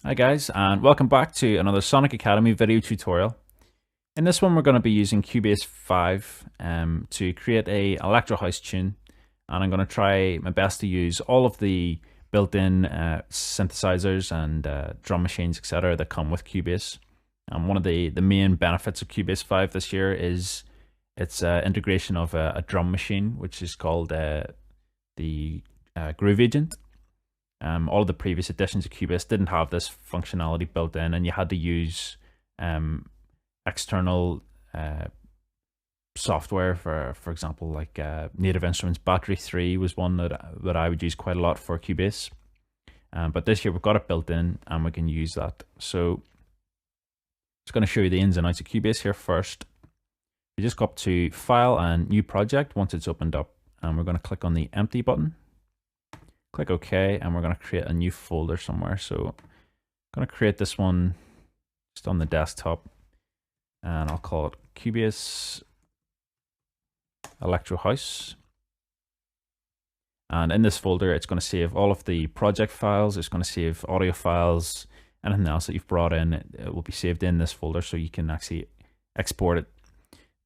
Hi guys, and welcome back to another Sonic Academy video tutorial. In this one we're going to be using Cubase 5 to create a electro house tune, and I'm going to try my best to use all of the built-in synthesizers and drum machines, etc. that come with Cubase. One of the main benefits of Cubase 5 this year is its integration of a drum machine, which is called the Groove Agent. All of the previous editions of Cubase didn't have this functionality built in, and you had to use external software for example, like Native Instruments Battery 3 was one that I would use quite a lot for Cubase. But this year we've got it built in, and we can use that. So I'm just going to show you the ins and outs of Cubase here first. We just go up to File and New Project once it's opened up, and we're going to click on the Empty button. Click OK, and we're going to create a new folder somewhere. So I'm going to create this one just on the desktop, and I'll call it Cubase Electro House. And in this folder, it's going to save all of the project files. It's going to save audio files, anything else that you've brought in. It will be saved in this folder, so you can actually export it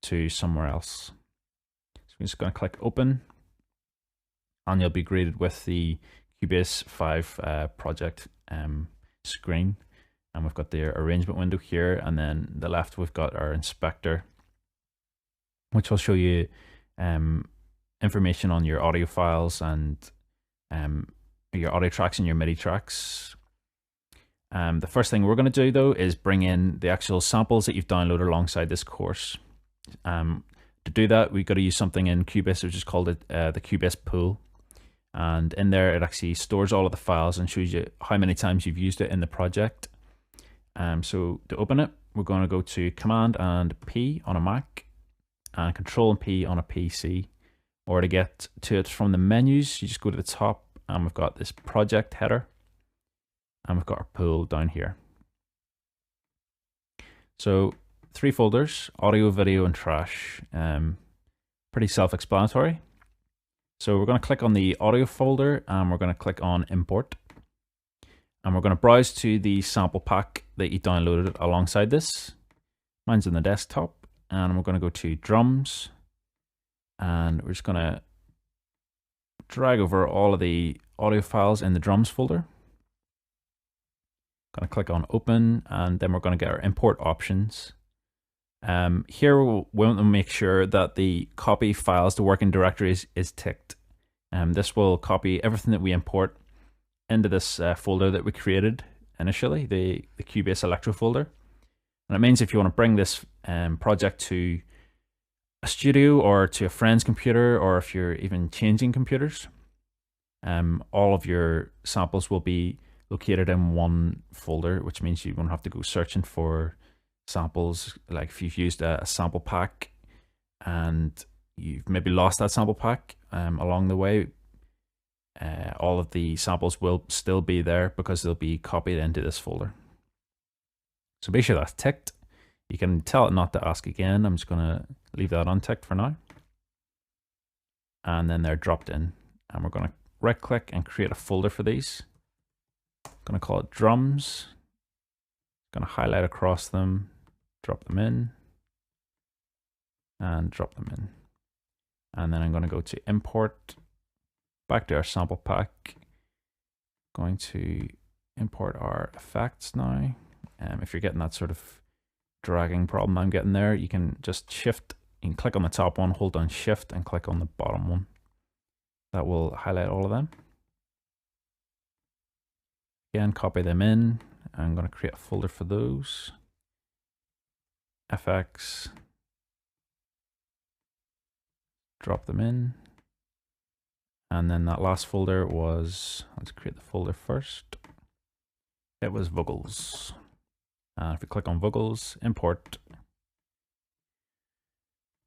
to somewhere else. So we're just going to click Open, and you'll be greeted with the Cubase 5 project screen. And we've got the arrangement window here, and then the left we've got our inspector, which will show you information on your audio files and your audio tracks and your MIDI tracks. The first thing we're going to do though is bring in the actual samples that you've downloaded alongside this course. To do that, we've got to use something in Cubase, which is called the Cubase pool. And in there, it actually stores all of the files and shows you how many times you've used it in the project. So to open it, we're going to go to Command and P on a Mac and Control and P on a PC. Or to get to it from the menus, you just go to the top, and we've got this project header, and we've got our pool down here. So 3 folders: audio, video, and trash. Pretty self-explanatory. So we're going to click on the audio folder, and we're going to click on import, and we're going to browse to the sample pack that you downloaded alongside this. Mine's on the desktop, and we're going to go to drums, and we're just going to drag over all of the audio files in the drums folder. Going to click on open, and then we're going to get our import options. Here we want to make sure that the copy files to working directories is ticked. This will copy everything that we import into this folder that we created initially, the Cubase Electro folder. And it means if you want to bring this project to a studio or to a friend's computer, or if you're even changing computers, all of your samples will be located in one folder, which means you won't have to go searching for samples. Like if you've used a sample pack and you've maybe lost that sample pack along the way, all of the samples will still be there because they'll be copied into this folder. So be sure that's ticked. You can tell it not to ask again. I'm just going to leave that unticked for now. And then they're dropped in, and we're going to right click and create a folder for these. I'm going to call it drums. Going to highlight across them, drop them in, and drop them in. And then I'm going to go to import, back to our sample pack. Going to import our effects now. If you're getting that sort of dragging problem I'm getting there, you can just shift, you can click on the top one, hold down shift, and click on the bottom one. That will highlight all of them. Again, copy them in. I'm going to create a folder for those. FX. Drop them in. And then that last folder was, let's create the folder first. It was vocals. If we click on vocals, import.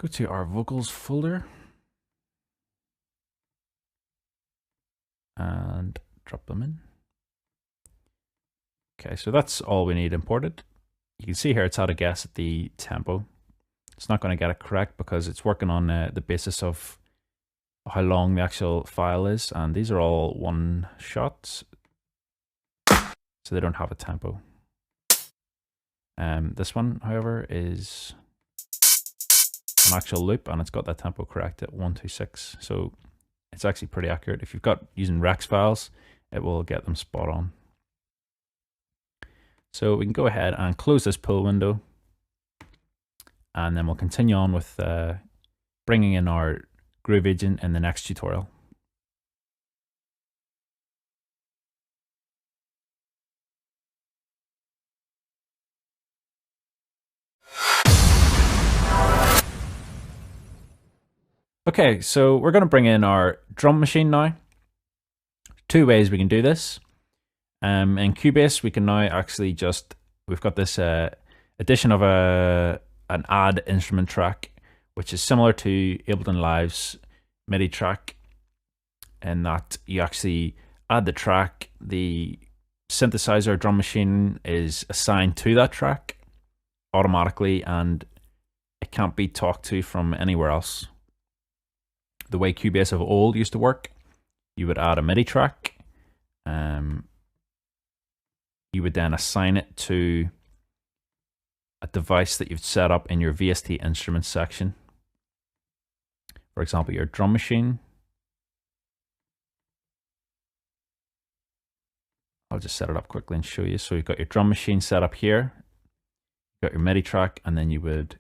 Go to our vocals folder. And drop them in. Okay, so that's all we need imported. You can see here it's out of guess at the tempo. It's not going to get it correct because it's working on the basis of how long the actual file is, and these are all one shots. so they don't have a tempo. This one, however, is an actual loop, and it's got that tempo correct at 126. So it's actually pretty accurate. If you've got using Rex files, it will get them spot on. So we can go ahead and close this pull window, and then we'll continue on with bringing in our Groove Agent in the next tutorial. Okay, so we're going to bring in our drum machine now. Two ways we can do this. In Cubase, we can now actually we've got this addition of an add instrument track, which is similar to Ableton Live's MIDI track, in that you actually add the track, the synthesizer drum machine is assigned to that track automatically, and it can't be talked to from anywhere else. The way Cubase of old used to work, you would add a MIDI track, you would then assign it to a device that you've set up in your VST instruments section. For example, your drum machine. I'll just set it up quickly and show you. So you've got your drum machine set up here, you've got your MIDI track, and then you would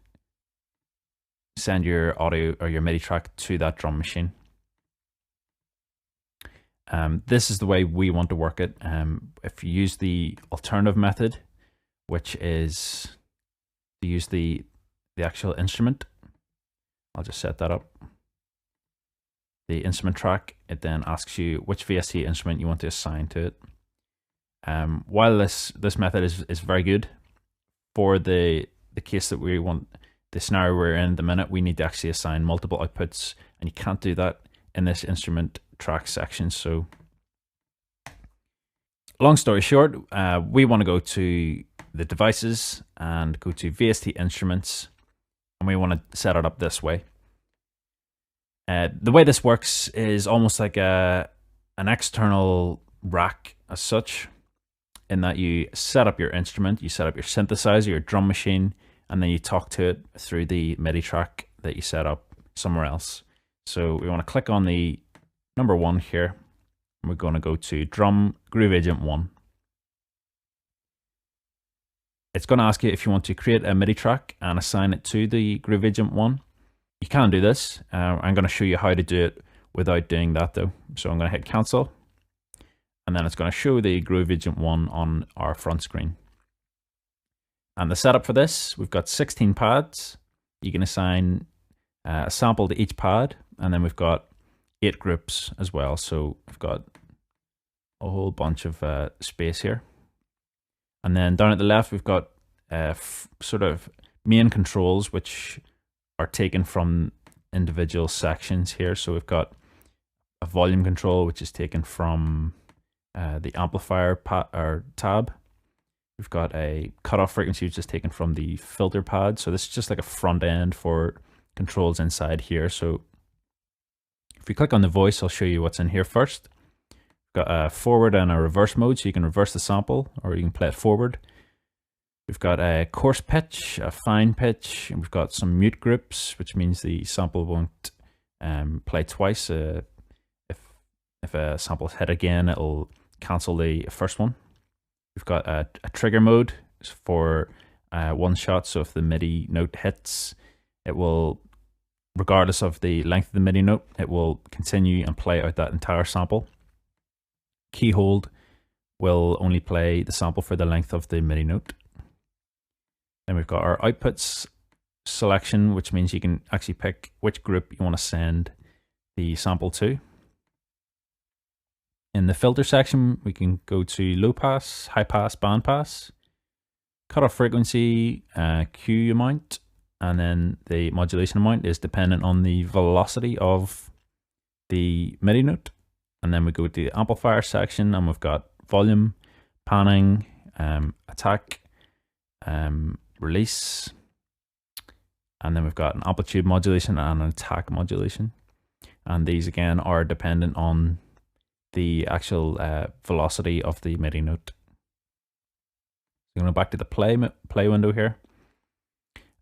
send your audio or your MIDI track to that drum machine. This is the way we want to work it. If you use the alternative method, which is to use the actual instrument, I'll just set that up. The instrument track, it then asks you which VST instrument you want to assign to it. While this method is very good for the case that we want, the scenario we're in at the minute, we need to actually assign multiple outputs, and you can't do that in this instrument track section. So long story short, we want to go to the devices and go to VST instruments, and we want to set it up this way. The way this works is almost like an external rack as such, in that you set up your instrument, you set up your synthesizer, your drum machine, and then you talk to it through the MIDI track that you set up somewhere else. So we want to click on the number 1 here, and we're going to go to Drum Groove Agent 1. It's going to ask you if you want to create a MIDI track and assign it to the Groove Agent 1. You can do this. I'm going to show you how to do it without doing that though. So I'm going to hit cancel, and then it's going to show the Groove Agent 1 on our front screen. And the setup for this, we've got 16 pads. You can assign a sample to each pad, and then we've got 8 groups as well. So we've got a whole bunch of space here. And then down at the left, we've got sort of main controls, which are taken from individual sections here. So we've got a volume control, which is taken from the amplifier tab. We've got a cutoff frequency, which is taken from the filter pad. So this is just like a front end for controls inside here. So if we click on the voice, I'll show you what's in here first. We've got a forward and a reverse mode, so you can reverse the sample or you can play it forward. We've got a coarse pitch, a fine pitch, and we've got some mute groups, which means the sample won't play twice. If a sample is hit again, it'll cancel the first one. We've got a trigger mode for one shot, so if the MIDI note hits, it will, regardless of the length of the MIDI note, it will continue and play out that entire sample. Key hold will only play the sample for the length of the MIDI note. Then we've got our outputs selection, which means you can actually pick which group you want to send the sample to. In the filter section, we can go to low pass, high pass, band pass, cutoff frequency, Q amount, and then the modulation amount is dependent on the velocity of the MIDI note. And then we go to the amplifier section, and we've got volume, panning, attack, release, and then we've got an amplitude modulation and an attack modulation. And these again are dependent on the actual velocity of the MIDI note. We're going back to the play window here,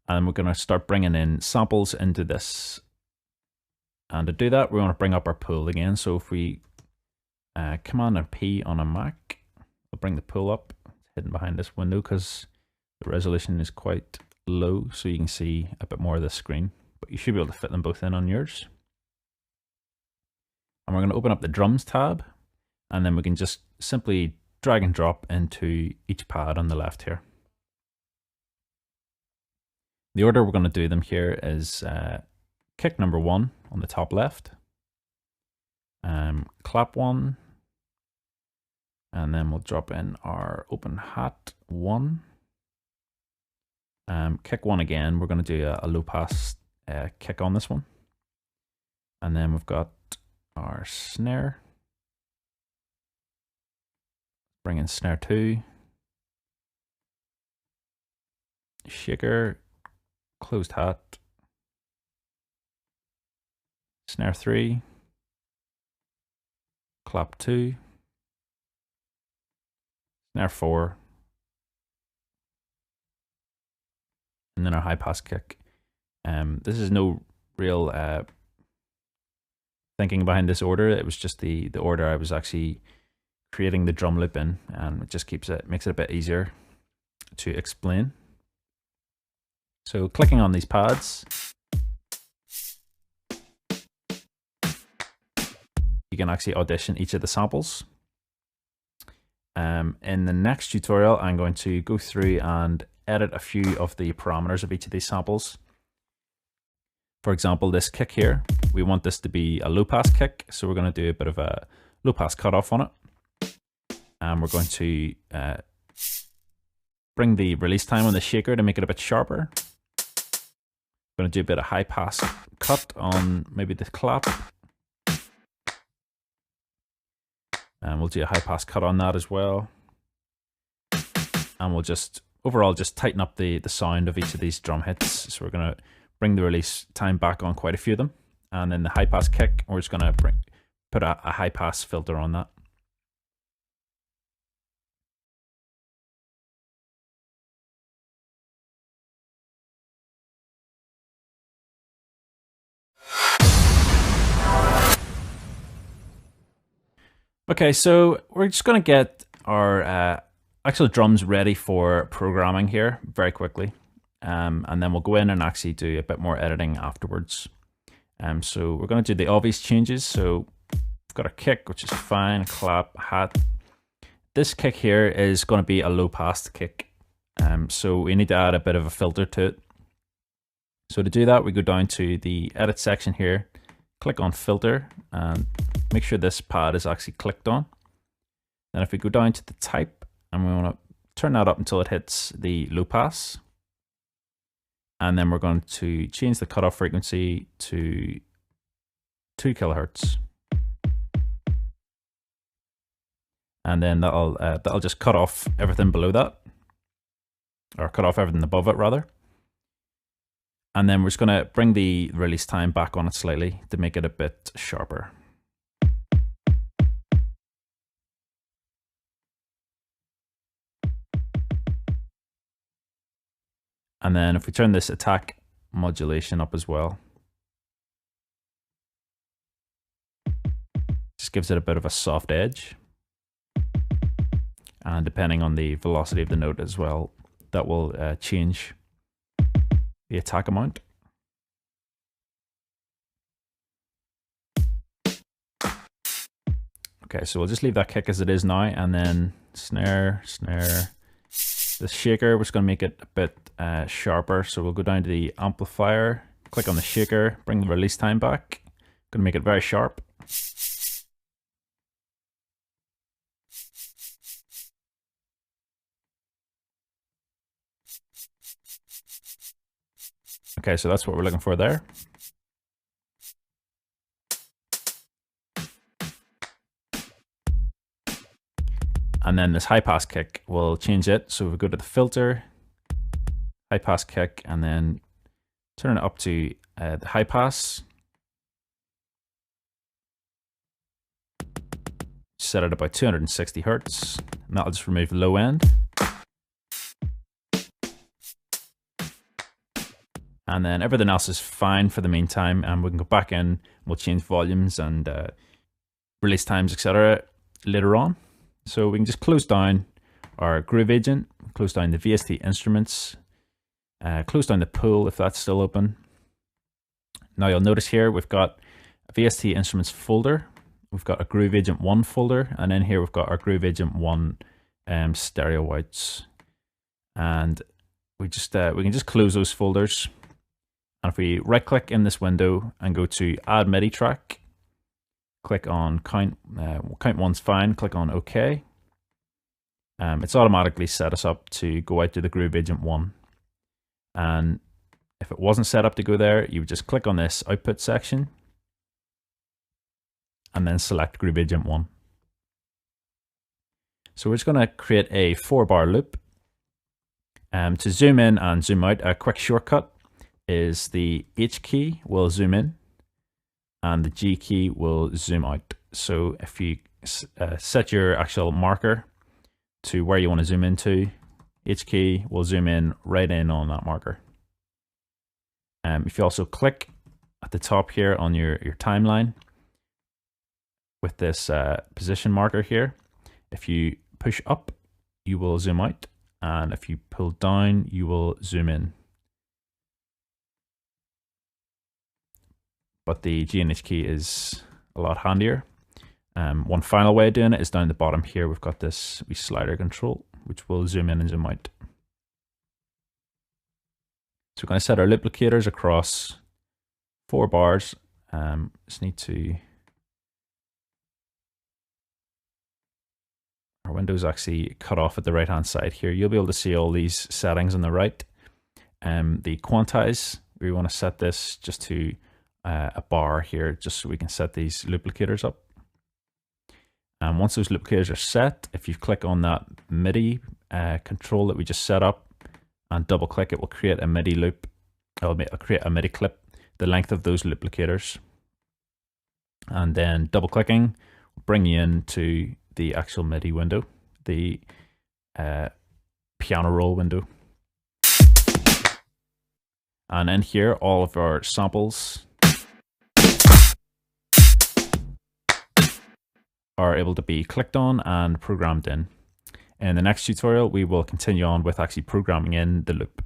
and we're going to start bringing in samples into this. And to do that, we want to bring up our pool again. So if we Command and P on a Mac, we'll bring the pool up. It's hidden behind this window because the resolution is quite low, so you can see a bit more of the screen. But you should be able to fit them both in on yours. And we're going to open up the drums tab, and then we can just simply drag and drop into each pad on the left here. The order we're going to do them here is kick number 1 on the top left, clap 1, and then we'll drop in our open hat 1, kick 1 again. We're going to do a low pass kick on this one, and then we've got our snare. Bring in snare 2, shaker, closed hat, snare 3, clap 2, snare 4, and then our high pass kick. This is no real thinking behind this order. It was just the order I was actually creating the drum loop in, and it just makes it a bit easier to explain. So clicking on these pads, you can actually audition each of the samples. In the next tutorial, I'm going to go through and edit a few of the parameters of each of these samples. For example, this kick here, we want this to be a low pass kick, so we're going to do a bit of a low pass cutoff on it. And we're going to bring the release time on the shaker to make it a bit sharper. We're going to do a bit of high pass cut on maybe the clap. And we'll do a high pass cut on that as well. And we'll just overall just tighten up the sound of each of these drum hits. So we're going to bring the release time back on quite a few of them. And then the high pass kick, we're just going to put a high pass filter on that. Okay, so we're just going to get our actual drums ready for programming here very quickly. And then we'll go in and actually do a bit more editing afterwards. So we're going to do the obvious changes. So we've got a kick, which is fine, clap, hat. This kick here is going to be a low pass kick. So we need to add a bit of a filter to it. So to do that, we go down to the edit section here, click on filter, and make sure this pad is actually clicked on. Then if we go down to the type, and we want to turn that up until it hits the low pass. And then we're going to change the cutoff frequency to 2 kilohertz. And then that'll just cut off everything below that, or cut off everything above it rather. And then we're just going to bring the release time back on it slightly to make it a bit sharper. And then if we turn this attack modulation up as well, just gives it a bit of a soft edge. And depending on the velocity of the note as well, that will change the attack amount. Okay, so we'll just leave that kick as it is now, and then snare, snare. The shaker, we're just going to make it a bit sharper. So we'll go down to the amplifier, click on the shaker, bring the release time back. Going to make it very sharp. Okay, so that's what we're looking for there. And then this high pass kick, we'll change it. So we go to the filter, high pass kick, and then turn it up to the high pass. Set it about 260 hertz, and that'll just remove the low end. And then everything else is fine for the meantime, and we can go back in, we'll change volumes and release times, etc. later on. So we can just close down our Groove Agent, close down the VST instruments, close down the pool if that's still open. Now you'll notice here we've got a VST instruments folder, we've got a Groove Agent 1 folder, and in here we've got our Groove Agent 1 stereo outs. And we can just close those folders. And if we right click in this window and go to add MIDI track, click on count one's fine, click on OK. It's automatically set us up to go out to the Groove Agent 1. And if it wasn't set up to go there, you would just click on this output section and then select Groove Agent 1. So we're just going to create a 4-bar loop. To zoom in and zoom out, a quick shortcut is the H key will zoom in and the G key will zoom out. So if you set your actual marker to where you want to zoom into, H key will zoom in right in on that marker. If you also click at the top here on your timeline with this position marker here, if you push up, you will zoom out, and if you pull down, you will zoom in. But the G and H key is a lot handier. One final way of doing it is down the bottom here. We've got this wee slider control, which will zoom in and zoom out. So we're going to set our loop locators across 4 bars. Just need to. Our window's actually cut off at the right hand side here. You'll be able to see all these settings on the right. The quantize, we want to set this just to a bar here, just so we can set these loop locators up. And once those loop locators are set, if you click on that MIDI control that we just set up and double click, it will create a MIDI loop. It'll create a MIDI clip, the length of those loop locators. And then double clicking will bring you into the actual MIDI window, the piano roll window. And in here, all of our samples are able to be clicked on and programmed in. In the next tutorial, we will continue on with actually programming in the loop.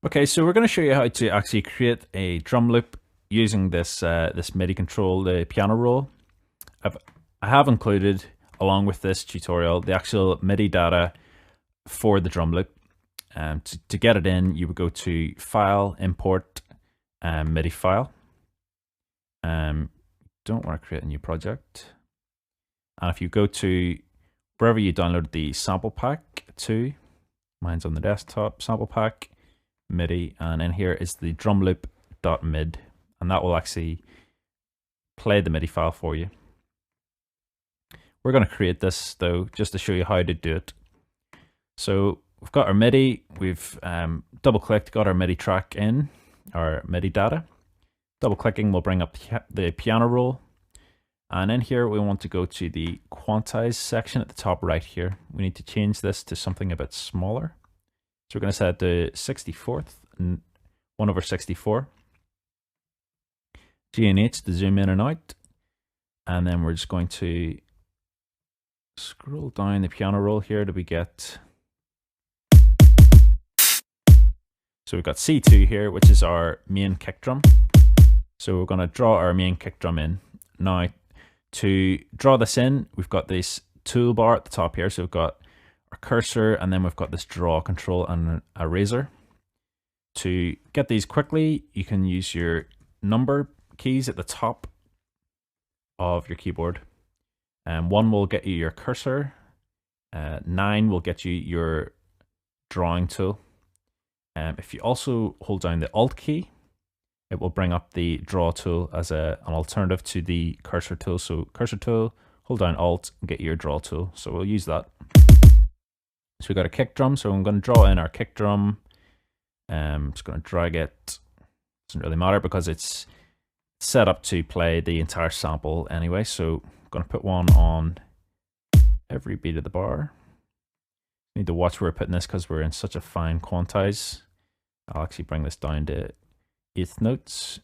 Okay, so we're going to show you how to actually create a drum loop using this this MIDI control, the piano roll. I have included, along with this tutorial, the actual MIDI data for the drum loop. To get it in, you would go to File, Import, MIDI file. Don't want to create a new project. And if you go to wherever you download the sample pack to, mine's on the desktop, sample pack, MIDI, and in here is the drumloop.mid, and that will actually play the MIDI file for you. We're going to create this though, just to show you how to do it. So we've got our MIDI, we've double clicked, got our MIDI track in, our MIDI data. Double clicking will bring up the piano roll. And in here, we want to go to the quantize section at the top right here. We need to change this to something a bit smaller. So we're going to set the 64th, 1/64. G and H to zoom in and out. And then we're just going to scroll down the piano roll here till we get. So we've got C2 here, which is our main kick drum. So we're going to draw our main kick drum in. Now, to draw this in, we've got this toolbar at the top here. So we've got our cursor, and then we've got this draw control and a razor. To get these quickly, you can use your number keys at the top of your keyboard. 1 will get you your cursor. 9 will get you your drawing tool. If you also hold down the Alt key, it will bring up the draw tool as an alternative to the cursor tool. So cursor tool, hold down Alt and get your draw tool. So we'll use that. So we've got a kick drum. So I'm going to draw in our kick drum. I'm just going to drag it doesn't really matter because it's set up to play the entire sample anyway. So I'm going to put one on every beat of the bar. Need to watch where we're putting this because we're in such a fine quantize. I'll actually bring this down to 1/8 notes.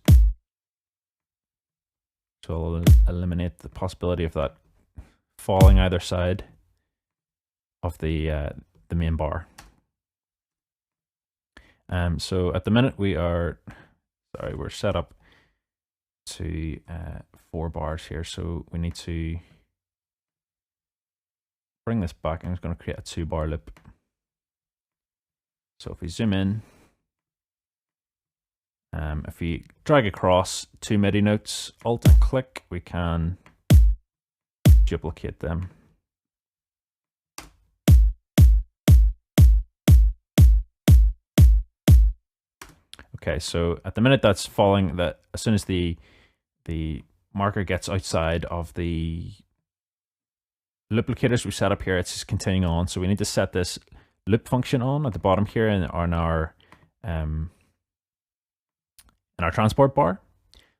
So I'll eliminate the possibility of that falling either side of the main bar. So at the minute we're set up to 4 bars here. So we need to bring this back. I'm just going to create a 2-bar loop. So if we zoom in, if we drag across 2 MIDI notes, Alt and click, we can duplicate them. Okay, so at the minute that's falling, that as soon as the marker gets outside of the loop locators we set up here, it's just continuing on. So we need to set this loop function on at the bottom here in our transport bar.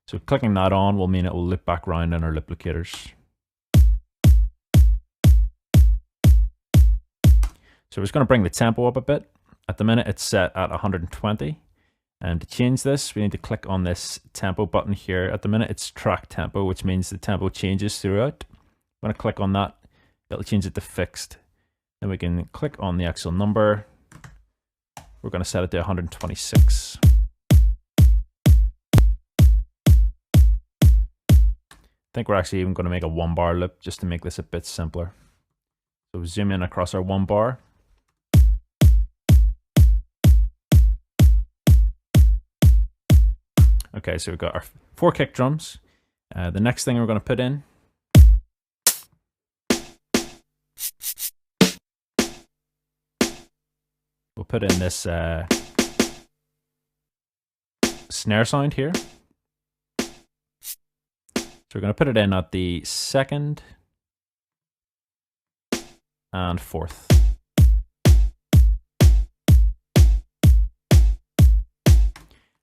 So clicking that on will mean it will loop back around in our loop locators. So we're just going to bring the tempo up a bit. At the minute it's set at 120. And to change this, we need to click on this tempo button here. At the minute it's track tempo, which means the tempo changes throughout. I'm going to click on that. It'll change it to fixed. Then we can click on the actual number. We're going to set it to 126. I think we're actually even going to make a 1-bar loop just to make this a bit simpler. So zoom in across our 1 bar. Okay, so we've got our 4 kick drums. The next thing we're going to put in we'll put in this snare sound here. So we're going to put it in at the 2nd and 4th.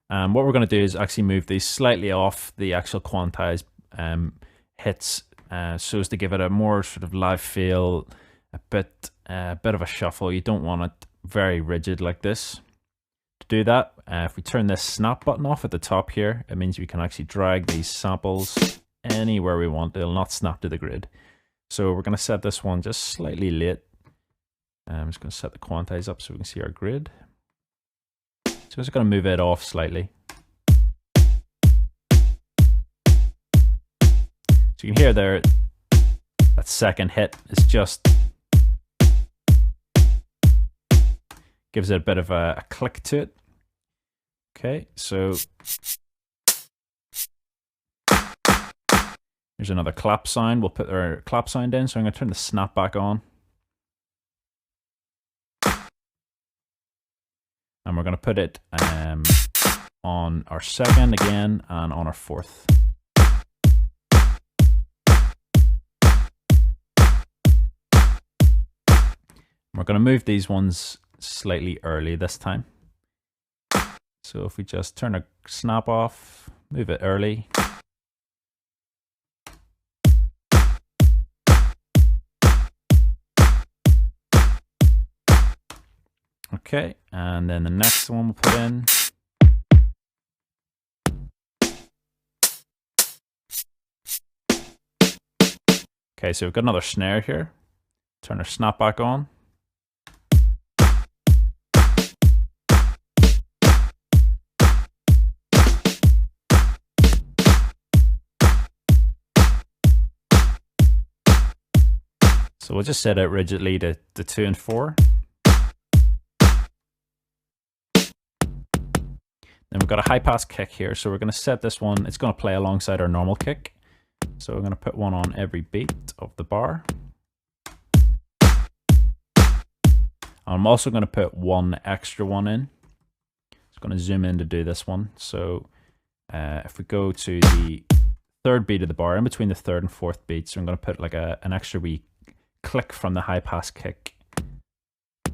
What we're going to do is actually move these slightly off the actual quantized hits, so as to give it a more sort of live feel, a bit of a shuffle. You don't want it very rigid like this. To do that, if we turn this snap button off at the top here, it means we can actually drag these samples anywhere we want. It'll not snap to the grid. So we're going to set this one just slightly late. I'm just going to set the quantize up so we can see our grid. So I'm just going to move it off slightly. So you can hear there, that second hit is just gives it a bit of a click to it. Okay, so here's another clap sound. We'll put our clap sound in. So I'm going to turn the snap back on. And we're going to put it on our 2nd again and on our 4th. We're going to move these ones slightly early this time. So if we just turn a snap off, move it early. Okay, and then the next one we'll put in. Okay, so we've got another snare here. Turn our snap back on. So we'll just set it rigidly to 2 and 4. Then we've got a high pass kick here, so we're going to set this one, it's going to play alongside our normal kick. So we're going to put one on every beat of the bar. I'm also going to put one extra one in. Just going to zoom in to do this one. So if we go to the 3rd beat of the bar, in between the 3rd and 4th beats, I'm going to put like an extra wee click from the high pass kick.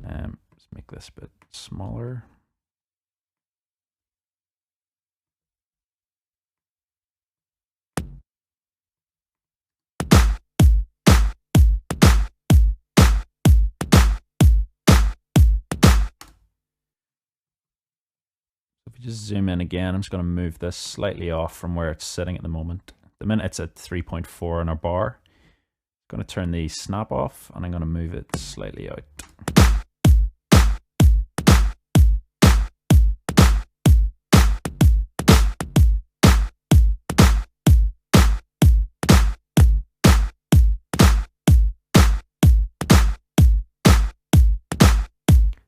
Let's make this a bit smaller. Just zoom in again. I'm just going to move this slightly off from where it's sitting at the moment. The minute it's at 3.4 on our bar. I'm going to turn the snap off and I'm going to move it slightly out.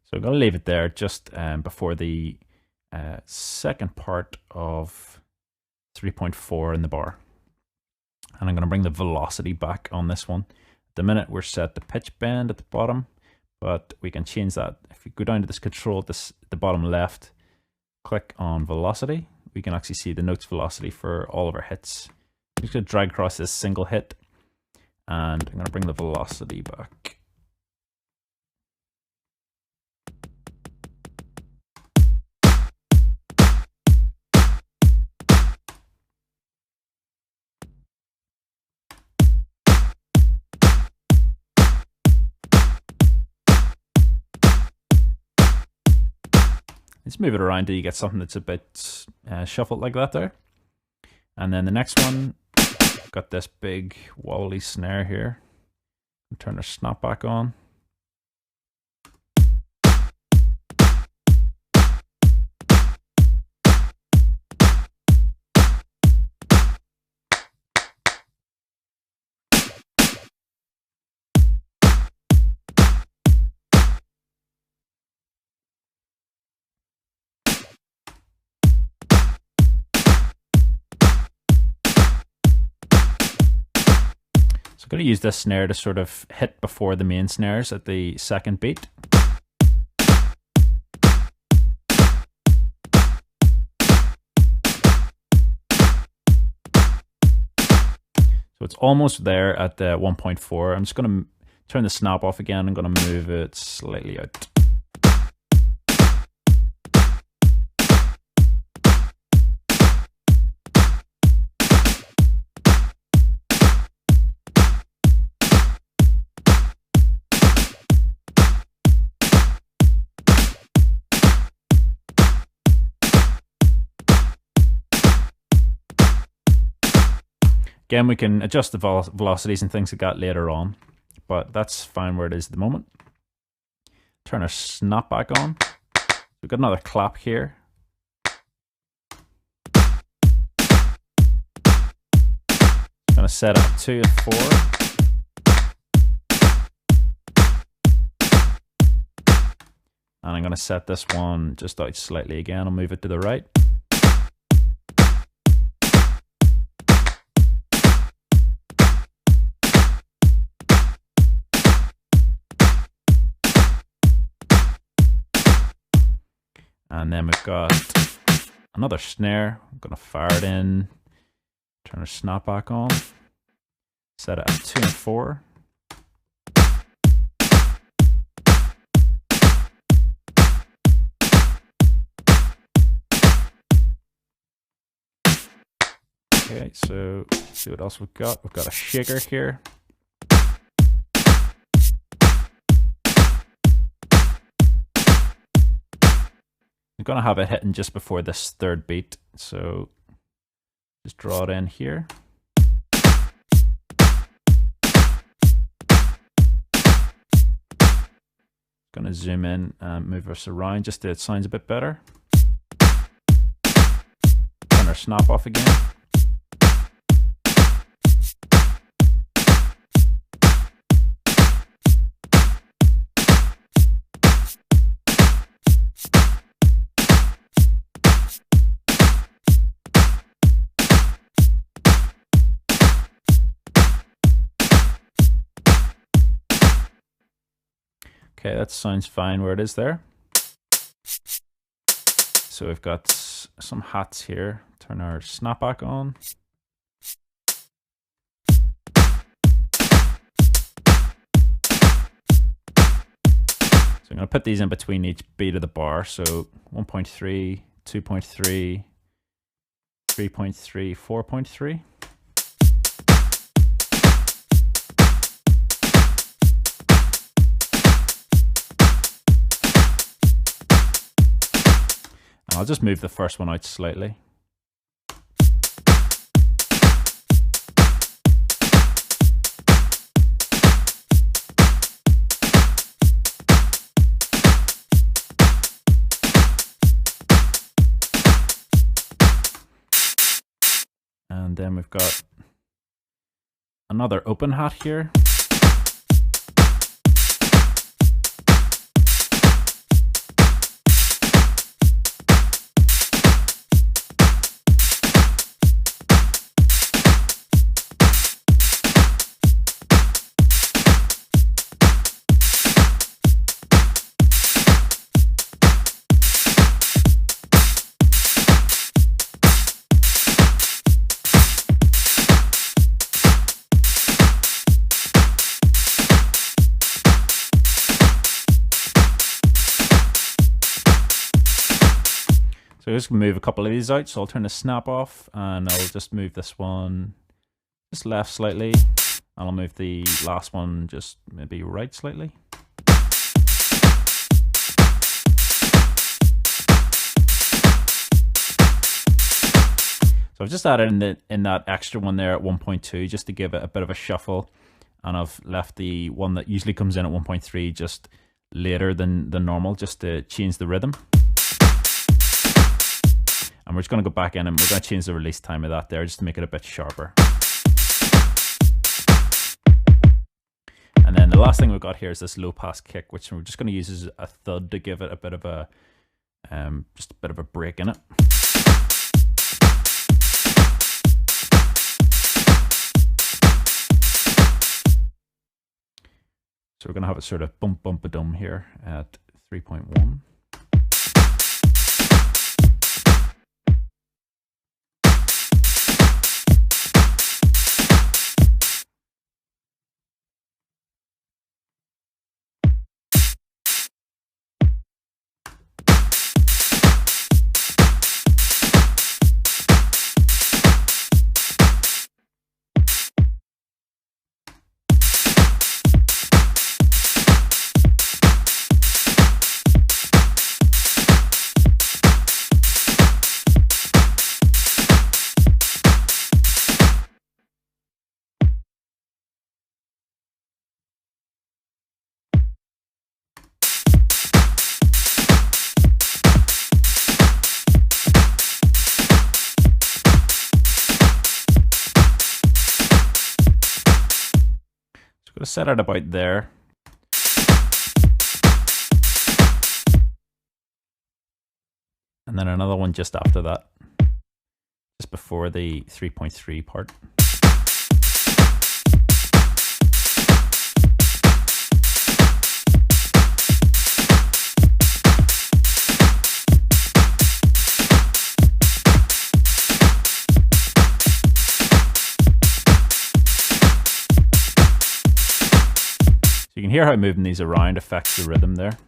So I'm going to leave it there just before the second part of 3.4 in the bar. And I'm going to bring the velocity back on this one. At the minute we're set to pitch bend at the bottom, but we can change that. If we go down to this control at the bottom left, click on velocity, we can actually see the notes velocity for all of our hits. I'm just going to drag across this single hit, and I'm going to bring the velocity back. Let's move it around till you get something that's a bit shuffled like that there. And then the next one, got this big wobbly snare here. Turn the snap back on. So I'm going to use this snare to sort of hit before the main snares at the second beat. So it's almost there at the 1.4. I'm just going to turn the snap off again. I'm going to move it slightly out. Again, we can adjust the velocities and things like that later on, but that's fine where it is at the moment. Turn our snap back on. We've got another clap here. I'm going to set up 2 and 4. And I'm going to set this one just out slightly again. I'll move it to the right. And then we've got another snare. I'm going to fire it in, turn our snap back on, set it at 2 and 4. Okay, so let's see what else we've got. We've got a shaker here. I'm going to have it hitting just before this third beat, so just draw it in here. Going to zoom in and move us around just so it sounds a bit better. Turn our snap off again. Okay, that sounds fine where it is there. So we've got some hats here. Turn our snap back on. So I'm going to put these in between each beat of the bar. So 1.3, 2.3, 3.3, 4.3. I'll just move the first one out slightly. And then we've got another open hat here. So I'm just going to move a couple of these out. So I'll turn the snap off and I'll just move this one just left slightly. And I'll move the last one just maybe right slightly. So I've just added in that extra one there at 1.2 just to give it a bit of a shuffle. And I've left the one that usually comes in at 1.3 just later than normal just to change the rhythm. And we're just going to go back in and we're going to change the release time of that there just to make it a bit sharper. And then the last thing we've got here is this low pass kick, which we're just going to use as a thud to give it a bit of a, just a bit of a break in it. So we're going to have it sort of bump bump a dum here at 3.1. Going to set it about there. And then another one just after that, just before the 3.3 part. You can hear how moving these around affects the rhythm there.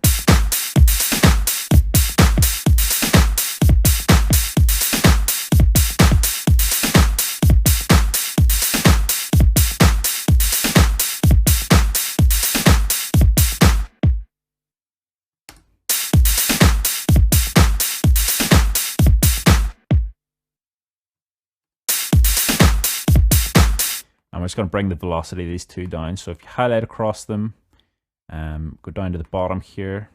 And we're just going to bring the velocity of these two down. So if you highlight across them, go down to the bottom here,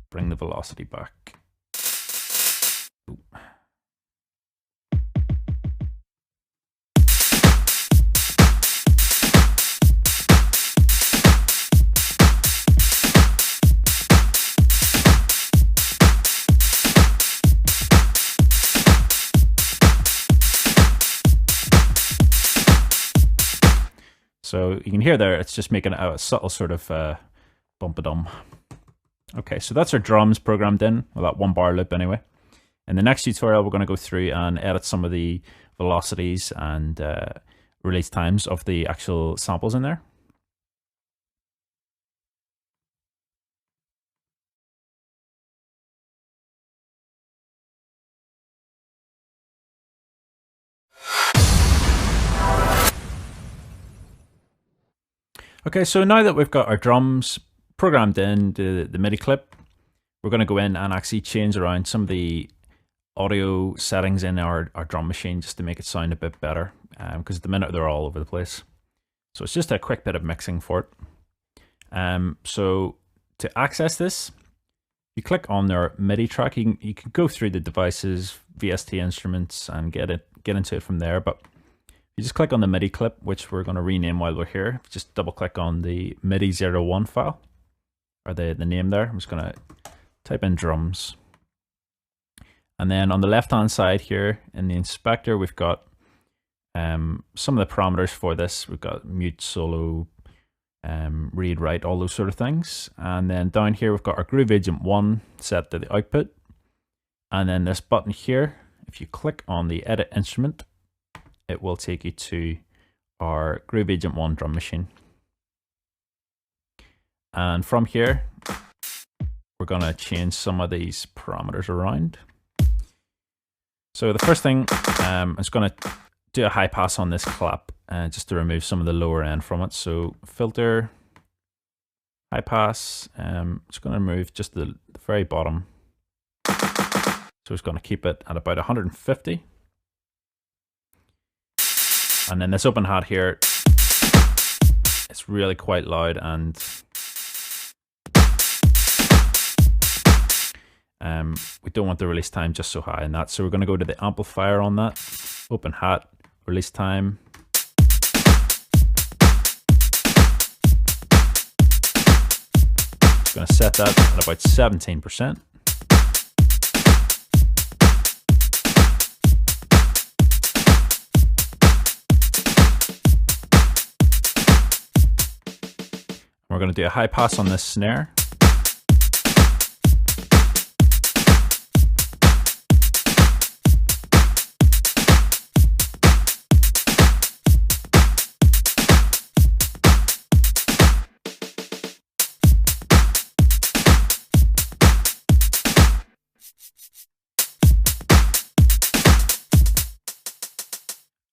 bring the velocity back. Ooh. So you can hear there, it's just making a subtle sort of bump-a-dum. Okay, so that's our drums programmed in, well, that 1 bar loop anyway. In the next tutorial, we're going to go through and edit some of the velocities and release times of the actual samples in there. Okay, so now that we've got our drums programmed in the MIDI clip, we're going to go in and actually change around some of the audio settings in our drum machine just to make it sound a bit better, because at the minute they're all over the place. So it's just a quick bit of mixing for it. So to access this, you click on their MIDI track. You can go through the devices, VST instruments, and get into it from there. But you just click on the MIDI clip, which we're going to rename while we're here. Just double click on the MIDI 01 file, or the name there. I'm just going to type in drums. And then on the left hand side here in the inspector, we've got some of the parameters for this. We've got mute, solo, read, write, all those sort of things. And then down here we've got our Groove Agent 1 set to the output. And then this button here, if you click on the edit instrument, it will take you to our Groove Agent 1 drum machine. And from here, we're going to change some of these parameters around. So the first thing, I'm just going to do a high pass on this clap just to remove some of the lower end from it. So filter, high pass, just going to remove just the very bottom. So it's going to keep it at about 150. And then this open hat here, it's really quite loud, and we don't want the release time just so high in that. So we're going to go to the amplifier on that, open hat, release time. Going to set that at about 17%. We're going to do a high pass on this snare.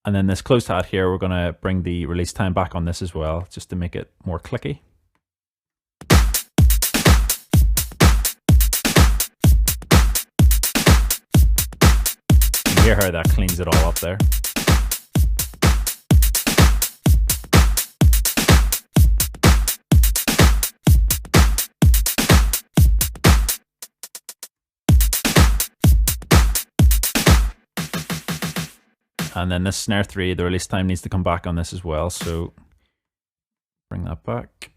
And then this closed hat here, we're going to bring the release time back on this as well, just to make it more clicky. You hear how that cleans it all up there. And then this snare 3, the release time needs to come back on this as well, so bring that back.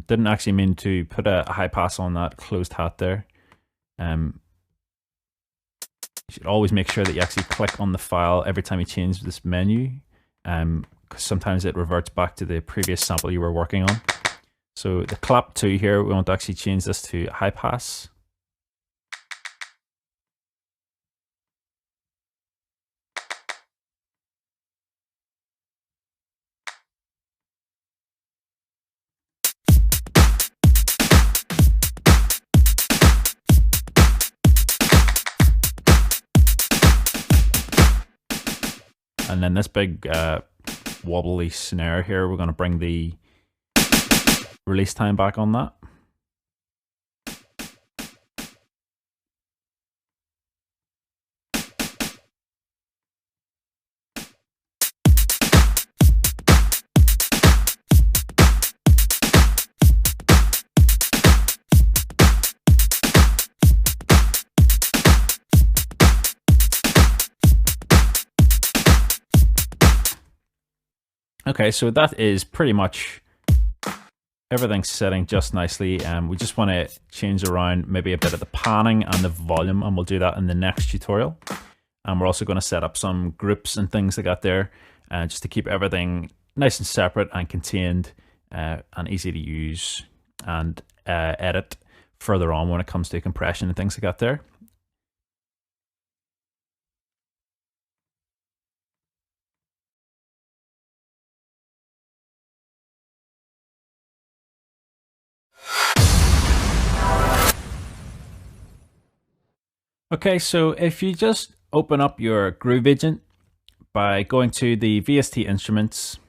Didn't actually mean to put a high pass on that closed hat there. You should always make sure that you actually click on the file every time you change this menu, because sometimes it reverts back to the previous sample you were working on. So the clap 2 here, we want to actually change this to high pass. And then this big wobbly snare here, we're going to bring the release time back on that. Okay, so that is pretty much everything's setting just nicely, and we just want to change around maybe a bit of the panning and the volume, and we'll do that in the next tutorial. And we're also going to set up some groups and things like that there, just to keep everything nice and separate and contained, and easy to use and edit further on when it comes to compression and things like that there. Okay, so if you just open up your Groove Agent by going to the VST instruments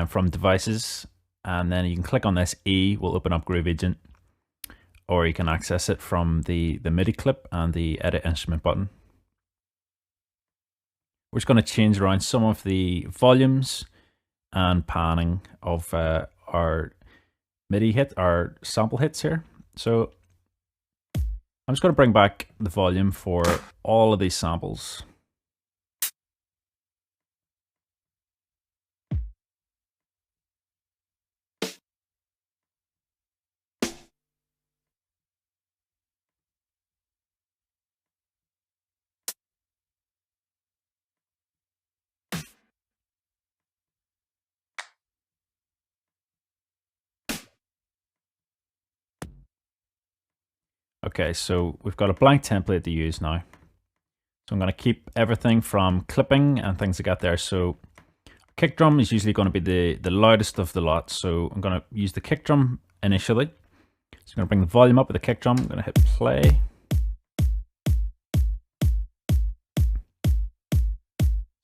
from devices, and then you can click on this E, will open up Groove Agent, or you can access it from the MIDI clip and the edit instrument button. We're just going to change around some of the volumes and panning of our MIDI hit, our sample hits here. So I'm just going to bring back the volume for all of these samples. Okay, so we've got a blank template to use now. So I'm going to keep everything from clipping and things like that there. So kick drum is usually going to be the loudest of the lot. So I'm going to use the kick drum initially. So I'm going to bring the volume up with the kick drum. I'm going to hit play.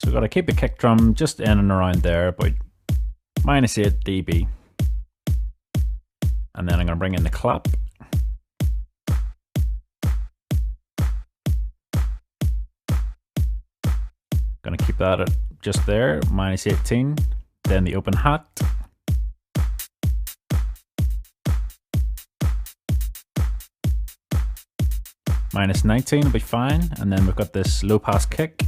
So we've got to keep the kick drum just in and around there, about -8 dB. And then I'm going to bring in the clap. Going to keep that at just there, -18. Then the open hat. -19 will be fine. And then we've got this low pass kick.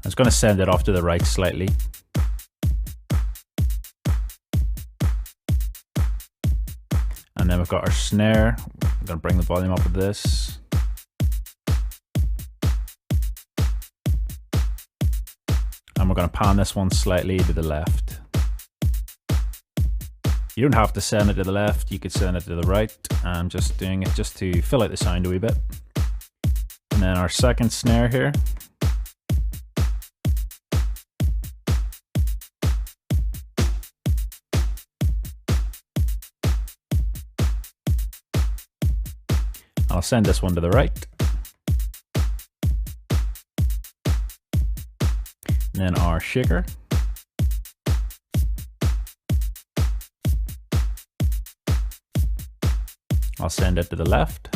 I was going to send it off to the right slightly. And then we've got our snare. I'm going to bring the volume up with this. And we're going to pan this one slightly to the left. You don't have to send it to the left, you could send it to the right. I'm just doing it just to fill out the sound a wee bit. And then our second snare here. I'll send this one to the right. And then our shaker. I'll send it to the left.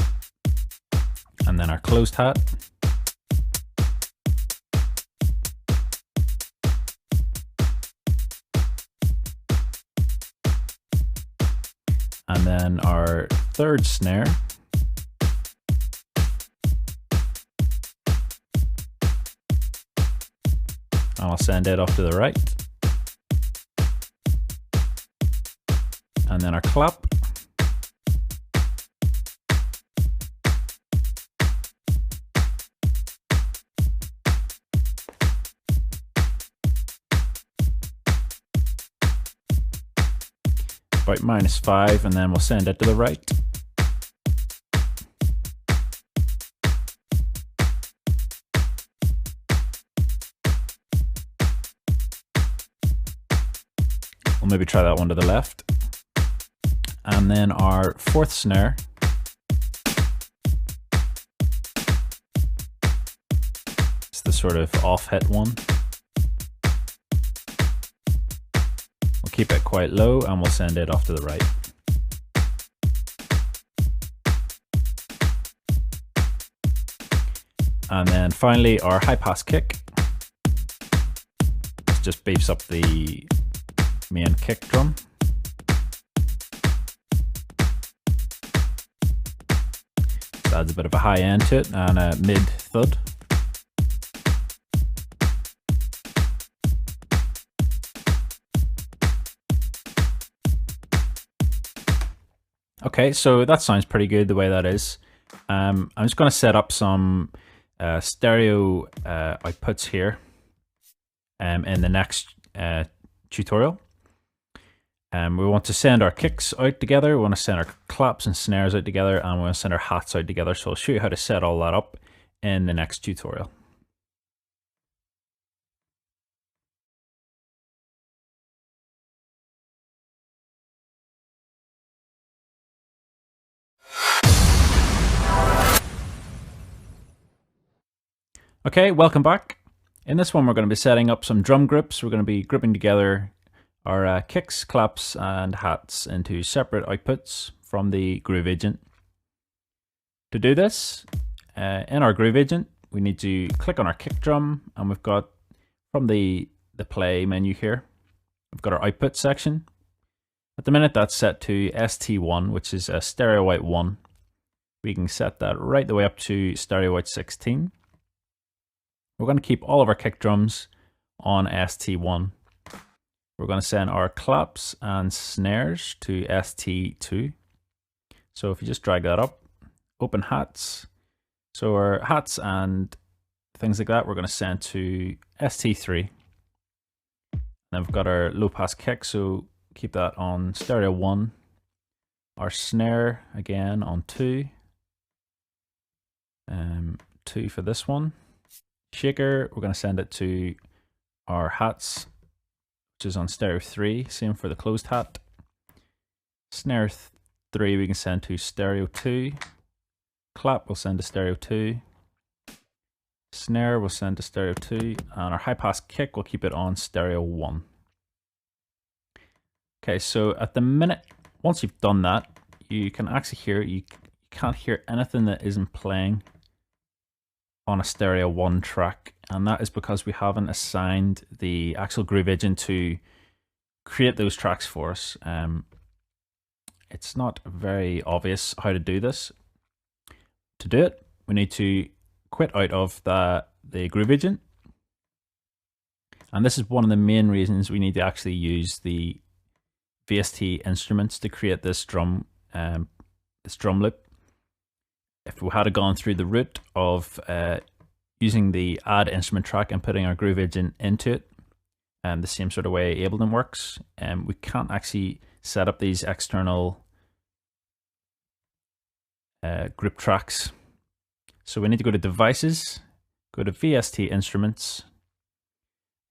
And then our closed hat. And then our third snare. I'll send it off to the right. And then our clap. About -5, and then we'll send it to the right. We'll maybe try that one to the left. And then our fourth snare. It's the sort of off hit one. We'll keep it quite low and we'll send it off to the right. And then finally our high pass kick. This just beefs up the main kick drum. adds a bit of a high end to it and a mid thud. Okay, so that sounds pretty good the way that is. I'm just going to set up some stereo outputs here in the next tutorial. We want to send our kicks out together, we want to send our claps and snares out together, and we want to send our hats out together. So I'll show you how to set all that up in the next tutorial. Okay, welcome back. In this one, we're going to be setting up some drum groups. We're going to be grouping together our kicks, claps, and hats into separate outputs from the Groove Agent. To do this, in our Groove Agent, we need to click on our kick drum, and we've got from the play menu here, we've got our output section. At the minute, that's set to ST1, which is a stereo out 1. We can set that right the way up to stereo out 16. We're going to keep all of our kick drums on ST1. We're going to send our claps and snares to ST2. So if you just drag that up, open hats. So our hats and things like that, we're going to send to ST3. Then we've got our low pass kick, so keep that on stereo 1. Our snare again on 2. 2 for this one. Shaker, we're going to send it to our hats, which is on stereo 3. Same for the closed hat. Snare 3 we can send to stereo 2. Clap we'll send to stereo 2. Snare we'll send to stereo 2. And our high pass kick we'll keep it on stereo 1. Okay, so at the minute, once you've done that, you can actually hear, you can't hear anything that isn't playing on a stereo 1 track, and that is because we haven't assigned the actual Groove Agent to create those tracks for us. It's not very obvious how to do this. To do it, we need to quit out of the Groove Agent, and this is one of the main reasons we need to actually use the VST instruments to create this drum loop. If we had gone through the route of using the add instrument track and putting our Groove Agent into it, the same sort of way Ableton works, we can't actually set up these external group tracks. So we need to go to Devices, go to VST Instruments,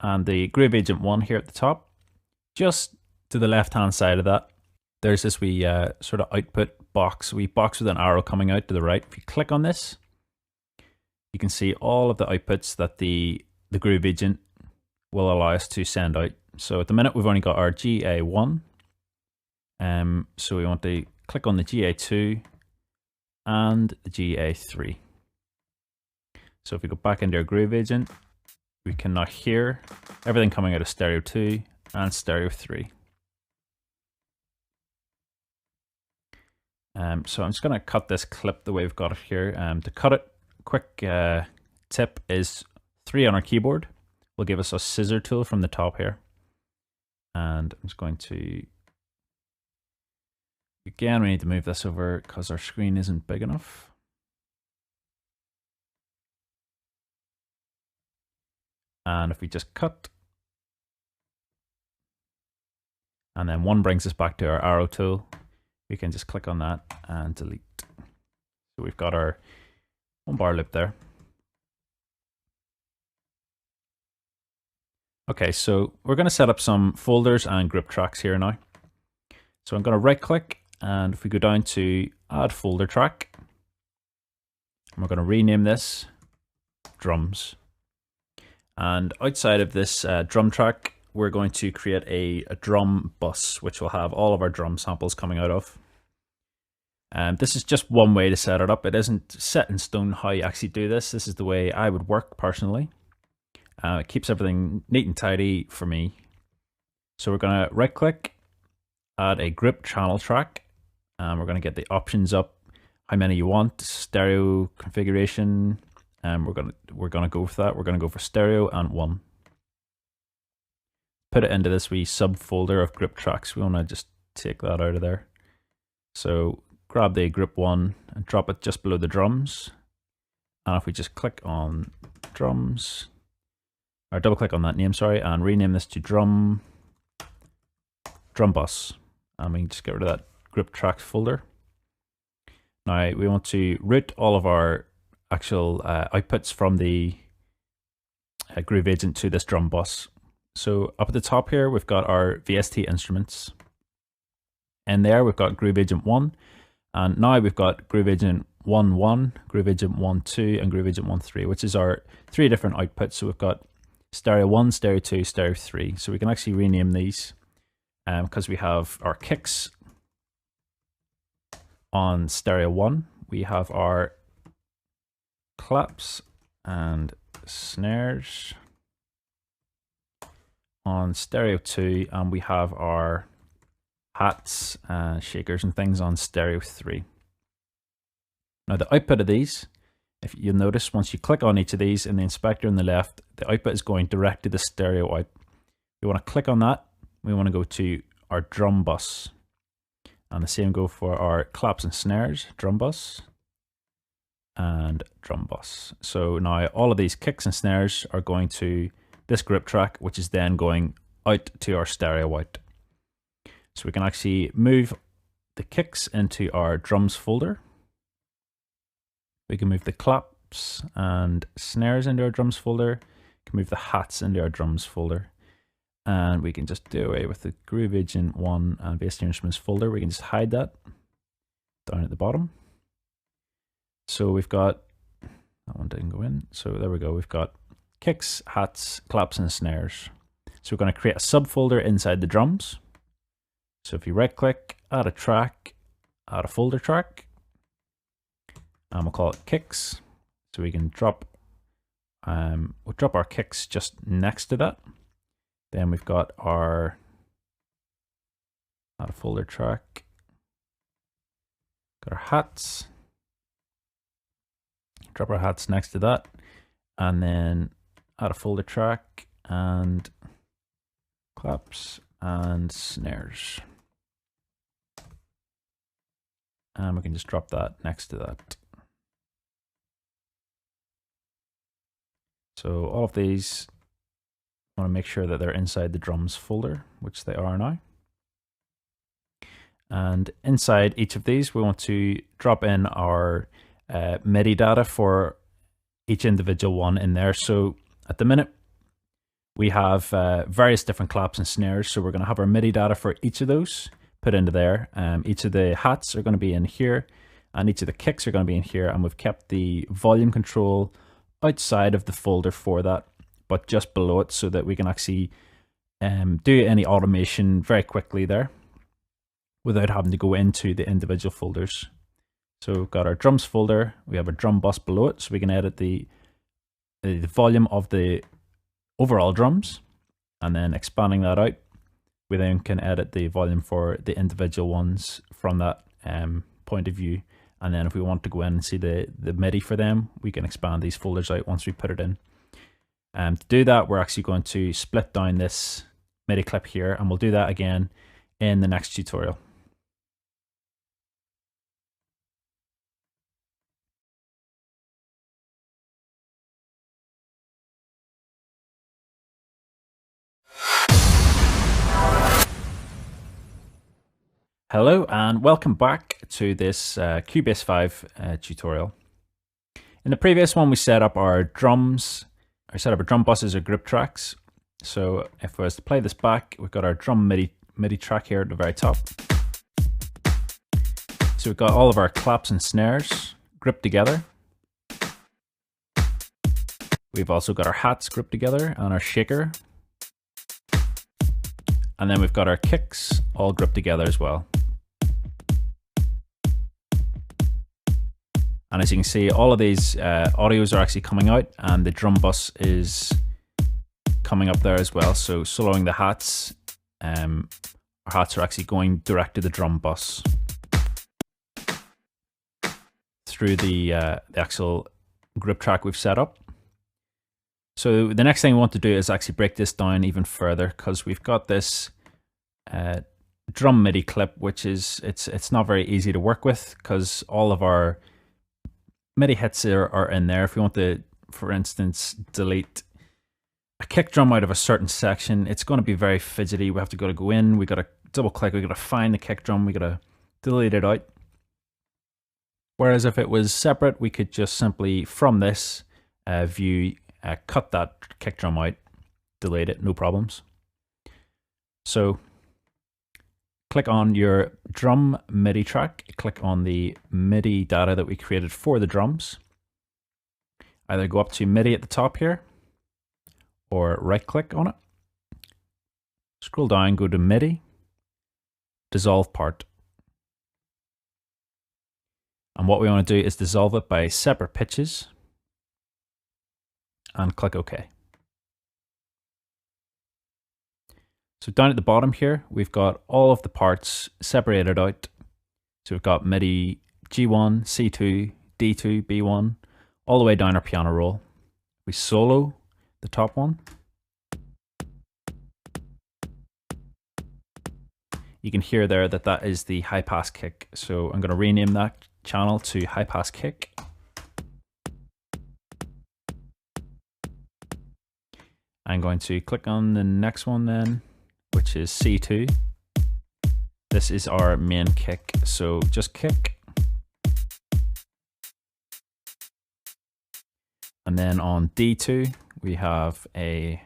and the Groove Agent 1 here at the top. Just to the left hand side of that, there's this wee sort of output box, wee box with an arrow coming out to the right. If you click on this, you can see all of the outputs that the Groove Agent will allow us to send out. So at the minute we've only got our GA1, so we want to click on the GA2 and the GA3. So if we go back into our Groove Agent, we can now hear everything coming out of stereo 2 and stereo 3. So I'm just going to cut this clip the way we've got it here. To cut it, quick tip is 3 on our keyboard will give us a scissor tool from the top here. And I'm just going to, again, we need to move this over because our screen isn't big enough. And if we just cut, and then 1 brings us back to our arrow tool, we can just click on that and delete. So we've got our 1 bar loop there. Okay, so we're going to set up some folders and group tracks here now. So I'm going to right click, and if we go down to add folder track, and we're going to rename this drums. And outside of this drum track, we're going to create a drum bus, which will have all of our drum samples coming out of. This is just one way to set it up. It isn't set in stone how you actually do this. This is the way I would work personally. It keeps everything neat and tidy for me. So we're going to right click, add a group channel track, and we're going to get the options up, how many you want, stereo configuration, and we're gonna go for that. We're gonna go for stereo and 1. Put it into this wee subfolder of group tracks. We want to just take that out of there. So grab the group 1 and drop it just below the drums. And if we just click on drums, or double click on that name, sorry, and rename this to drum bus, and we can just get rid of that group tracks folder. Now we want to route all of our actual outputs from the Groove Agent to this drum bus. So up at the top here, we've got our VST instruments. And there we've got Groove Agent 1. And now we've got Groove Agent 1.1, Groove Agent 1.2, and Groove Agent 1.3, which is our 3 different outputs. So we've got Stereo 1, Stereo 2, Stereo 3. So we can actually rename these because we have our kicks on Stereo 1. We have our claps and snares on Stereo 2, and we have our hats, shakers and things on Stereo 3. Now the output of these, if you'll notice, once you click on each of these in the inspector on the left, the output is going direct to the stereo out. We want to click on that. We want to go to our drum bus. And the same go for our claps and snares, drum bus and drum bus. So now all of these kicks and snares are going to this group track, which is then going out to our stereo out. So we can actually move the kicks into our drums folder. We can move the claps and snares into our drums folder. We can move the hats into our drums folder. And we can just do away with the Groove Agent 1 and VST Instruments folder. We can just hide that down at the bottom. So we've got, that one didn't go in. So there we go. We've got kicks, hats, claps, and snares. So we're going to create a subfolder inside the drums. So if you right click, add a track, add a folder track, and we'll call it kicks. So we can drop, we'll drop our kicks just next to that. Then we've got our, add a folder track, got our hats, drop our hats next to that, and then add a folder track and claps and snares. And we can just drop that next to that. So all of these, I want to make sure that they're inside the drums folder, which they are now. And inside each of these, we want to drop in our MIDI data for each individual one in there. So at the minute, we have various different claps and snares. So we're going to have our MIDI data for each of those put into there. Each of the hats are going to be in here, and each of the kicks are going to be in here. And we've kept the volume control outside of the folder for that, but just below it, so that we can actually do any automation very quickly there without having to go into the individual folders. So we've got our drums folder, we have a drum bus below it, so we can edit the volume of the overall drums, and then expanding that out, we then can edit the volume for the individual ones from that point of view. And then if we want to go in and see the MIDI for them, we can expand these folders out once we put it in. To do that, we're actually going to split down this MIDI clip here, and we'll do that again in the next tutorial. Hello and welcome back to this Cubase 5 tutorial. In the previous one, we set up our drums. I set up our drum buses or group tracks. So if I was to play this back, we've got our drum MIDI track here at the very top. So we've got all of our claps and snares grouped together. We've also got our hats grouped together and our shaker. And then we've got our kicks all grouped together as well. And as you can see, all of these audios are actually coming out, and the drum bus is coming up there as well. So soloing the hats, our hats are actually going direct to the drum bus. through the actual group track we've set up. So the next thing we want to do is actually break this down even further, because we've got this drum MIDI clip, which is it's not very easy to work with because all of our MIDI hits are in there. If we want to, for instance, delete a kick drum out of a certain section, it's going to be very fidgety. We have to go in, we got to double click, we got to find the kick drum, we got to delete it out. Whereas if it was separate, we could just simply from this view cut that kick drum out, delete it, no problems. So click on your drum MIDI track, click on the MIDI data that we created for the drums. Either go up to MIDI at the top here, or right click on it. Scroll down, go to MIDI, dissolve part. And what we want to do is dissolve it by separate pitches and click OK. So down at the bottom here, we've got all of the parts separated out. So we've got MIDI G1, C2, D2, B1, all the way down our piano roll. We solo the top one. You can hear there that that is the high pass kick. So I'm going to rename that channel to high pass kick. I'm going to click on the next one then, which is C2. This is our main kick, so just kick. And then on D2, we have a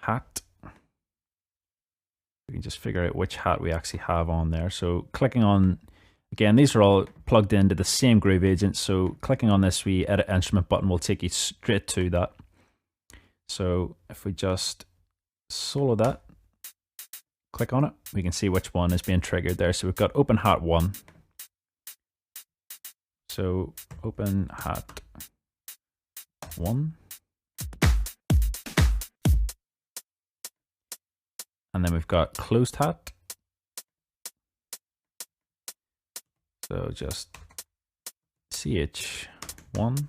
hat. We can just figure out which hat we actually have on there. So clicking on, again, these are all plugged into the same Groove Agent, so clicking on this wee edit instrument button will take you straight to that. So if we just solo that, click on it, we can see which one is being triggered there. So we've got open hat 1. So open hat 1. And then we've got closed hat. So just CH1.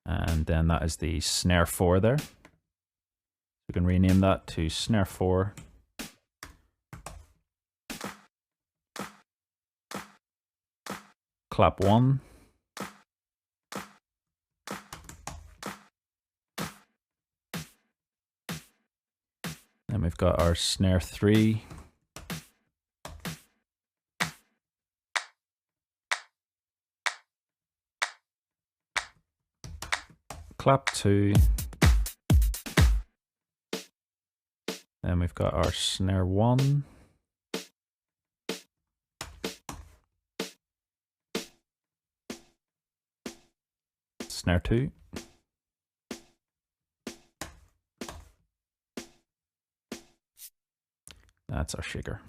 And then that is the snare 4 there. We can rename that to snare 4. Clap 1. Then we've got our snare 3. Clap 2. Then we've got our snare 1. Snare 2. That's our shaker.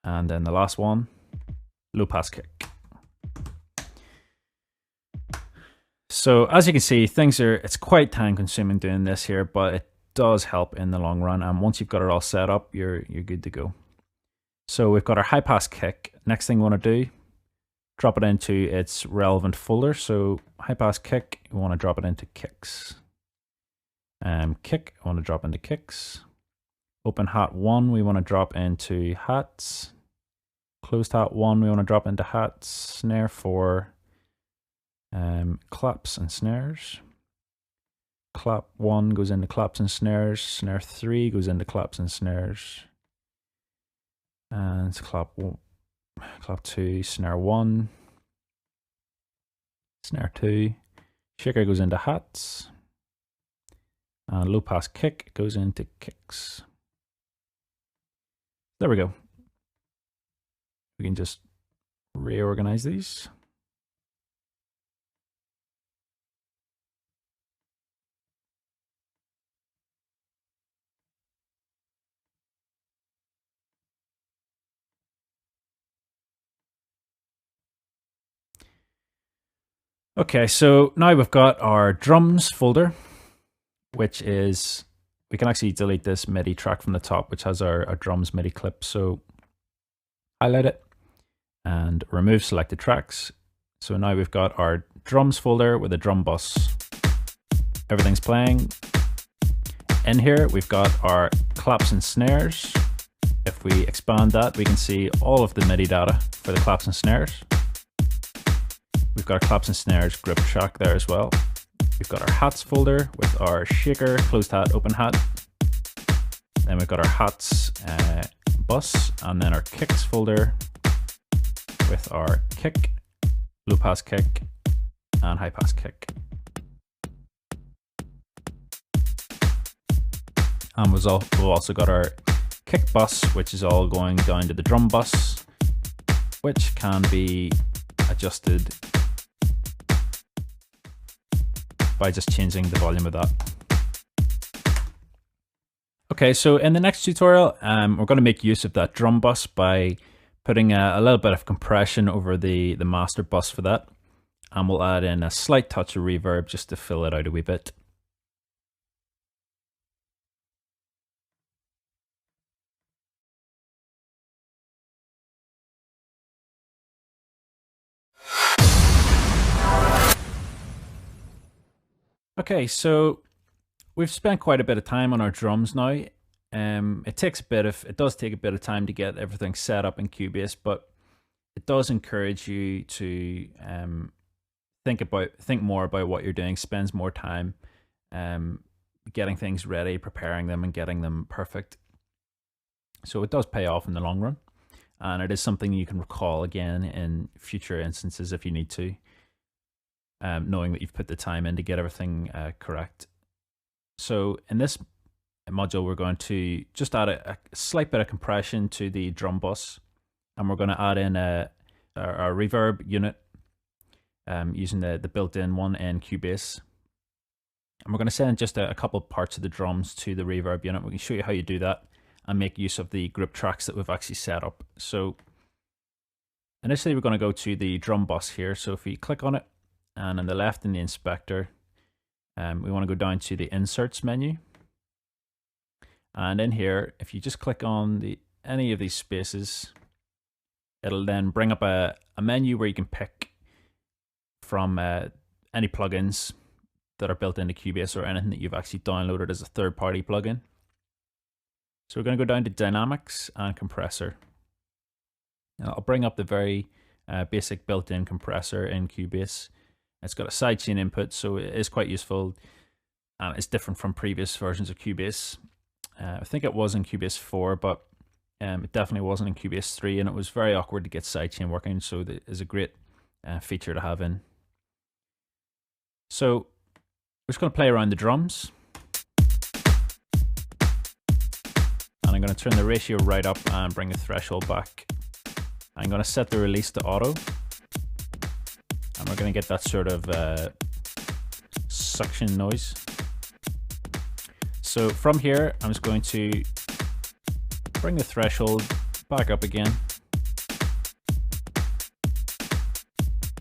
And then the last one, low pass kick. So as you can see, it's quite time consuming doing this here, but it does help in the long run. And once you've got it all set up, you're good to go. So we've got our high pass kick. Next thing we want to do, drop it into its relevant folder. So high pass kick, we want to drop it into kicks. Kick, I want to drop into kicks. Open hat 1, we want to drop into hats. Closed hat 1, we want to drop into hats. Snare 4. Claps and snares. Clap 1 goes into claps and snares. Snare 3 goes into claps and snares. And clap 2, snare 1. Snare 2. Shaker goes into hats. And low pass kick goes into kicks. There we go. We can just reorganize these. Okay, so now we've got our drums folder, which is we can actually delete this MIDI track from the top, which has our drums MIDI clip. So highlight it and remove selected tracks. So now we've got our drums folder with a drum bus. Everything's playing. In here, we've got our claps and snares. If we expand that, we can see all of the MIDI data for the claps and snares. We've got our claps and snares grip track there as well. We've got our hats folder with our shaker, closed hat, open hat. Then we've got our hats bus, and then our kicks folder with our kick, low pass kick, and high pass kick. And we've also got our kick bus, which is all going down to the drum bus, which can be adjusted by just changing the volume of that. Okay, so in the next tutorial, we're going to make use of that drum bus by putting a little bit of compression over the master bus for that. And we'll add in a slight touch of reverb just to fill it out a wee bit. Okay, so we've spent quite a bit of time on our drums now. It does take a bit of time to get everything set up in Cubase, but it does encourage you to think more about what you're doing, spends more time getting things ready, preparing them, and getting them perfect. So it does pay off in the long run, and it is something you can recall again in future instances if you need to. Knowing that you've put the time in to get everything correct. So in this module, we're going to just add a slight bit of compression to the drum bus, and we're going to add in our reverb unit using the built-in one in Cubase. And we're going to send just a couple of parts of the drums to the reverb unit. We can show you how you do that and make use of the group tracks that we've actually set up. So initially, we're going to go to the drum bus here. So if we click on it, and on the left in the inspector, we want to go down to the inserts menu. And in here, if you just click on any of these spaces, it'll then bring up a menu where you can pick from any plugins that are built into Cubase or anything that you've actually downloaded as a third-party plugin. So we're going to go down to Dynamics and Compressor. And I'll bring up the very basic built-in compressor in Cubase. It's got a sidechain input, so it is quite useful, and it's different from previous versions of Cubase. I think it was in Cubase 4, but it definitely wasn't in Cubase 3, and it was very awkward to get sidechain working, so it is a great feature to have in. So we're just going to play around the drums, and I'm going to turn the ratio right up and bring the threshold back. I'm going to set the release to auto. And we're going to get that sort of suction noise. So from here, I'm just going to bring the threshold back up again.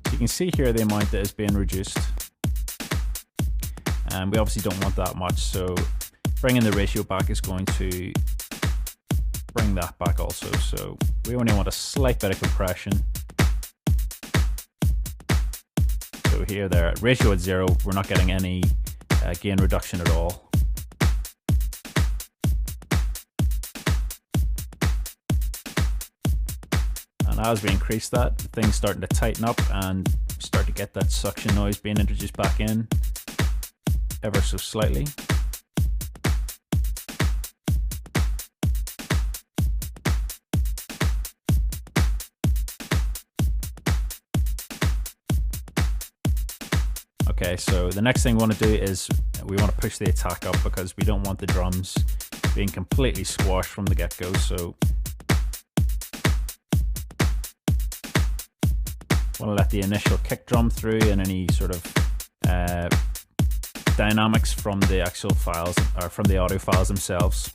So you can see here the amount that is being reduced. And we obviously don't want that much, so bringing the ratio back is going to bring that back also. So we only want a slight bit of compression. So here, there, ratio at 0, we're not getting any gain reduction at all. And as we increase that, things starting to tighten up and start to get that suction noise being introduced back in ever so slightly. Okay, so the next thing we want to do is we want to push the attack up because we don't want the drums being completely squashed from the get-go. So want to let the initial kick drum through and any sort of dynamics from the actual files or from the audio files themselves.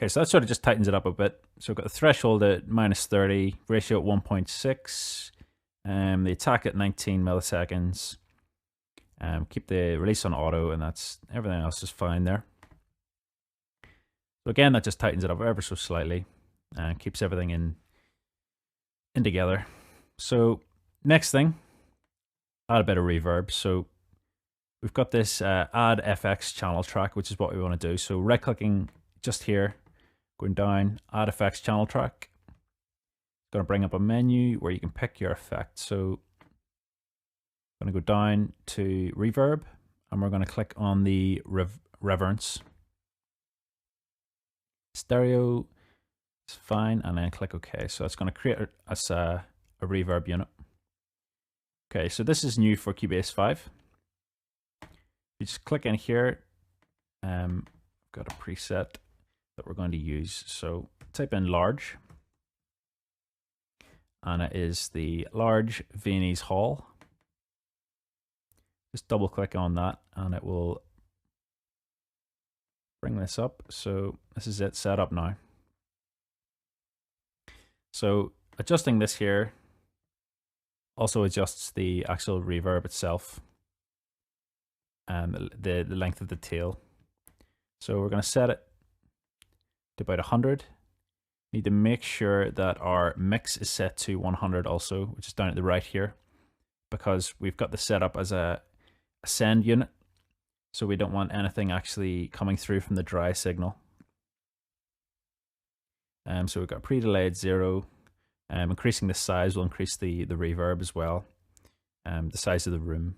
Okay, so that sort of just tightens it up a bit. So we've got the threshold at -30, ratio at 1.6, the attack at 19 milliseconds. Keep the release on auto, and that's everything else is fine there. So again, that just tightens it up ever so slightly and keeps everything in together. So next thing, add a bit of reverb. So we've got this add FX channel track, which is what we want to do. So right clicking just here, going down, add effects channel track. It's going to bring up a menu where you can pick your effect. So I'm going to go down to reverb, and we're going to click on the reverence. Stereo is fine, and then click OK. So it's going to create us a reverb unit. Okay, so this is new for Cubase 5. You just click in here. I've got a preset that we're going to use. So type in large, and it is the large Viennese Hall. Just double click on that, and it will bring this up. So this is it set up now. So adjusting this here also adjusts the actual reverb itself and the length of the tail. So we're going to set it to about 100. Need to make sure that our mix is set to 100 also, which is down at the right here, because we've got the setup as a send unit, so we don't want anything actually coming through from the dry signal. So we've got pre-delayed 0. Increasing the size will increase the reverb as well. The size of the room.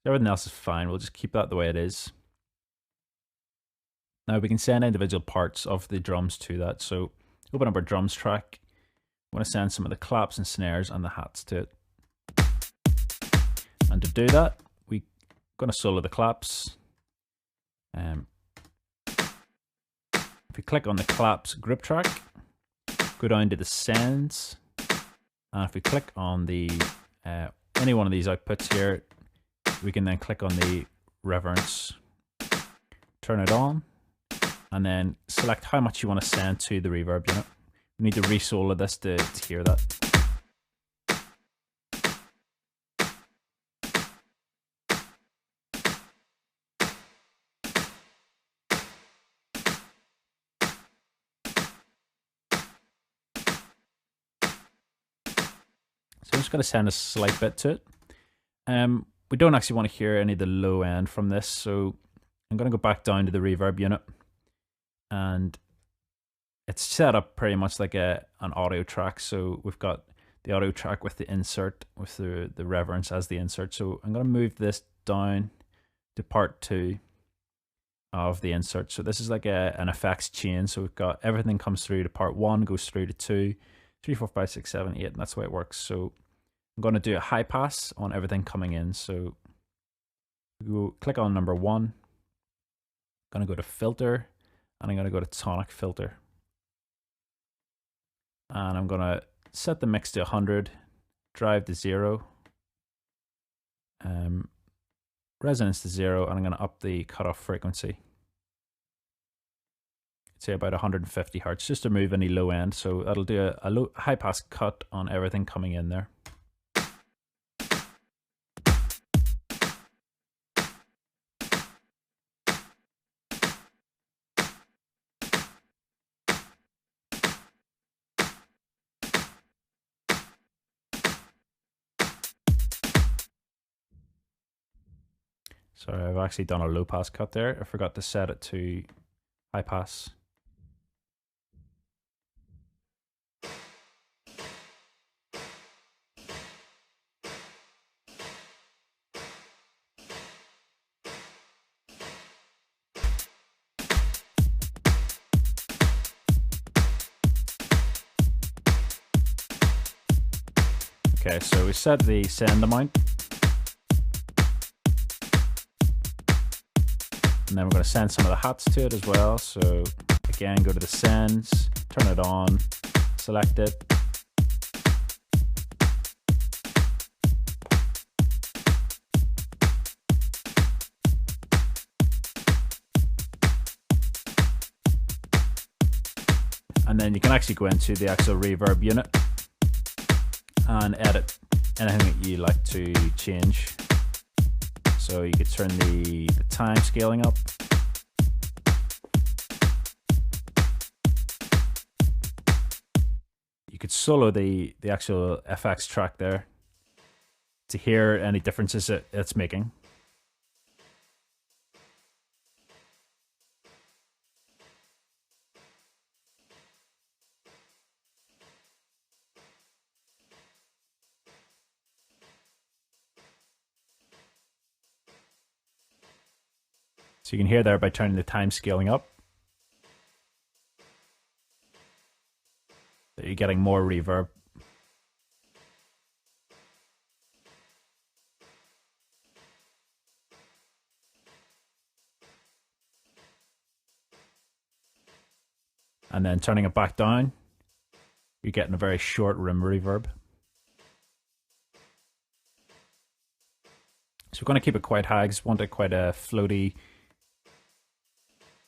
Everything else is fine. We'll just keep that the way it is. Now we can send individual parts of the drums to that. So open up our drums track. We want to send some of the claps and snares and the hats to it. And to do that, we're going to solo the claps. If we click on the claps group track, go down to the sends, and if we click on the any one of these outputs here, we can then click on the reverence, turn it on, and then select how much you want to send to the reverb unit. We need to re-solo this to hear that. So I'm just going to send a slight bit to it. We don't actually want to hear any of the low end from this, so I'm going to go back down to the reverb unit, and it's set up pretty much like an audio track. So we've got the audio track with the insert, with the reverence as the insert. So I'm going to move this down to part 2 of the insert. So this is like an effects chain. So we've got everything comes through to part 1, goes through to 2, 3, 4, 5, 6, 7, 8, and that's the way it works. So I'm going to do a high pass on everything coming in. So go click on number 1. I'm going to go to filter, and I'm going to go to tonic filter. And I'm going to set the mix to 100, drive to 0, resonance to 0, and I'm going to up the cutoff frequency. Say about 150 hertz, just to remove any low end. So that'll do a low, high pass cut on everything coming in there. Sorry, I've actually done a low pass cut there. I forgot to set it to high pass. Okay, so we set the send amount. And then we're going to send some of the hats to it as well. So again, go to the sends, turn it on, select it. And then you can actually go into the actual reverb unit and edit anything that you like to change. So you could turn the time scaling up. You could solo the actual FX track there to hear any differences it's making. So you can hear there by turning the time scaling up that you're getting more reverb. And then turning it back down, you're getting a very short room reverb. So we're going to keep it quite high because we want it quite a floaty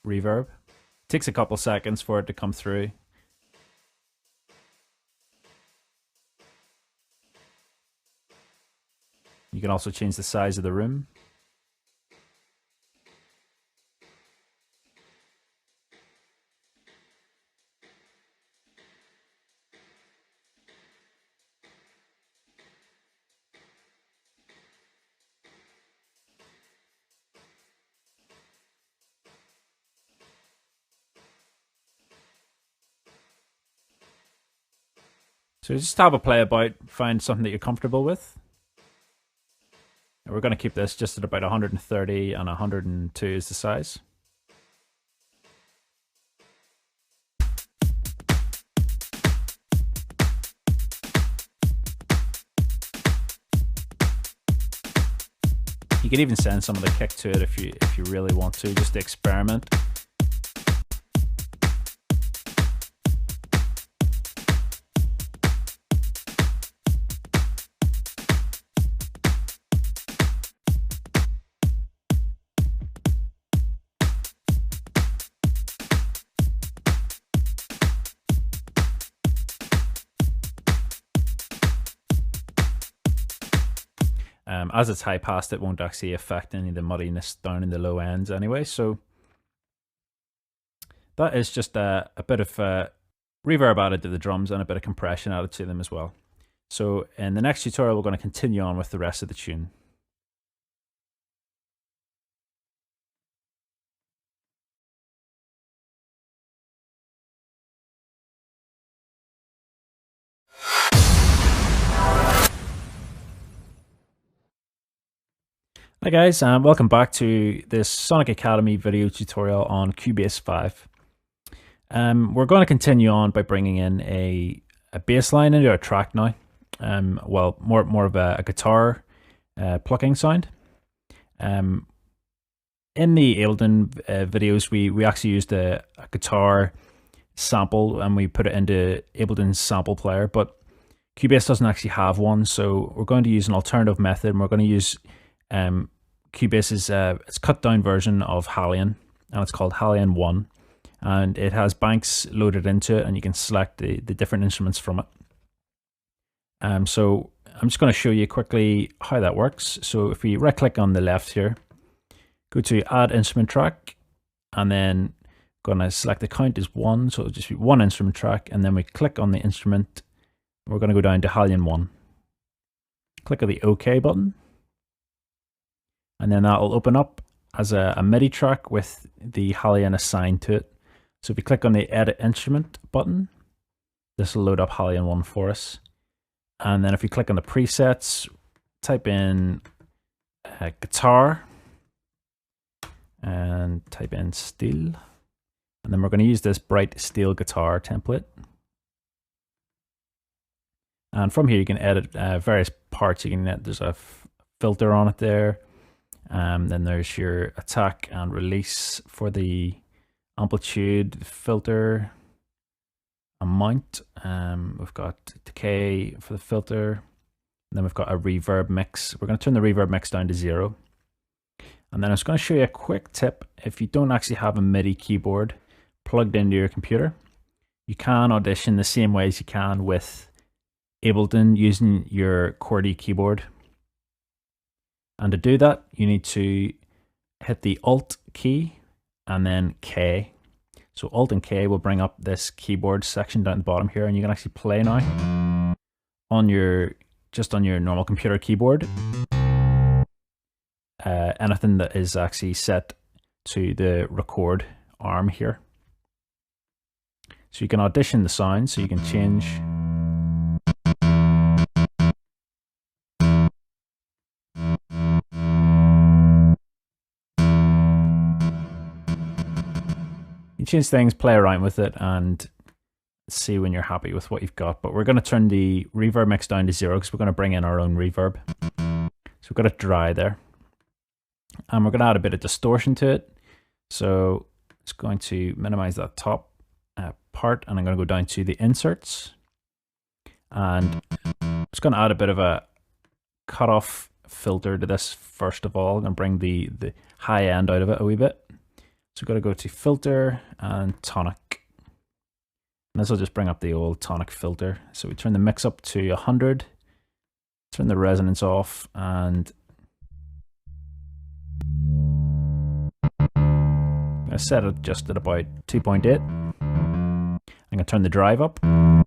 reverb. It takes a couple seconds for it to come through. You can also change the size of the room. So just have a play about, find something that you're comfortable with. And we're going to keep this just at about 130 and 102 is the size. You can even send some of the kick to it if you really want to, just to experiment. As it's high passed, it won't actually affect any of the muddiness down in the low ends anyway. So that is just a bit of reverb added to the drums and a bit of compression added to them as well. So in the next tutorial, we're going to continue on with the rest of the tune. Hi guys, and welcome back to this Sonic Academy video tutorial on Cubase 5. We're going to continue on by bringing in a bass line into our track now. Well, more of a guitar plucking sound. In the Ableton videos, we actually used a guitar sample and we put it into Ableton's sample player, but Cubase doesn't actually have one, so we're going to use an alternative method, and we're going to use Cubase's it's cut down version of Halion, and it's called Halion 1, and it has banks loaded into it, and you can select the different instruments from it. So I'm just going to show you quickly how that works. So if we right click on the left here, go to add instrument track, and then going to select the count as 1, so it'll just be one instrument track, and then we click on the instrument. We're going to go down to Halion 1. Click on the OK button. And then that will open up as a MIDI track with the Halion assigned to it. So if we click on the Edit Instrument button, this will load up Halion 1 for us. And then if we click on the presets, type in guitar and type in steel. And then we're going to use this bright steel guitar template. And from here you can edit various parts. You can there's a filter on it there. Then there's your attack and release for the amplitude filter, amount. We've got decay for the filter, and then we've got a reverb mix. We're going to turn the reverb mix down to 0. And then I was going to show you a quick tip. If you don't actually have a MIDI keyboard plugged into your computer, You can audition the same way as you can with Ableton using your QWERTY keyboard. And to do that, you need to hit the Alt key and then K. So Alt and K will bring up this keyboard section down at the bottom here, and you can actually play now on your normal computer keyboard. Anything that is actually set to the record arm here. So you can audition the sound, so you can change. You change things, play around with it, and see when you're happy with what you've got. But we're going to turn the reverb mix down to 0 because we're going to bring in our own reverb. So we've got it dry there. And we're going to add a bit of distortion to it. So it's going to minimize that top part, and I'm going to go down to the inserts. And I'm just going to add a bit of a cutoff filter to this first of all. I'm going to bring the high end out of it a wee bit. So we've got to go to filter and tonic. And this will just bring up the old tonic filter. So we turn the mix up to 100, turn the resonance off, and I'm going to set it just at about 2.8. I'm going to turn the drive up. A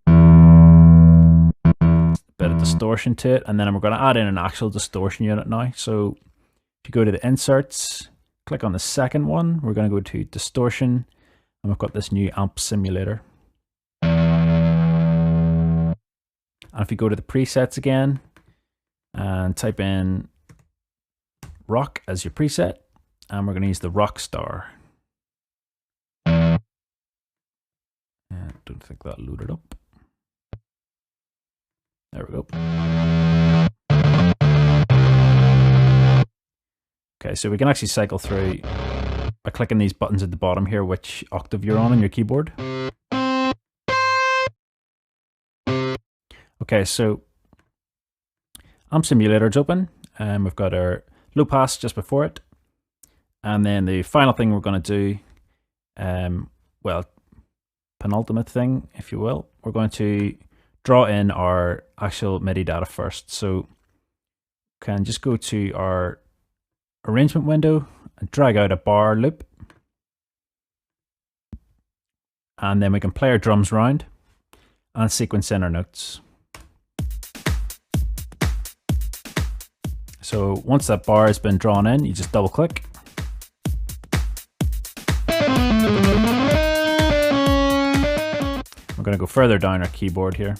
bit of distortion to it, and then we're going to add in an actual distortion unit now. So if you go to the inserts, click on the second one, we're going to go to distortion, and we've got this new amp simulator. And if you go to the presets again and type in rock as your preset, and we're going to use the rock star. I don't think that loaded up. There we go. Okay, so we can actually cycle through by clicking these buttons at the bottom here, which octave you're on your keyboard. Okay, so amp simulator's open, and we've got our low pass just before it. And then the final thing we're going to do, well, penultimate thing, if you will, we're going to draw in our actual MIDI data first. So we can just go to our arrangement window and drag out a bar loop. And then we can play our drums round and sequence in our notes. So once that bar has been drawn in, you just double click. We're going to go further down our keyboard here.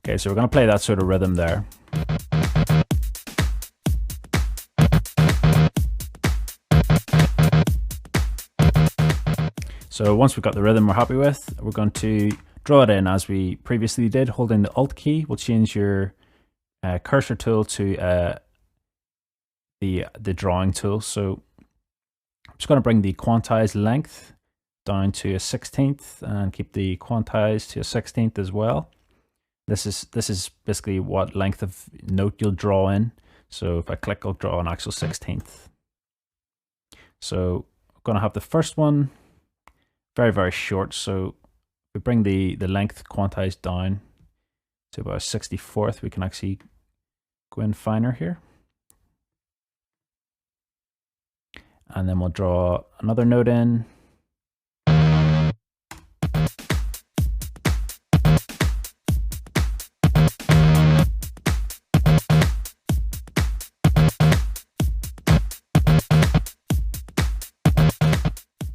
Okay, so we're going to play that sort of rhythm there. So once we've got the rhythm we're happy with, we're going to draw it in as we previously did. Holding the Alt key will change your cursor tool to the drawing tool. So I'm just going to bring the quantized length down to a 16th and keep the quantized to a 16th as well. This is basically what length of note you'll draw in. So if I click, I'll draw an actual 16th. So I'm going to have the first one very, very short. So if we bring the length quantized down to about 64th, we can actually go in finer here. And then we'll draw another note in.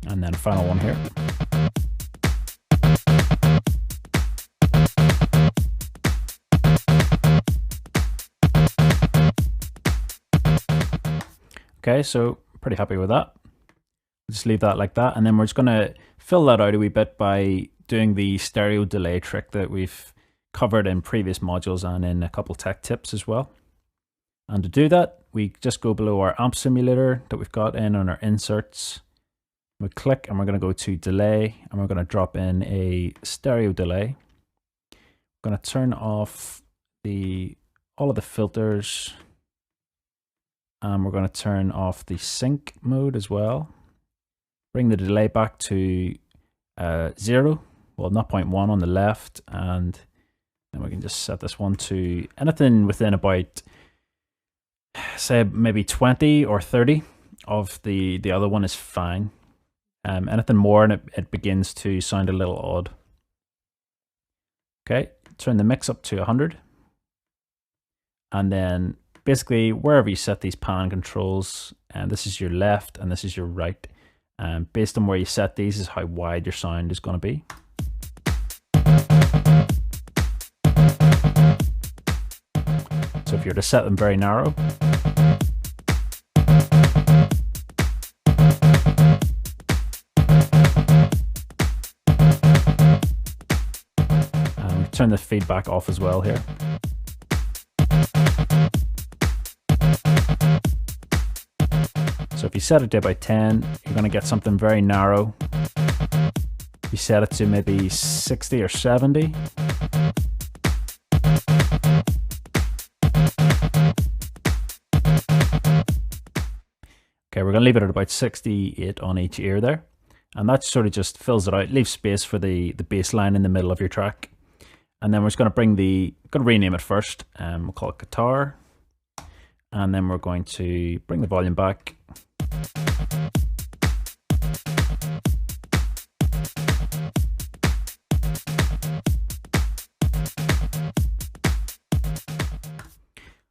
And then a final one here. Okay, so pretty happy with that. Just leave that like that, and then we're just going to fill that out a wee bit by doing the stereo delay trick that we've covered in previous modules and in a couple tech tips as well. And to do that, we just go below our amp simulator that we've got in on our inserts, We click and we're going to go to delay, and we're going to drop in a stereo delay. I'm going to turn off all of the filters, and we're going to turn off the sync mode as well. Bring the delay back to 0, well, 0.1 on the left, and then we can just set this one to anything within about, say, maybe 20 or 30 of the other one is fine. Anything more and it begins to sound a little odd. Okay, turn the mix up to 100, and then basically wherever you set these pan controls, and this is your left and this is your right, based on where you set these is how wide your sound is going to be. So if you're to set them very narrow, and turn the feedback off as well here. So if you set it to about 10, you're going to get something very narrow. If you set it to maybe 60 or 70, okay, we're going to leave it at about 68 on each ear there. And that sort of just fills it out, leaves space for the bass line in the middle of your track. And then we're just going to rename it first. We'll call it guitar. And then we're going to bring the volume back.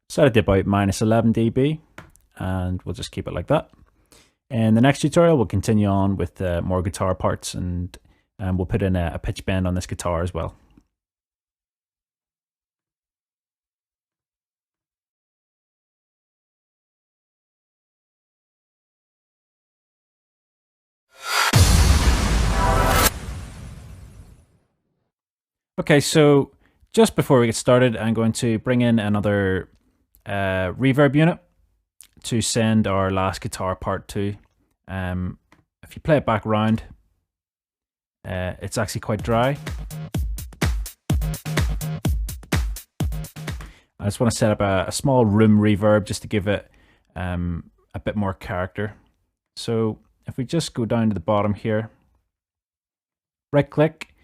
Set it to about -11 dB, and we'll just keep it like that. In the next tutorial, we'll continue on with more guitar parts, and we'll put in a pitch bend on this guitar as well. Okay, so just before we get started, I'm going to bring in another reverb unit to send our last guitar part to. If you play it back round, it's actually quite dry. I just want to set up a small room reverb just to give it a bit more character. So if we just go down to the bottom here, right click,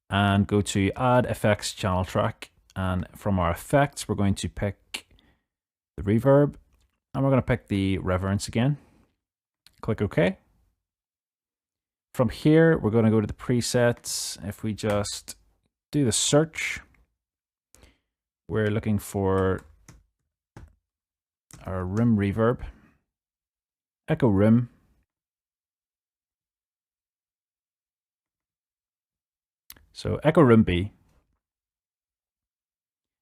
and go to add effects channel track, and from our effects we're going to pick the reverb, and we're going to pick the reverence again. Click OK. From here we're going to go to the presets. If we just do the search, we're looking for our room reverb, echo room. So echo room B,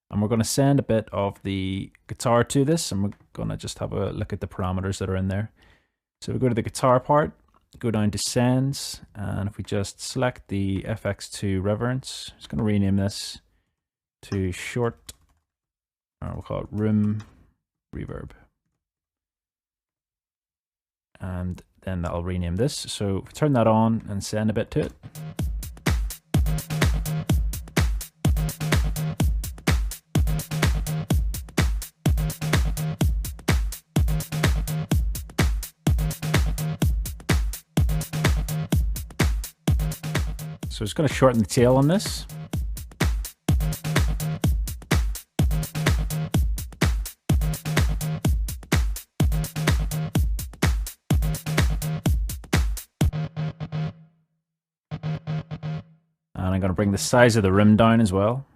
and we're going to send a bit of the guitar to this, and we're going to just have a look at the parameters that are in there. So we go to the guitar part, go down to sends, and if we just select the FX2 reverence, it's going to rename this to short, or we'll call it room reverb, and then that'll rename this. So if we turn that on and send a bit to it. So it's going to shorten the tail on this. And I'm going to bring the size of the rim down as well.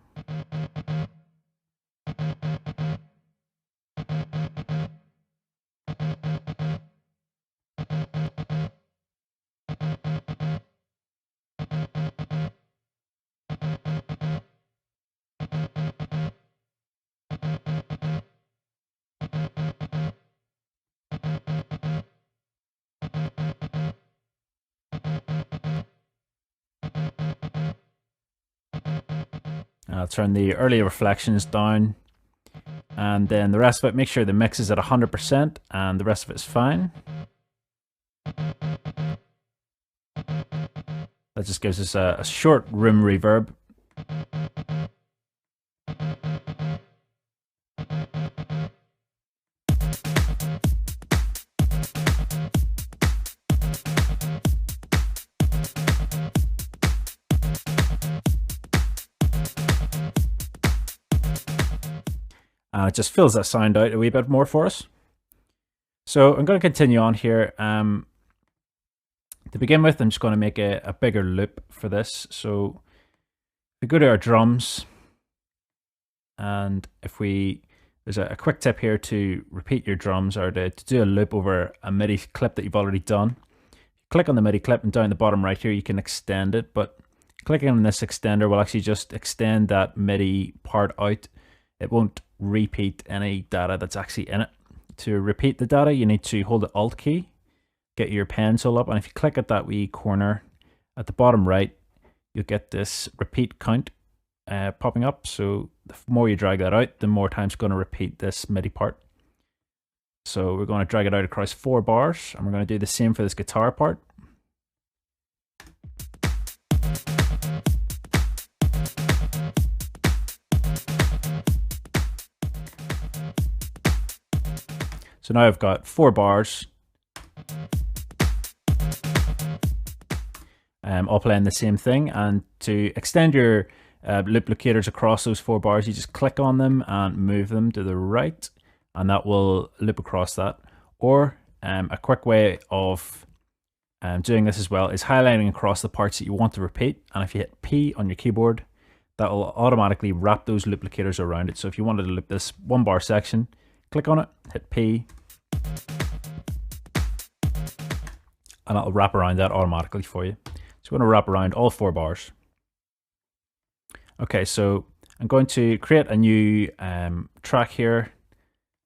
I'll turn the early reflections down, and then the rest of it, make sure the mix is at 100% and the rest of it's fine. That just gives us a short room reverb. It just fills that sound out a wee bit more for us. So I'm going to continue on here. To begin with, I'm just going to make a bigger loop for this. So if we go to our drums, and if there's a quick tip here to repeat your drums or to do a loop over a MIDI clip that you've already done. Click on the MIDI clip, and down the bottom right here you can extend it, but clicking on this extender will actually just extend that MIDI part out. It won't repeat any data that's actually in it. To repeat the data, you need to hold the Alt key, get your pen tool up, and if you click at that wee corner at the bottom right, you'll get this repeat count popping up. So the more you drag that out, the more time it's going to repeat this MIDI part. So we're going to drag it out across 4 bars, and we're going to do the same for this guitar part. So now I've got 4 bars, all playing the same thing. And to extend your loop locators across those 4 bars, you just click on them and move them to the right, and that will loop across that. Or a quick way of doing this as well is highlighting across the parts that you want to repeat. And if you hit P on your keyboard, that will automatically wrap those loop locators around it. So if you wanted to loop this 1 bar section, click on it, hit P, and that'll wrap around that automatically for you. So we're going to wrap around all 4 bars. Okay, so I'm going to create a new track here,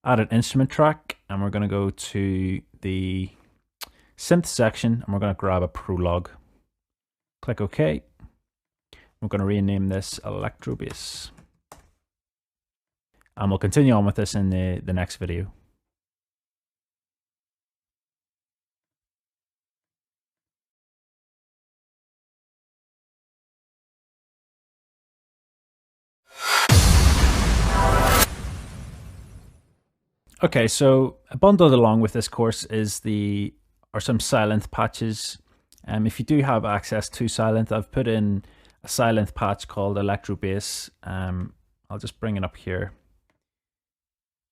add an instrument track, and we're going to go to the synth section, and we're going to grab a prologue. Click OK. We're going to rename this Electro Bass. And we'll continue on with this in the next video. Okay, so bundled along with this course is some Silent patches. If you do have access to Silent, I've put in a Silent patch called Electro Bass. I'll just bring it up here.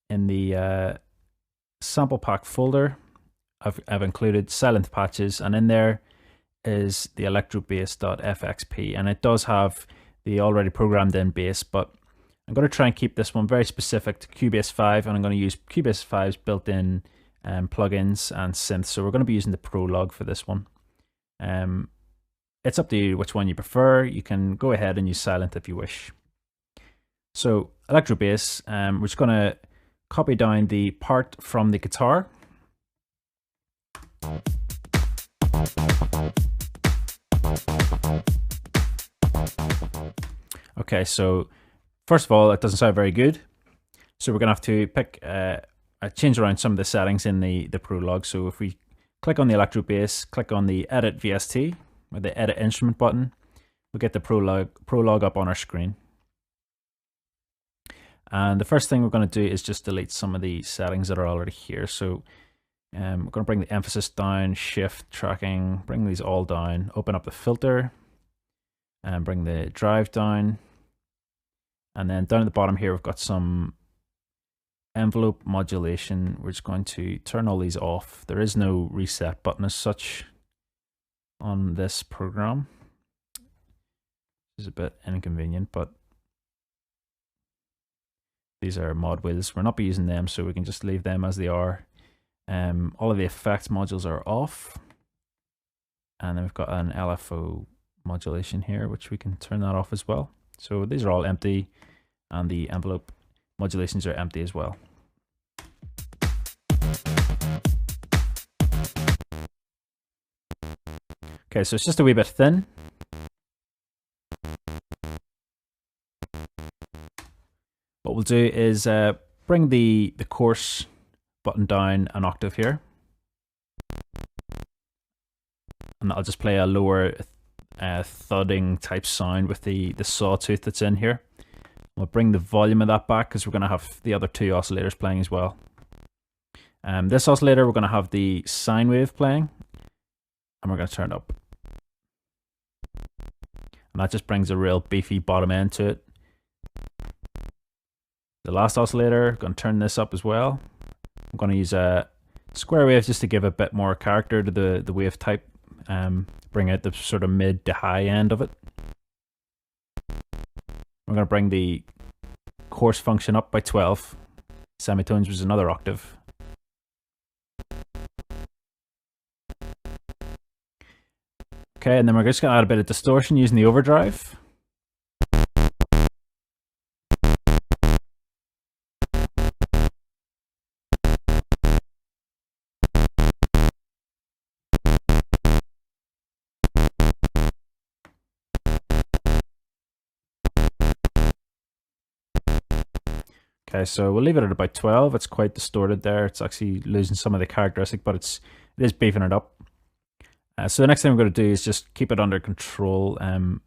In the sample pack folder, I've included Silent patches, and in there is the electrobass.fxp, and it does have the already programmed in bass, but I'm going to try and keep this one very specific to Cubase 5, and I'm going to use Cubase 5's built-in plugins and synths. So we're going to be using the Prologue for this one. It's up to you which one you prefer. You can go ahead and use Silent if you wish. So Electro Bass, we're just going to copy down the part from the guitar. Okay, so first of all, it doesn't sound very good. So we're going to have to pick, change around some of the settings in the Prologue. So if we click on the Electro Bass, click on the Edit VST, or the Edit Instrument button, we'll get the Prologue up on our screen. And the first thing we're going to do is just delete some of the settings that are already here. So we're going to bring the emphasis down, shift, tracking, bring these all down, open up the filter, and bring the drive down. And then down at the bottom here, we've got some envelope modulation. We're just going to turn all these off. There is no reset button as such on this program. This is a bit inconvenient, but these are mod wheels. We're not be using them, so we can just leave them as they are. All of the effects modules are off. And then we've got an LFO modulation here, which we can turn that off as well. So these are all empty, and the envelope modulations are empty as well. Okay, so it's just a wee bit thin. What we'll do is bring the coarse button down an octave here. And I'll just play a lower thudding type sound with the sawtooth that's in here. We'll bring the volume of that back because we're going to have the other two oscillators playing as well. This oscillator, we're going to have the sine wave playing, and we're going to turn it up. And that just brings a real beefy bottom end to it. The last oscillator, I'm going to turn this up as well. I'm going to use a square wave just to give a bit more character to the wave type. Bring out the sort of mid to high end of it. We're going to bring the coarse function up by 12 semitones, which is another octave. Okay, and then we're just going to add a bit of distortion using the overdrive. Okay, so we'll leave it at about 12. It's quite distorted there. It's actually losing some of the characteristic, but it is beefing it up. So the next thing we're going to do is just keep it under control. I'm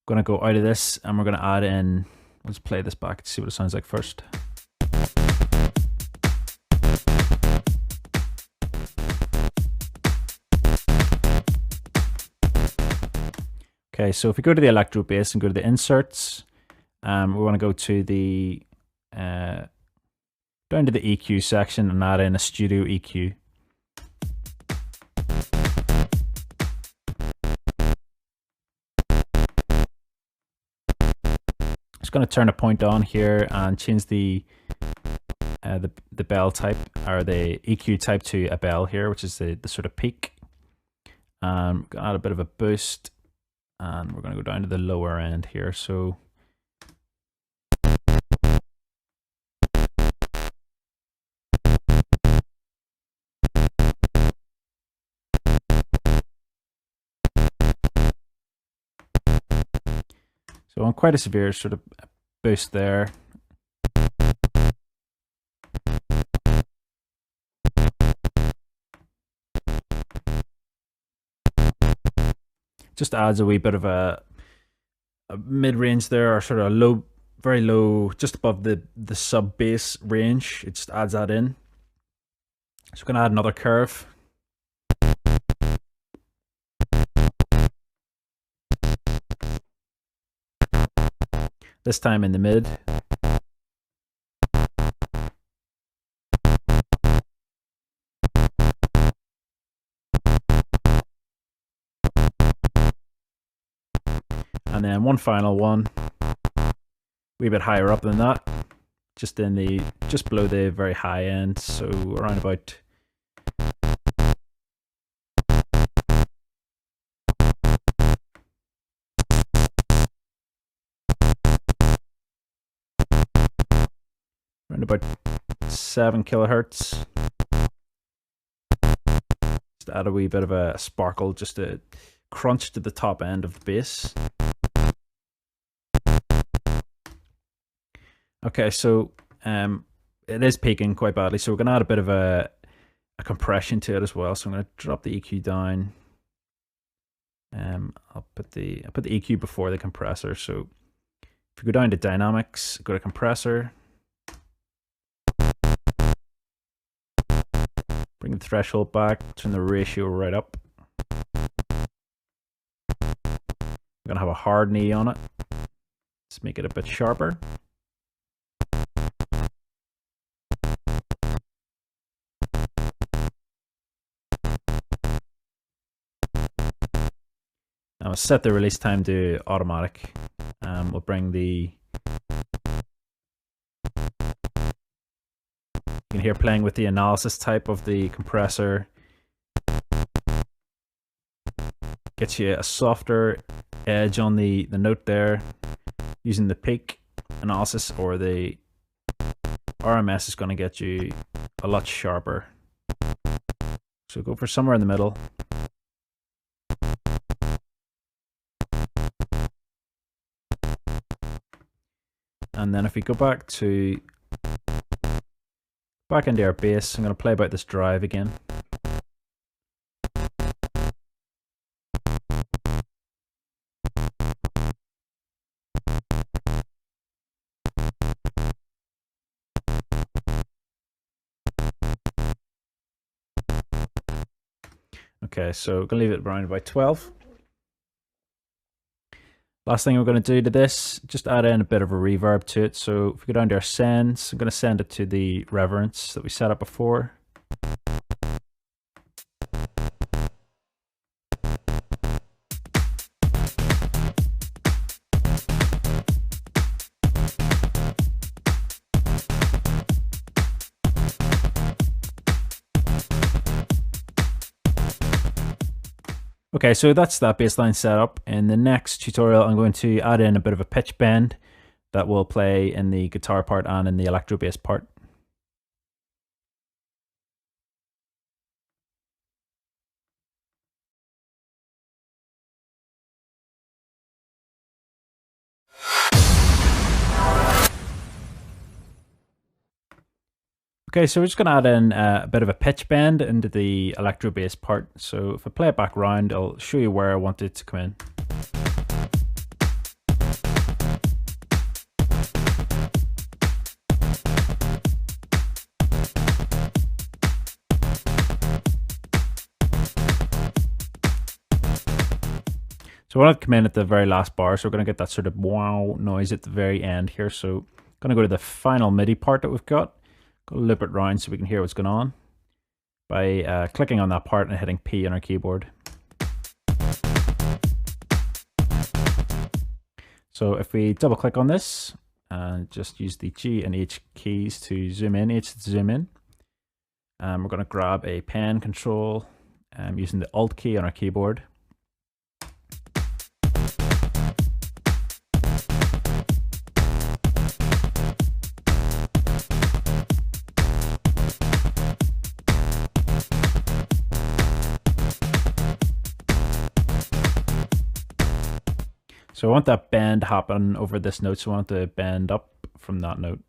going to go out of this and we're going to add in, let's play this back to see what it sounds like first. Okay, so if we go to the electro bass and go to the inserts, we want to go to the down to the EQ section and add in a studio EQ. Just going to turn a point on here and change the bell type, or the EQ type, to a bell here, which is the sort of peak. Going to add a bit of a boost, and we're going to go down to the lower end here. So on quite a severe sort of boost there. Just adds a wee bit of a mid-range there, or sort of a low, very low, just above the sub bass range. It just adds that in. So we're going to add another curve. This time in the mid. And then one final one, a wee bit higher up than that, just below the very high end, so around about around about 7 kilohertz. Just add a wee bit of a sparkle, just a crunch to the top end of the bass. Okay, so it is peaking quite badly, so we're going to add a bit of a compression to it as well. So I'm going to drop the EQ down. I'll put the EQ before the compressor. So if you go down to dynamics, go to compressor, bring the threshold back, turn the ratio right up. I'm going to have a hard knee on it. Let's make it a bit sharper. Now I'll set the release time to automatic. We'll bring the, you can hear playing with the analysis type of the compressor. Gets you a softer edge on the note there. Using the peak analysis or the RMS is going to get you a lot sharper. So go for somewhere in the middle. And then if we go back into our bass, I'm going to play about this drive again. Okay, so we're gonna leave it around about 12. Last thing we're going to do to this, just add in a bit of a reverb to it. So if we go down to our sends, I'm going to send it to the reverence that we set up before. Okay, so that's that baseline setup. In the next tutorial, I'm going to add in a bit of a pitch bend that will play in the guitar part and in the electro bass part. Okay, so we're just going to add in a bit of a pitch bend into the electro bass part. So if I play it back round, I'll show you where I want it to come in. So I want to come in at the very last bar, so we're going to get that sort of wow noise at the very end here. So I'm going to go to the final MIDI part that we've got. Go loop it round so we can hear what's going on by clicking on that part and hitting P on our keyboard. So if we double click on this and just use the G and H keys to zoom in, H to zoom in, we're going to grab a pen control using the Alt key on our keyboard. So I want that bend to happen over this note, so I want to bend up from that note.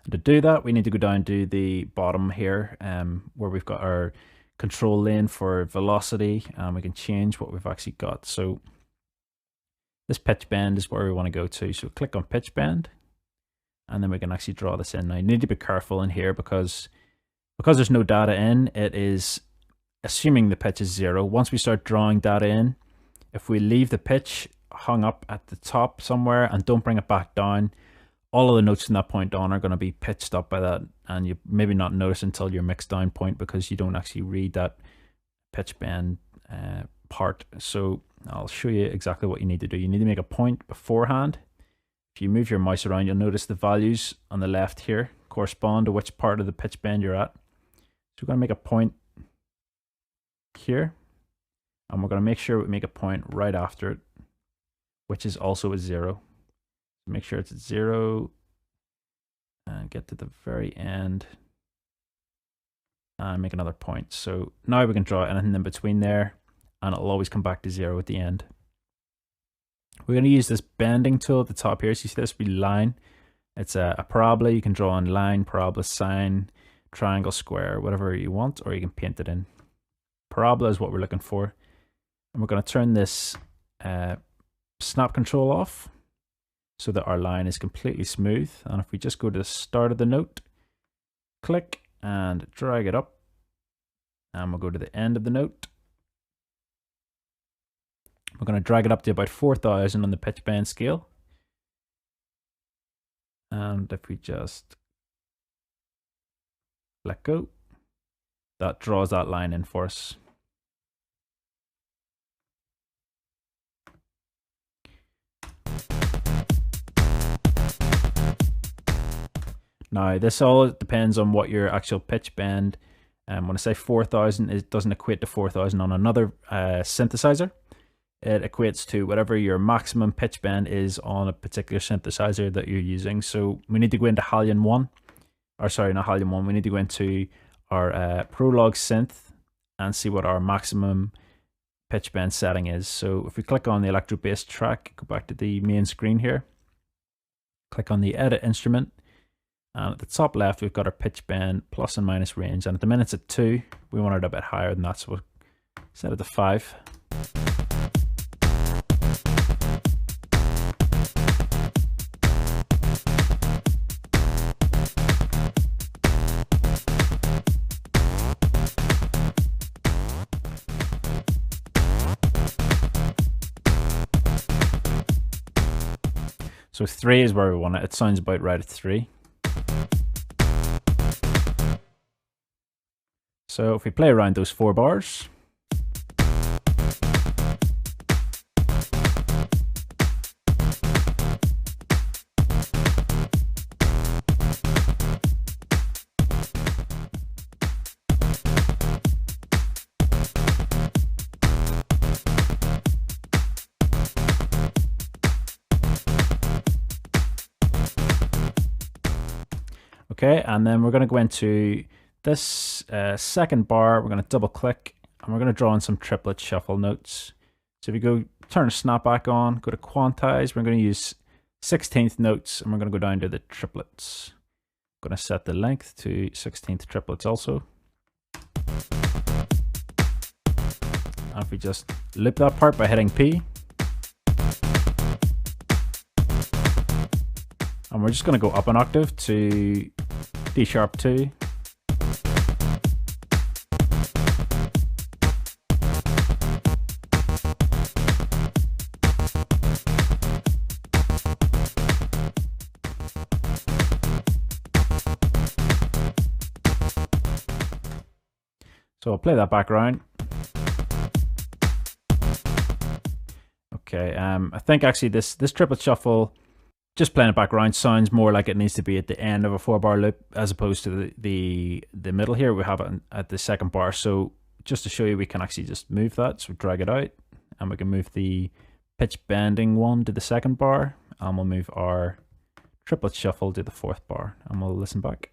And to do that, we need to go down to the bottom here, where we've got our control lane for velocity, and we can change what we've actually got. So this pitch bend is where we want to go to. So click on pitch bend, and then we can actually draw this in. Now you need to be careful in here because there's no data in, it is assuming the pitch is 0. Once we start drawing data in, if we leave the pitch hung up at the top somewhere and don't bring it back down, all of the notes from that point on are going to be pitched up by that, and you maybe not notice until your mix down point because you don't actually read that pitch bend part. So I'll show you exactly what you need to do. You need to make a point beforehand. If you move your mouse around, you'll notice the values on the left here correspond to which part of the pitch bend you're at. So we're going to make a point here, and we're going to make sure we make a point right after it, which is also a 0. Make sure it's at 0 and get to the very end and make another point. So now we can draw anything in between there and it'll always come back to 0 at the end. We're going to use this bending tool at the top here. So you see this be line. It's a parabola. You can draw on line, parabola, sine, triangle, square, whatever you want, or you can paint it in. Parabola is what we're looking for. And we're going to turn this snap control off so that our line is completely smooth. And if we just go to the start of the note, click and drag it up, and we'll go to the end of the note. We're going to drag it up to about 4,000 on the pitch bend scale. And if we just let go, that draws that line in for us. Now, this all depends on what your actual pitch bend. When I say 4,000, it doesn't equate to 4,000 on another synthesizer. It equates to whatever your maximum pitch bend is on a particular synthesizer that you're using. So we need to go into Halion 1, or sorry, not Halion 1. We need to go into our Prologue synth and see what our maximum pitch bend setting is. So if we click on the electro bass track, go back to the main screen here, click on the edit instrument. And at the top left, we've got our pitch bend plus and minus range. And at the minute it's at 2. We want it a bit higher than that, so we'll set it to 5. So 3 is where we want it. It sounds about right at 3. So if we play around those 4 bars, okay, and then we're going to go into this second bar. We're going to double click and we're going to draw in some triplet shuffle notes. So if you go turn the snapback on, go to quantize, we're going to use 16th notes and we're going to go down to the triplets. I'm going to set the length to 16th triplets also. And if we just loop that part by hitting P, and we're just going to go up an octave to D#2. So I'll play that background. Okay, I think actually this triplet shuffle, just playing it background, sounds more like it needs to be at the end of a 4-bar loop as opposed to the middle here. We have it at the second bar. So just to show you, we can actually just move that. So drag it out and we can move the pitch bending one to the second bar, and we'll move our triplet shuffle to the 4th bar, and we'll listen back.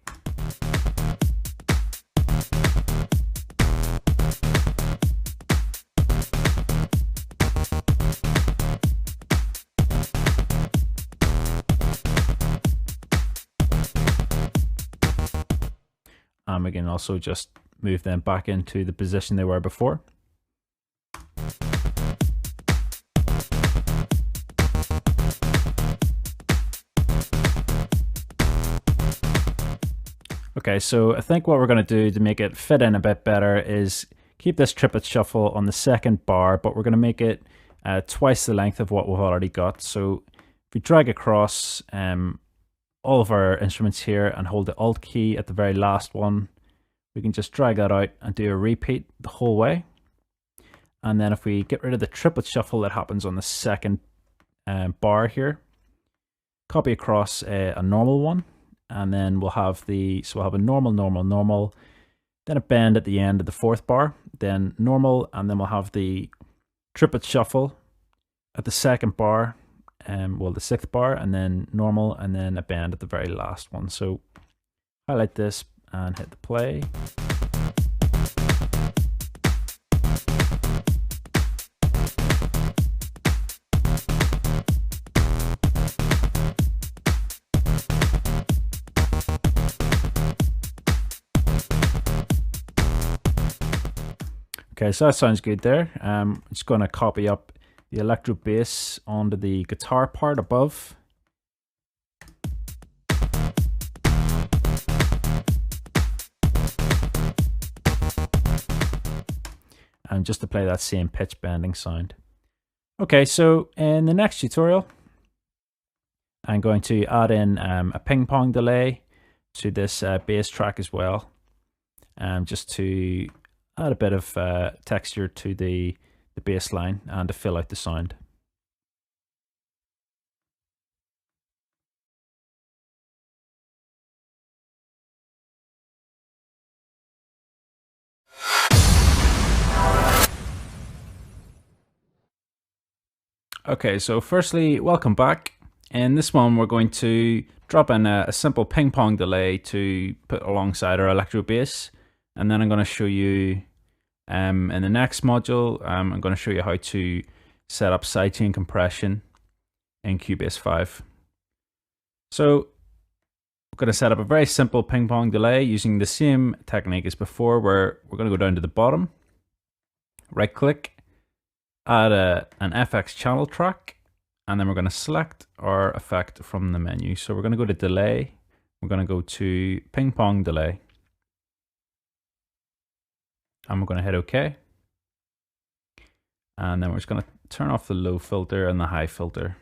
And we can also just move them back into the position they were before. Okay, so I think what we're going to do to make it fit in a bit better is keep this triplet shuffle on the second bar, but we're going to make it twice the length of what we've already got. So if we drag across all of our instruments here and hold the Alt key at the very last one, we can just drag that out and do a repeat the whole way. And then if we get rid of the triplet shuffle that happens on the second bar here, copy across a normal one, and then we'll have we'll have a normal, normal, normal, then a bend at the end of the 4th bar, then normal, and then we'll have the triplet shuffle at the second bar, well, the 6th bar, and then normal, and then a bend at the very last one. So highlight this and hit the play. Okay, so that sounds good there. I'm just going to copy up the electro bass onto the guitar part above. And just to play that same pitch bending sound. Okay, so in the next tutorial, I'm going to add in a ping pong delay to this bass track as well, just to add a bit of texture to the bass line and to fill out the sound. Okay, so firstly, welcome back. In this one, we're going to drop in a simple ping pong delay to put alongside our electro bass. And then I'm going to show you in the next module, I'm going to show you how to set up sidechain compression in Cubase 5. So we're going to set up a very simple ping pong delay using the same technique as before, where we're going to go down to the bottom, right click, add an FX channel track, and then we're going to select our effect from the menu. So we're going to go to delay, we're going to go to ping pong delay, and we're going to hit OK. And then we're just going to turn off the low filter and the high filter.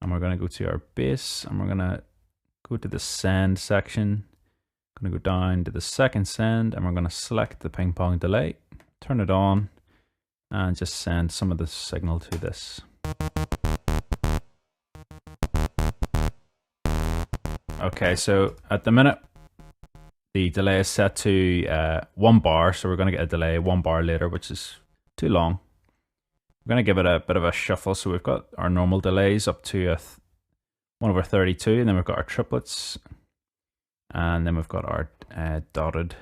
and we're going to go to our bass, and we're going to go to the send section. I'm going to go down to the second send, and we're going to select the ping pong delay, turn it on, and just send some of the signal to this. Okay, so at the minute, the delay is set to 1 bar, so we're going to get a delay 1 bar later, which is too long. We're going to give it a bit of a shuffle, so we've got our normal delays up to 1/32, and then we've got our triplets, and then we've got our dotted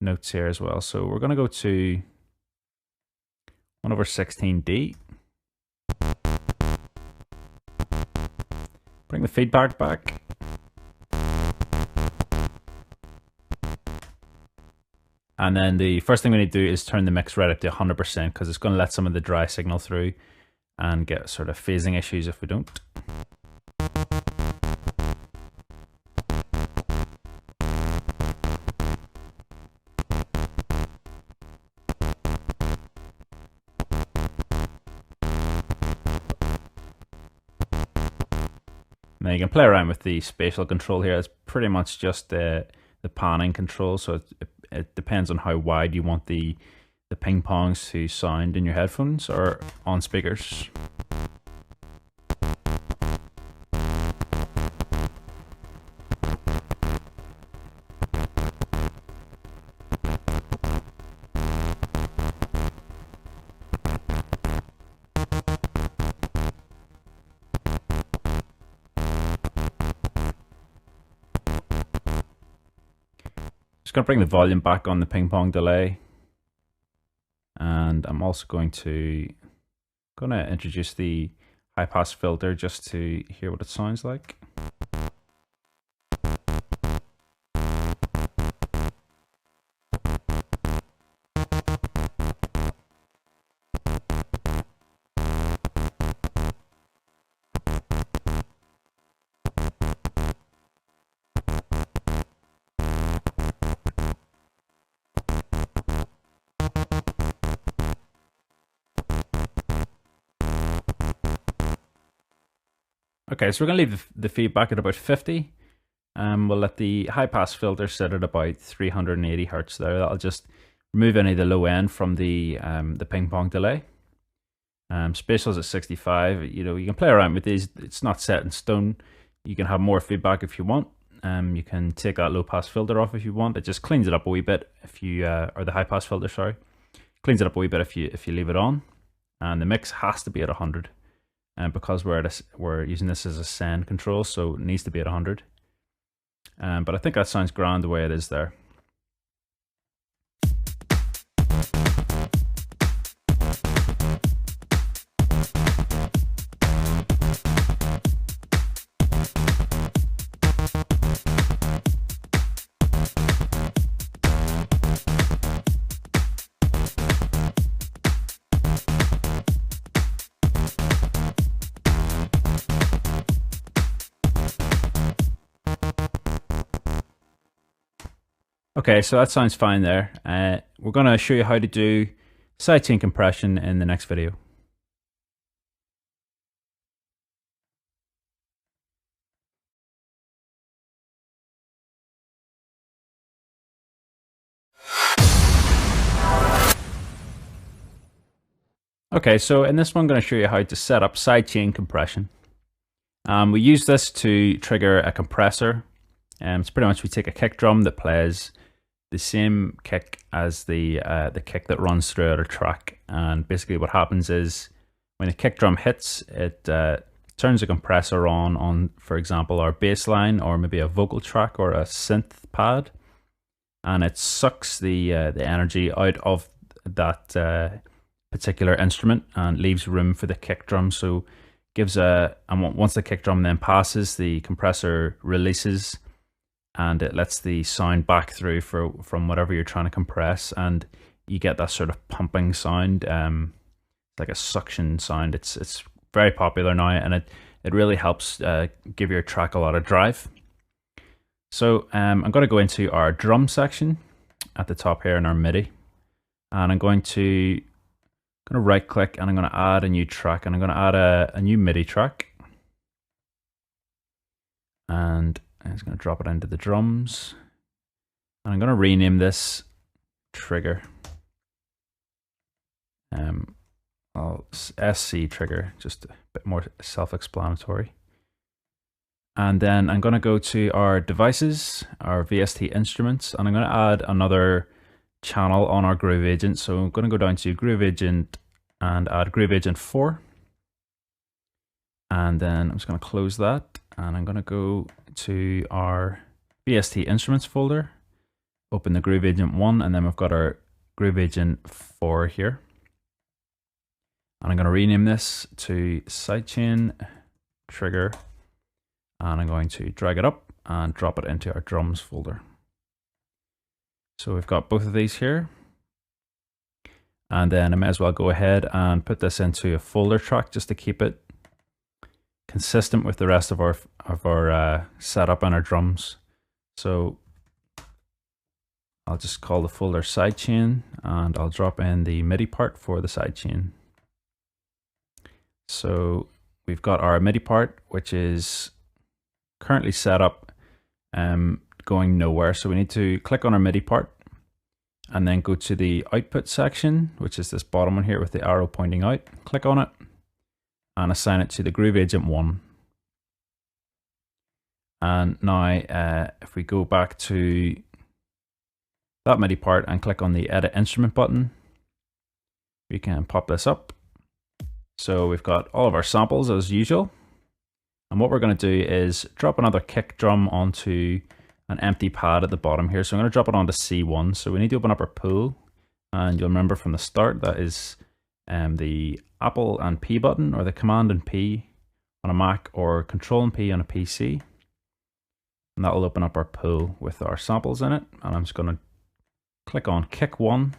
notes here as well. So we're going to go to 1/16D. Bring the feedback back. And then the first thing we need to do is turn the mix right up to 100%, because it's going to let some of the dry signal through and get sort of phasing issues if we don't. Now you can play around with the spatial control here. It's pretty much just the panning control, so it depends on how wide you want the ping pongs to sound in your headphones or on speakers. Just going to bring the volume back on the ping pong delay, and I'm also going to introduce the high pass filter just to hear what it sounds like. Okay, so we're going to leave the feedback at about 50. We'll let the high pass filter sit at about 380 hertz there. That'll just remove any of the low end from the ping pong delay. Spatial's at 65. You know, you can play around with these. It's not set in stone. You can have more feedback if you want. You can take that low pass filter off if you want. It just cleans it up a wee bit if you or the high pass filter, sorry, cleans it up a wee bit if you leave it on. And the mix has to be at 100. And because we're using this as a send control, so it needs to be at 100. But I think that sounds grand the way it is there. Okay, so that sounds fine there. We're going to show you how to do sidechain compression in the next video. Okay, so in this one I'm going to show you how to set up sidechain compression. We use this to trigger a compressor. It's pretty much we take a kick drum that plays the same kick as the kick that runs throughout our track, and basically what happens is when the kick drum hits, it turns a compressor on for example our bass line or maybe a vocal track or a synth pad, and it sucks the energy out of that particular instrument and leaves room for the kick drum. So gives and once the kick drum then passes, the compressor releases and it lets the sound back through from whatever you're trying to compress, and you get that sort of pumping sound, like a suction sound. It's very popular now, and it really helps give your track a lot of drive. So I'm going to go into our drum section at the top here in our MIDI, and I'm going to right click and I'm going to add a new track, and I'm going to add a new MIDI track. and I'm just going to drop it into the drums. And I'm going to rename this trigger. SC trigger, just a bit more self-explanatory. And then I'm going to go to our devices, our VST instruments, and I'm going to add another channel on our Groove Agent. So I'm going to go down to Groove Agent and add Groove Agent 4. And then I'm just going to close that, and I'm going to go to our VST instruments folder, open the Groove Agent 1, and then we've got our Groove Agent 4 here. And I'm going to rename this to Sidechain Trigger, and I'm going to drag it up and drop it into our drums folder. So we've got both of these here. And then I may as well go ahead and put this into a folder track just to keep it consistent with the rest of our setup and our drums. So I'll just call the folder sidechain, and I'll drop in the MIDI part for the sidechain. So we've got our MIDI part, which is currently set up going nowhere. So we need to click on our MIDI part and then go to the output section, which is this bottom one here with the arrow pointing out. Click on it and assign it to the Groove Agent 1. And now if we go back to that MIDI part and click on the Edit Instrument button, we can pop this up. So we've got all of our samples as usual. And what we're going to do is drop another kick drum onto an empty pad at the bottom here. So I'm going to drop it onto C1. So we need to open up our pool. And you'll remember from the start that is the Apple and P button, or the Command and P on a Mac, or Control and P on a PC. And that will open up our pool with our samples in it. And I'm just going to click on Kick 1,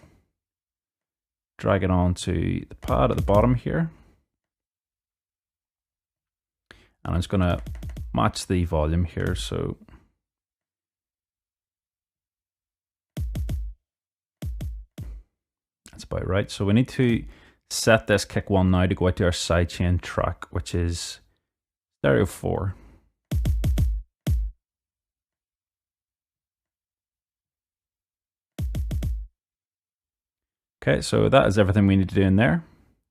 drag it onto the pad at the bottom here. And I'm just going to match the volume here. So that's about right. So we need to set this Kick 1 now to go out to our sidechain track, which is stereo 4. Okay, so that is everything we need to do in there.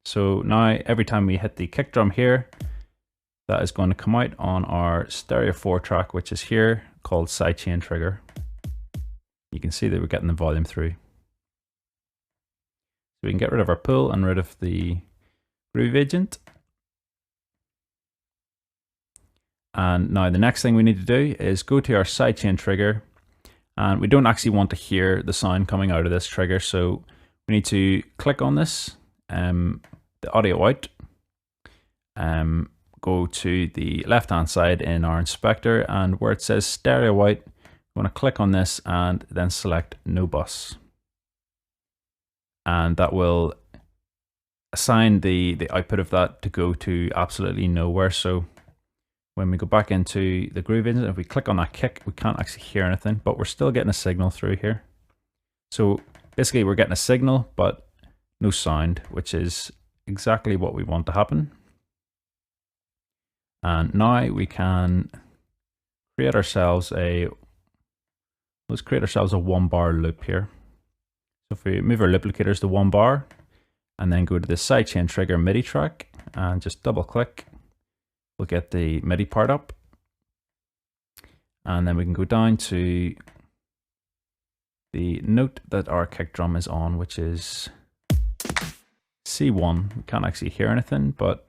So now every time we hit the kick drum here, that is going to come out on our stereo 4 track, which is here, called Sidechain Trigger. You can see that we're getting the volume through. So we can get rid of our pool and rid of the Groove Agent. And now the next thing we need to do is go to our Sidechain Trigger. And we don't actually want to hear the sound coming out of this trigger, so we need to click on this, the audio out, go to the left hand side in our inspector, and where it says stereo out, we want to click on this and then select no bus. And that will assign the output of that to go to absolutely nowhere. So when we go back into the Groove Agent, if we click on that kick, we can't actually hear anything, but we're still getting a signal through here. So basically we're getting a signal, but no sound, which is exactly what we want to happen. And now we can create ourselves let's create ourselves a 1-bar loop here. So if we move our loop locators to 1 bar and then go to the Sidechain Trigger MIDI track and just double click, we'll get the MIDI part up. And then we can go down to the note that our kick drum is on, which is C1. We can't actually hear anything, but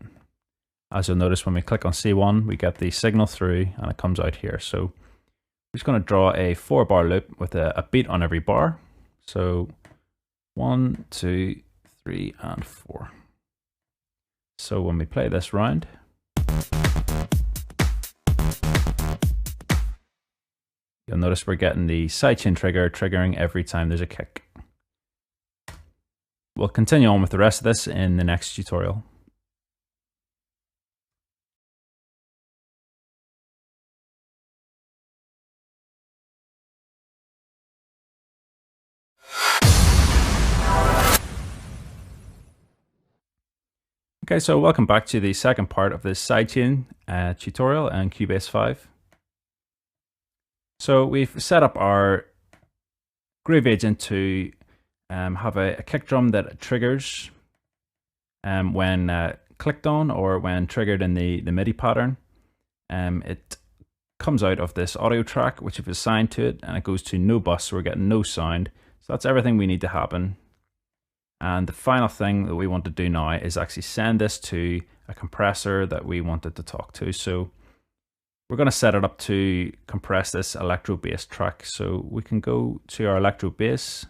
as you'll notice when we click on C1, we get the signal through and it comes out here. So we're just going to draw a 4-bar loop with a beat on every bar. So 1, 2, 3, and 4. So when we play this round, you'll notice we're getting the sidechain trigger triggering every time there's a kick. We'll continue on with the rest of this in the next tutorial. Okay, so welcome back to the second part of this sidechain tutorial and Cubase 5. So we've set up our Groove agent to have a kick drum that triggers when clicked on or when triggered in the MIDI pattern. It comes out of this audio track, which we've assigned to it, and it goes to no bus, so we're getting no sound. So that's everything we need to happen. And the final thing that we want to do now is actually send this to a compressor that we wanted to talk to. So we're going to set it up to compress this electro bass track. So we can go to our electro bass,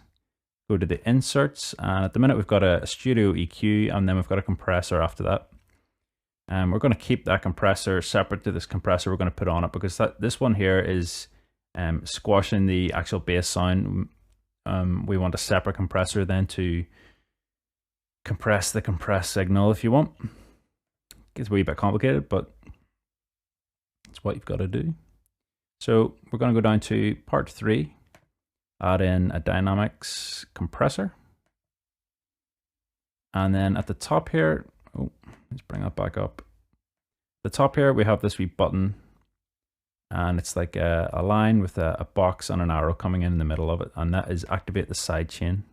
go to the inserts, and at the minute we've got a studio EQ, and then we've got a compressor after that. And we're going to keep that compressor separate to this compressor we're going to put on it, because this one here is squashing the actual bass sound. We want a separate compressor then to compress the compressed signal if you want. It gets a wee bit complicated, but it's what you've got to do. So we're going to go down to part 3, add in a dynamics compressor. And then at the top here, let's bring that back up. The top here, we have this wee button, and it's like a line with a box and an arrow coming in the middle of it, and that is activate the sidechain.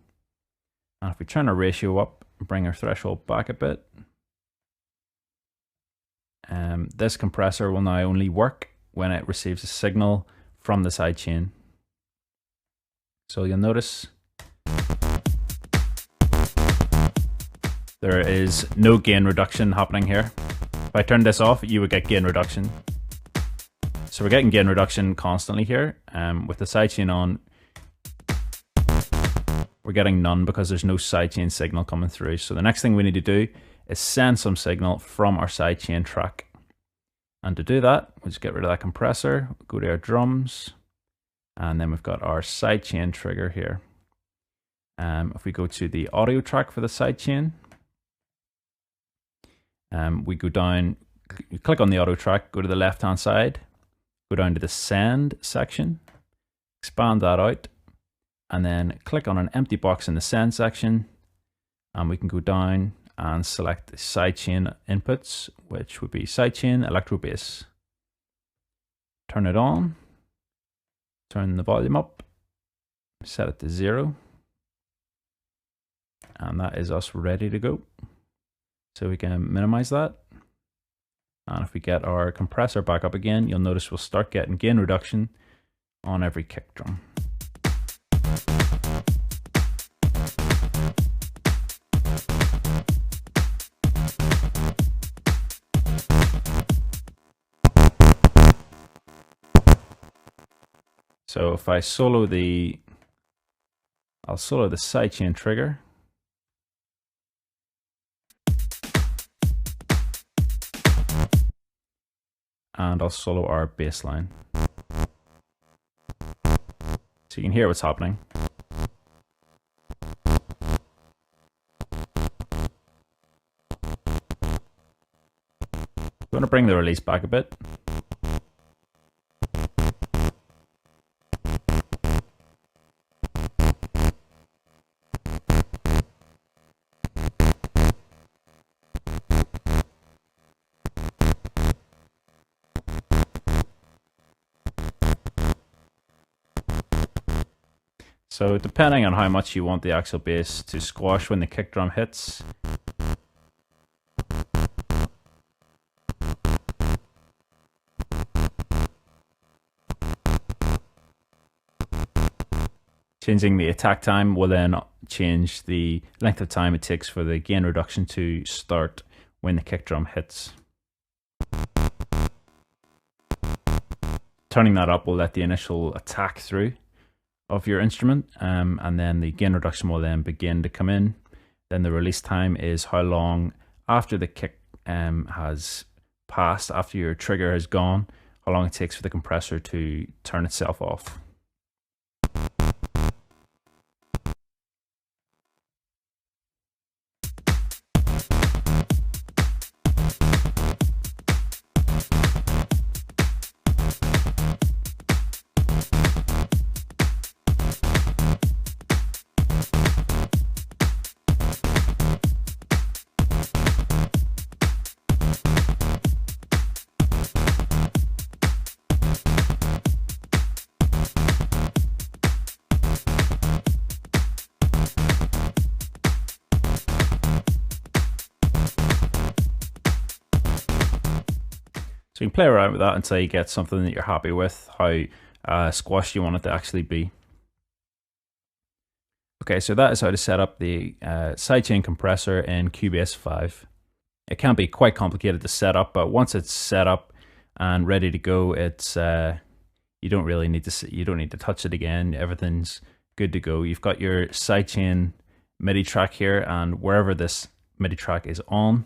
And if we turn our ratio up, bring our threshold back a bit, this compressor will now only work when it receives a signal from the sidechain. So you'll notice there is no gain reduction happening here. If I turn this off, you would get gain reduction. So we're getting gain reduction constantly here. With the sidechain on, we're getting none because there's no sidechain signal coming through. So the next thing we need to do is send some signal from our sidechain track. And to do that, we'll just get rid of that compressor, go to our drums, and then we've got our sidechain trigger here. If we go to the audio track for the sidechain, we go down, click on the audio track, go to the left hand side, go down to the send section, expand that out, and then click on an empty box in the send section, and we can go down and select the sidechain inputs, which would be sidechain electro bass. Turn it on, turn the volume up, set it to 0, and that is us ready to go. So we can minimize that, and if we get our compressor back up again, you'll notice we'll start getting gain reduction on every kick drum. So if I solo I'll solo the sidechain trigger. And I'll solo our bass line. So you can hear what's happening. I'm going to bring the release back a bit. So depending on how much you want the actual bass to squash when the kick drum hits, changing the attack time will then change the length of time it takes for the gain reduction to start when the kick drum hits. Turning that up will let the initial attack through of your instrument, and then the gain reduction will then begin to come in. Then the release time is how long after the kick has passed, after your trigger has gone, how long it takes for the compressor to turn itself off. So you can play around with that until you get something that you're happy with, how squashed you want it to actually be. Okay, so that is how to set up the sidechain compressor in Cubase 5. It can be quite complicated to set up, but once it's set up and ready to go, it's you don't really need to touch it again. Everything's good to go. You've got your sidechain MIDI track here, and wherever this MIDI track is on,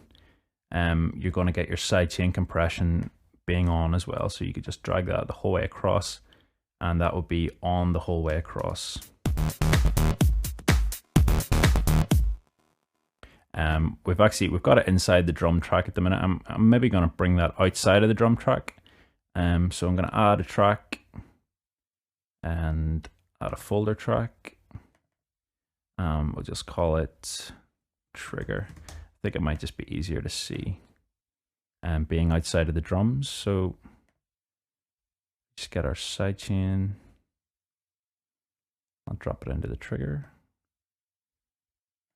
you're going to get your sidechain compression being on as well. So you could just drag that the whole way across, and that will be on the whole way across. We've got it inside the drum track at the minute. I'm maybe going to bring that outside of the drum track. So I'm going to add a track and add a folder track. We'll just call it trigger. I think it might just be easier to see being outside of the drums. So just get our sidechain. I'll drop it into the trigger.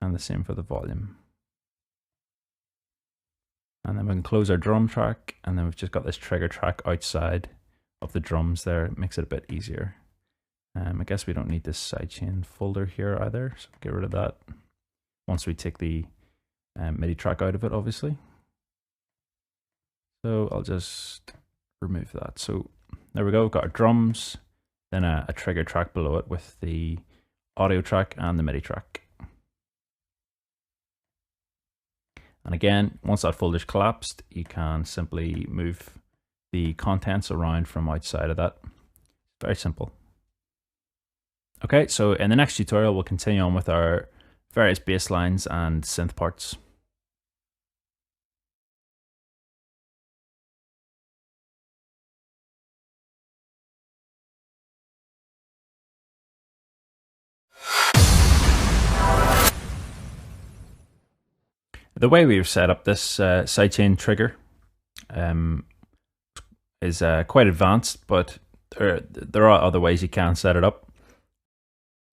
And the same for the volume. And then we can close our drum track, and then we've just got this trigger track outside of the drums there. It makes it a bit easier. I guess we don't need this sidechain folder here either, so get rid of that once we take the MIDI track out of it, obviously. So I'll just remove that. So there we go, we've got our drums, then a trigger track below it with the audio track and the MIDI track. And again, once that folder's collapsed, you can simply move the contents around from outside of that. Very simple. Okay, so in the next tutorial, we'll continue on with our various bass lines and synth parts. The way we've set up this sidechain trigger is quite advanced, but there are other ways you can set it up.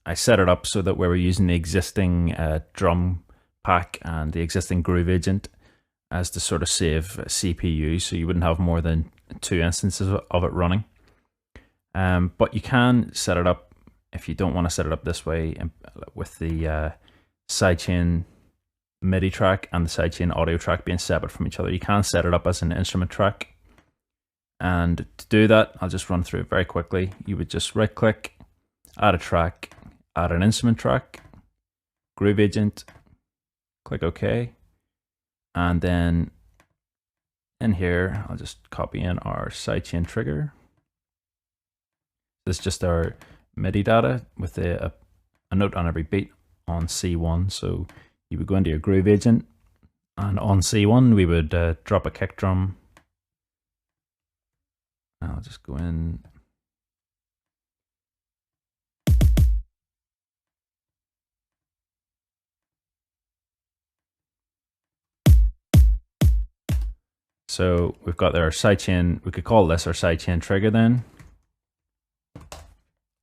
I set it up so that we were using the existing drum pack and the existing Groove Agent as to sort of save CPU, so you wouldn't have more than 2 instances of it running. But you can set it up if you don't want to set it up this way with the sidechain MIDI track and the sidechain audio track being separate from each other. You can set it up as an instrument track, and to do that, I'll just run through it very quickly. You would just right click, add a track, add an instrument track, Groove Agent, click OK, and then in here I'll just copy in our sidechain trigger. This is just our MIDI data with a note on every beat on C1. So you would go into your Groove Agent, and on C1 we would drop a kick drum. I'll just go in. So we've got our sidechain, we could call this our sidechain trigger then.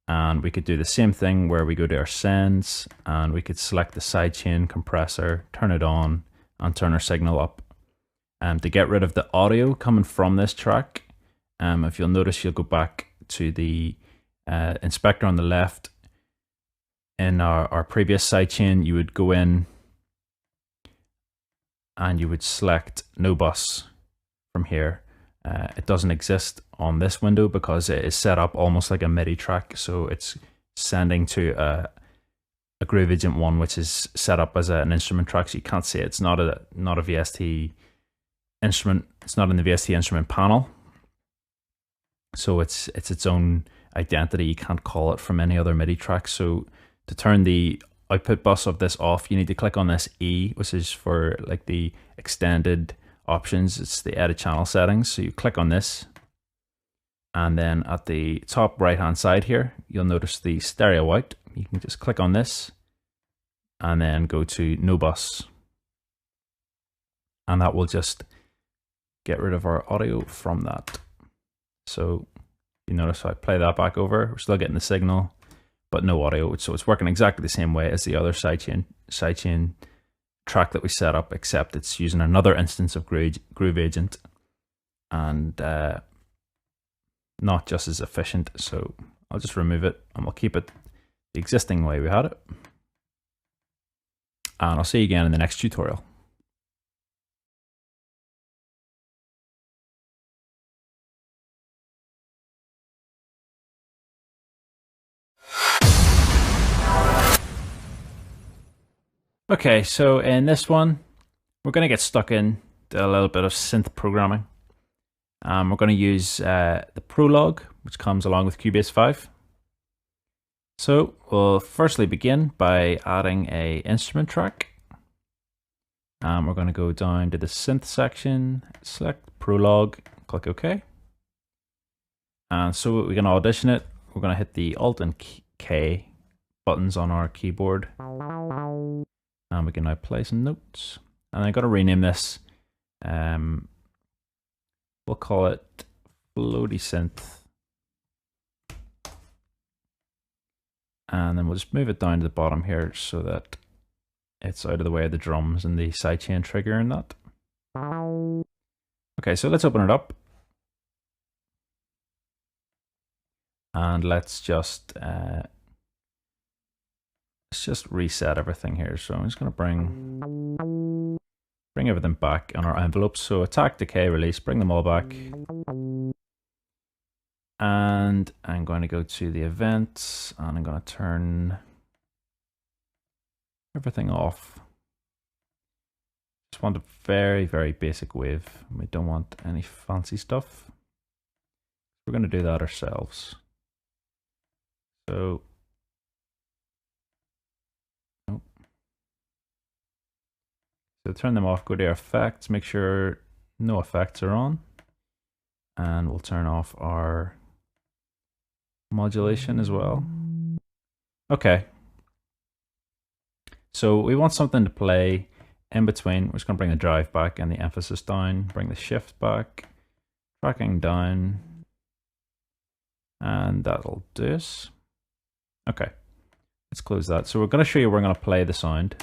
And we could do the same thing where we go to our sends, and we could select the sidechain compressor, turn it on, and turn our signal up. To get rid of the audio coming from this track, if you'll notice, you'll go back to the inspector on the left. In our previous sidechain, you would go in and you would select no bus from here. It doesn't exist on this window because it is set up almost like a MIDI track, so it's sending to a Groove Agent 1, which is set up as an instrument track, so you can't see it. It's not a VST instrument. It's not in the VST instrument panel, so it's its own identity. You can't call it from any other MIDI track. So to turn the output bus of this off, you need to click on this E, which is for like the extended options. It's the edit channel settings. So you click on this, and then at the top right hand side here, you'll notice the stereo out. You can just click on this and then go to no bus, and that will just get rid of our audio from that. So you notice I play that back over, we're still getting the signal but no audio, so it's working exactly the same way as the other sidechain track that we set up, except it's using another instance of Groove Agent. and not just as efficient. So I'll just remove it and we'll keep it the existing way we had it. And I'll see you again in the next tutorial. Okay, so in this one, we're going to get stuck in a little bit of synth programming. We're going to use the prologue, which comes along with Cubase 5. So we'll firstly begin by adding a instrument track. We're going to go down to the synth section, select prologue, click OK. And so we can audition it. We're going to hit the Alt and K buttons on our keyboard. And we can now play some notes. And I'm going to rename this. We'll call it Floaty Synth. And then we'll just move it down to the bottom here so that it's out of the way of the drums and the sidechain trigger and that. Okay, so let's open it up. And let's just reset everything here. So I'm just going to bring everything back on our envelopes. So attack, decay, release, bring them all back. And I'm going to go to the events and I'm going to turn everything off. Just want a very, very basic wave. We don't want any fancy stuff. We're going to do that ourselves. So turn them off, go to effects, make sure no effects are on, and we'll turn off our modulation as well. Okay, so we want something to play in between. We're just going to bring the drive back and the emphasis down, bring the shift back, tracking down, and that'll do us. Okay, let's close that. So we're going to show you where we're going to play the sound.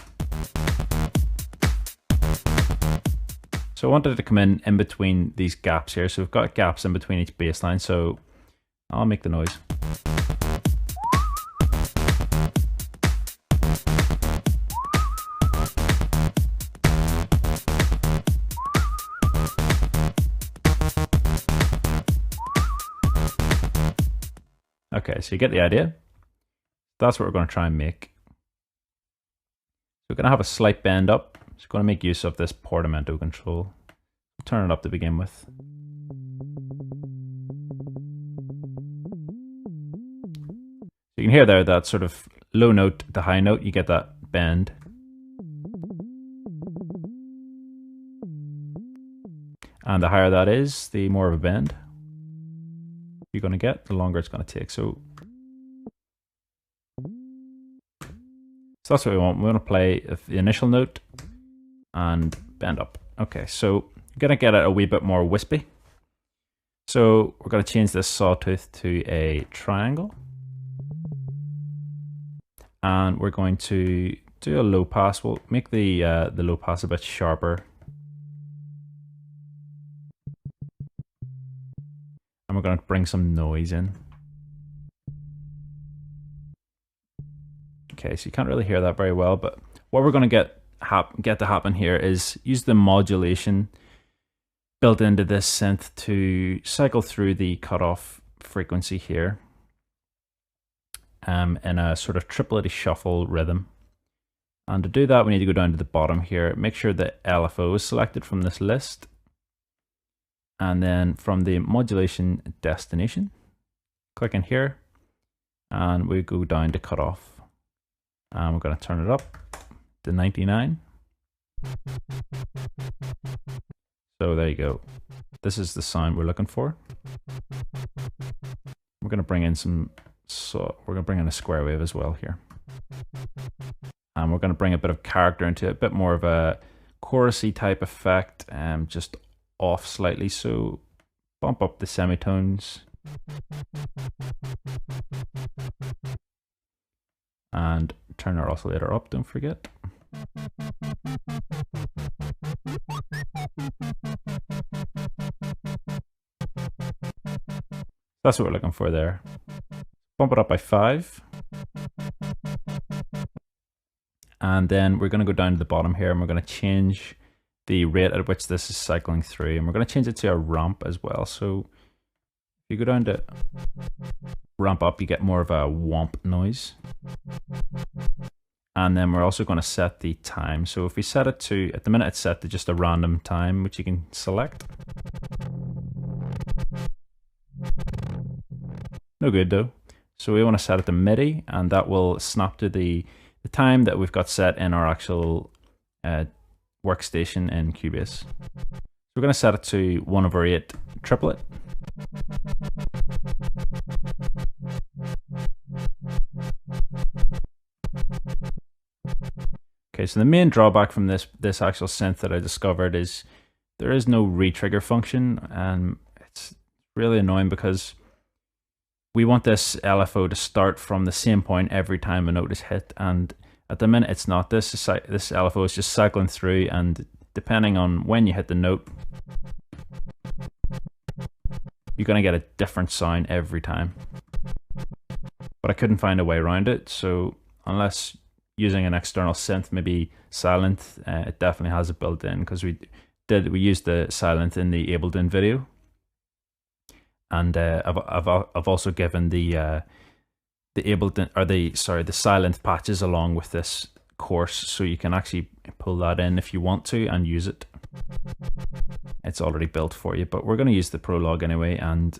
So I wanted to come in between these gaps here. So we've got gaps in between each bass line. So I'll make the noise. Okay, so you get the idea. That's what we're going to try and make. We're going to have a slight bend up. So we're going to make use of this portamento control. Turn it up to begin with. You can hear there that sort of low note to high note, you get that bend. And the higher that is, the more of a bend you're going to get, the longer it's going to take. So that's what we want. We want to play the initial note and bend up. Okay, so you're going to get it a wee bit more wispy. So we're going to change this sawtooth to a triangle. And we're going to do a low pass. We'll make the low pass a bit sharper. And we're going to bring some noise in. Okay, so you can't really hear that very well, but what we're going to get to happen here is use the modulation built into this synth to cycle through the cutoff frequency here in a sort of triplety shuffle rhythm. And to do that, we need to go down to the bottom here, make sure that LFO is selected from this list. And then from the modulation destination, click in here, and we go down to cutoff. And we're going to turn it up to 99. So there you go. This is the sound we're looking for. We're going to bring in we're going to bring in a square wave as well here. And we're going to bring a bit of character into it, a bit more of a chorusy type effect, just off slightly. So bump up the semitones. And turn our oscillator up, don't forget. that's what we're looking for there. Bump it up by 5. And then we're going to go down to the bottom here and we're going to change the rate at which this is cycling through. And we're going to change it to a ramp as well. So if you go down to ramp up, you get more of a whomp noise. And then we're also going to set the time. So if we set it to, at the minute it's set to just a random time, which you can select. No good though. So we want to set it to MIDI, and that will snap to the time that we've got set in our actual workstation in Cubase. So we're going to set it to 1/8 triplet. Okay, so the main drawback from this actual synth that I discovered is there is no retrigger function, and it's really annoying because we want this LFO to start from the same point every time a note is hit, and at the minute it's not. This LFO is just cycling through, and depending on when you hit the note, you're going to get a different sound every time. But I couldn't find a way around it, so unless using an external synth, maybe Silent, it definitely has it built in, because we used the Silent in the Ableton video. And I've also given the Ableton, or the Silent patches along with this course, so you can actually pull that in if you want to and use it. It's already built for you, but we're going to use the Prologue anyway, and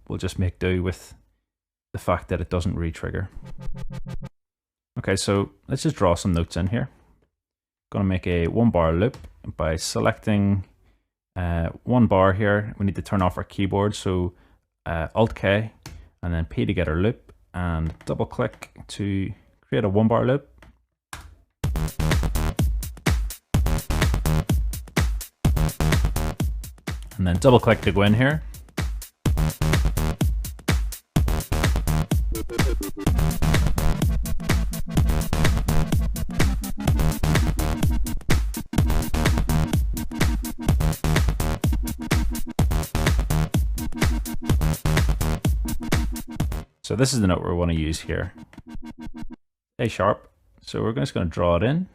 we'll just make do with the fact that it doesn't re-trigger. Okay, so let's just draw some notes in here. Going to make a 1-bar loop by selecting 1 bar here. We need to turn off our keyboard, so Alt K and then P to get our loop, and double click to create a 1-bar loop. And then double click to go in here. So this is the note we want to use here, A sharp. So we're just going to draw it in.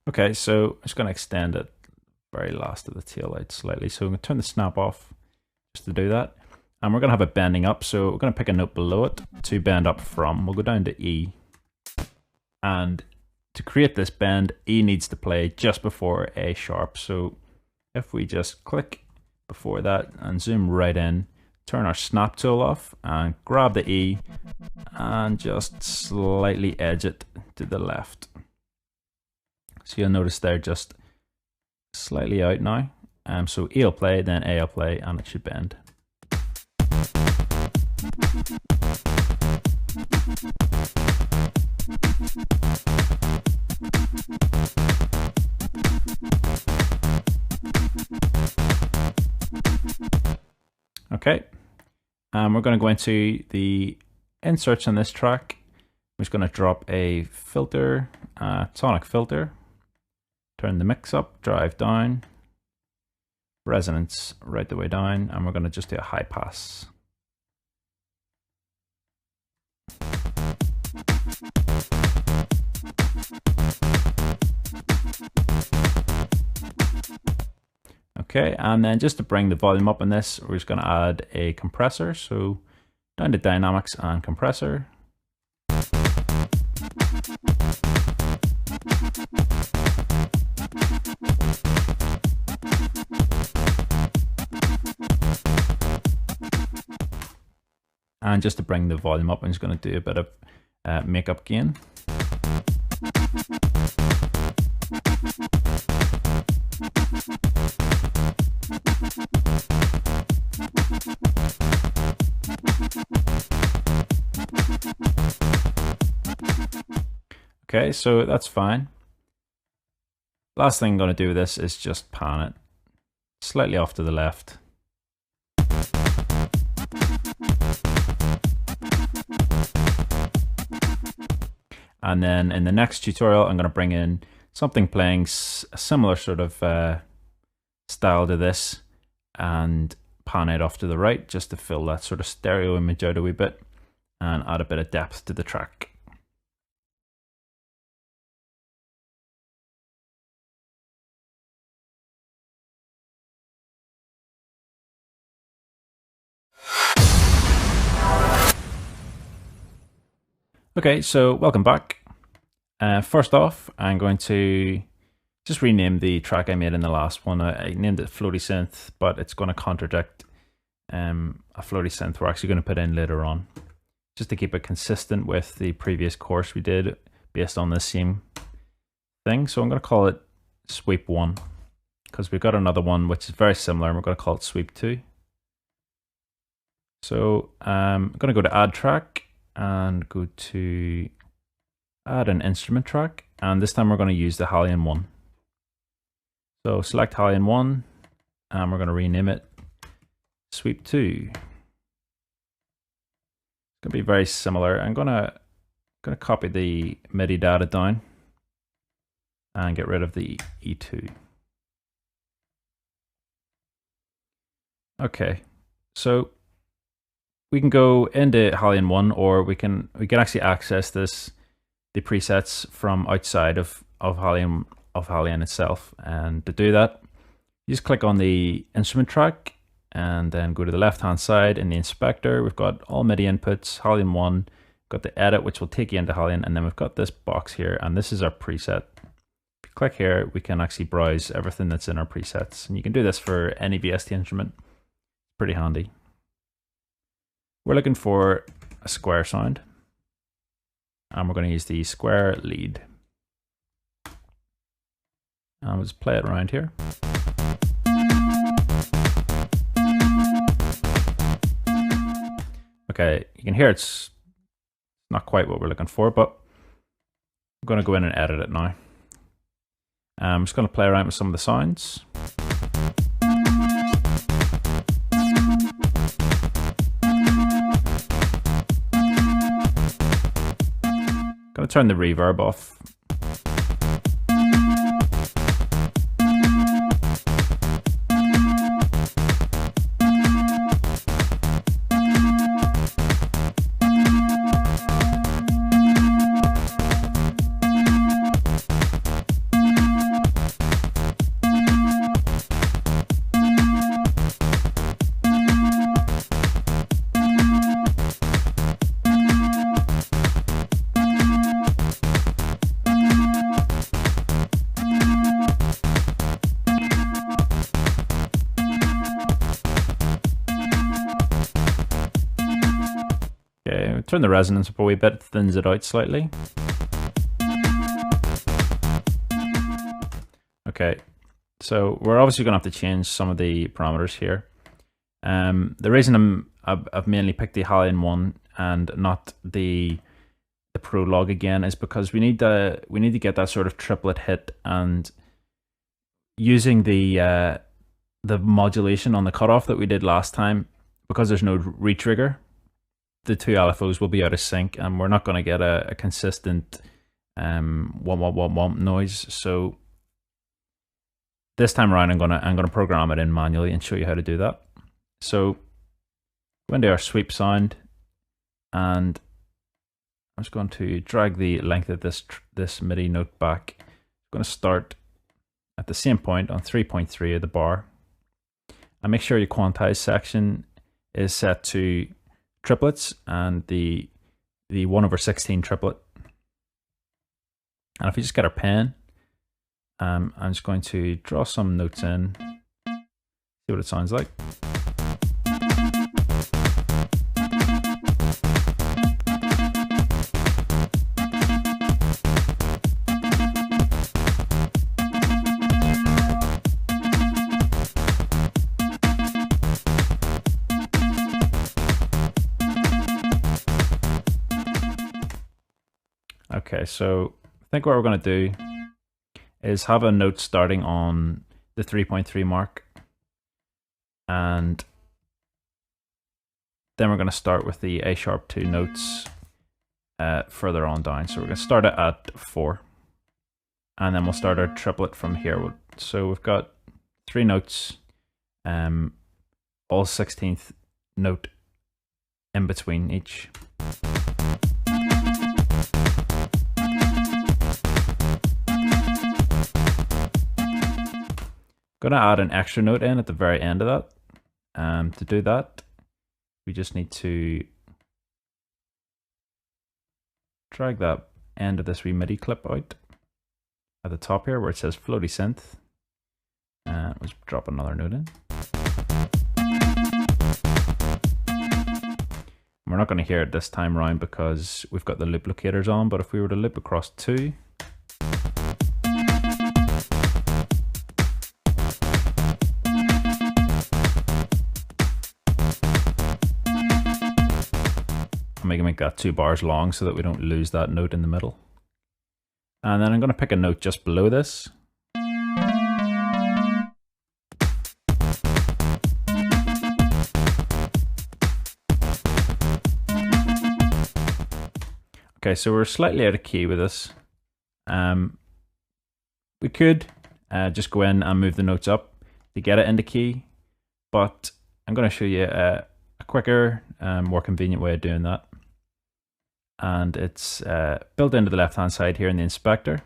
Okay, so I'm just going to extend it very last of the tail out slightly. So I'm going to turn the snap off just to do that. And we're going to have it bending up, so we're going to pick a note below it to bend up from. We'll go down to E. And to create this bend, E needs to play just before A sharp. So if we just click before that and zoom right in, turn our snap tool off and grab the E and just slightly edge it to the left. So you'll notice they're just slightly out now. So E will play, then A will play, and it should bend. Okay, we're going to go into the inserts on this track. We're just going to drop a filter, tonic filter, turn the mix up, drive down, resonance right the way down, and we're going to just do a high pass. Okay, and then just to bring the volume up on this, we're just going to add a compressor. So down to Dynamics and Compressor. And just to bring the volume up, I'm just going to do a bit of makeup gain. Okay, so that's fine. Last thing I'm going to do with this is just pan it slightly off to the left. And then in the next tutorial, I'm going to bring in something playing a similar sort of style to this and pan it off to the right just to fill that sort of stereo image out a wee bit and add a bit of depth to the track. Okay, so welcome back. First off, I'm going to just rename the track I made in the last one. I named it Floaty Synth, but it's going to contradict a floaty synth we're actually going to put in later on, just to keep it consistent with the previous course we did based on the same thing. So I'm going to call it Sweep 1, because we've got another one which is very similar, and we're going to call it Sweep 2. So I'm going to go to Add Track and go to Add an Instrument Track, and this time we're going to use the Halion 1. So select Halion 1, and we're going to rename it Sweep 2. It's going to be very similar. I'm going to copy the MIDI data down and get rid of the E2. Okay, so we can go into Halion 1, or we can actually access the presets from outside of Halion itself. And to do that, you just click on the instrument track and then go to the left hand side in the inspector. We've got all MIDI inputs, Halion 1, we've got the edit which will take you into Halion, and then we've got this box here, and this is our preset. If you click here, we can actually browse everything that's in our presets, and you can do this for any VST instrument. Pretty handy. We're looking for a square sound, and we're going to use the square lead. And we'll just play it around here. Okay, you can hear it's not quite what we're looking for, but I'm going to go in and edit it now. I'm just going to play around with some of the sounds. Going to turn the reverb off. Turn the resonance up a wee bit, thins it out slightly. Okay, so we're obviously going to have to change some of the parameters here. The reason I've mainly picked the Halion 1 and not the Prologue again is because we need to get that sort of triplet hit, and using the modulation on the cutoff that we did last time, because there's no retrigger, the two LFOs will be out of sync, and we're not going to get a consistent womp noise. So this time around, I'm gonna program it in manually and show you how to do that. So go into our sweep sound, and I'm just going to drag the length of this MIDI note back. I'm going to start at the same point on 3.3 of the bar, and make sure your quantize section is set to triplets and the 1/16 triplet. And if we just get our pen, I'm just going to draw some notes in, see what it sounds like. Okay, so I think what we're going to do is have a note starting on the 3.3 mark, and then we're going to start with the A sharp 2 notes further on down. So we're going to start it at 4. And then we'll start our triplet from here. So we've got 3 notes, all 16th note in between each. Gonna add an extra note in at the very end of that. To do that, we just need to drag that end of this wee MIDI clip out at the top here where it says floaty synth, and let's drop another note in. We're not going to hear it this time around because we've got the loop locators on, but if we were to loop across 2, I'm going to make that 2 bars long so that we don't lose that note in the middle. And then I'm going to pick a note just below this. Okay, so we're slightly out of key with this. We could just go in and move the notes up to get it into key, but I'm going to show you a quicker, more convenient way of doing that. And it's built into the left-hand side here in the inspector.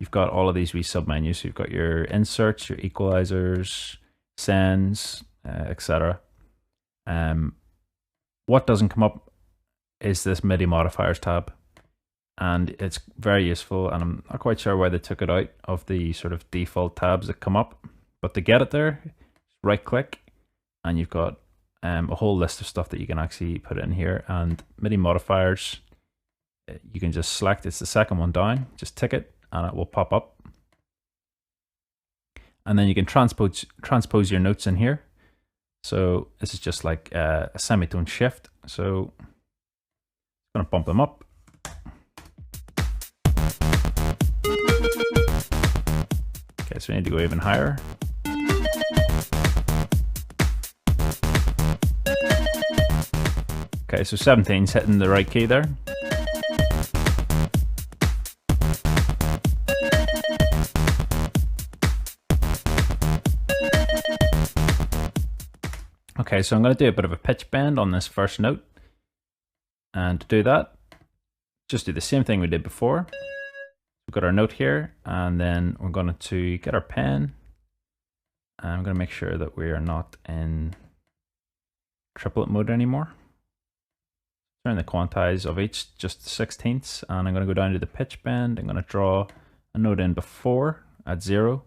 You've got all of these wee sub-menus. So you've got your inserts, your equalizers, sends, etc. What doesn't come up is this MIDI modifiers tab, and it's very useful, and I'm not quite sure why they took it out of the sort of default tabs that come up, but to get it there, right click and you've got a whole list of stuff that you can actually put in here. And MIDI modifiers, you can just select, it's the second one down, just tick it and it will pop up, and then you can transpose your notes in here. So this is just like a semitone shift, so I'm going to bump them up. Okay, so we need to go even higher. Okay, so 17's hitting the right key there. Okay, so I'm going to do a bit of a pitch bend on this first note. And to do that, just do the same thing we did before. We've got our note here, and then we're going to get our pen. And I'm going to make sure that we are not in triplet mode anymore. Turn the quantize of each just 16ths, and I'm going to go down to the pitch bend. I'm going to draw a note in before at 0,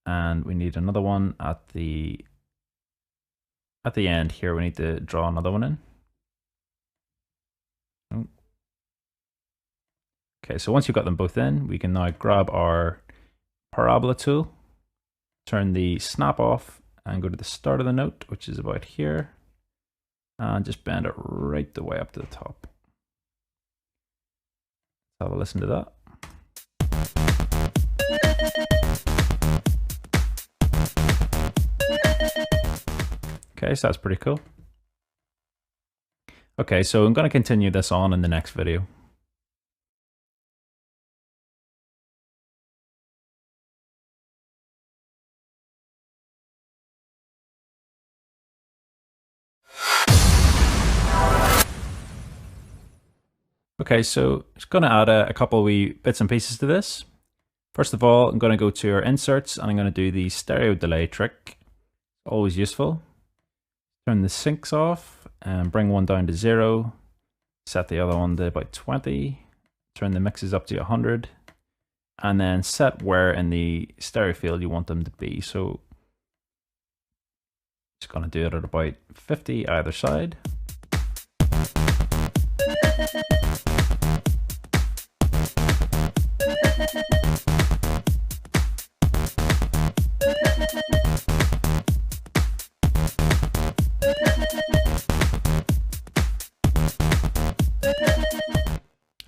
and we need another one at the end here. We need to draw another one in. Okay, so once you've got them both in, we can now grab our parabola tool, turn the snap off, and go to the start of the note, which is about here, and just bend it right the way up to the top. Let's have a listen to that. Okay, so that's pretty cool. Okay, so I'm going to continue this on in the next video. Okay, so just going to add a couple wee bits and pieces to this. First of all, I'm going to go to our inserts and I'm going to do the stereo delay trick. Always useful. Turn the syncs off and bring one down to 0. Set the other one to about 20. Turn the mixes up to 100. And then set where in the stereo field you want them to be. So just going to do it at about 50 either side.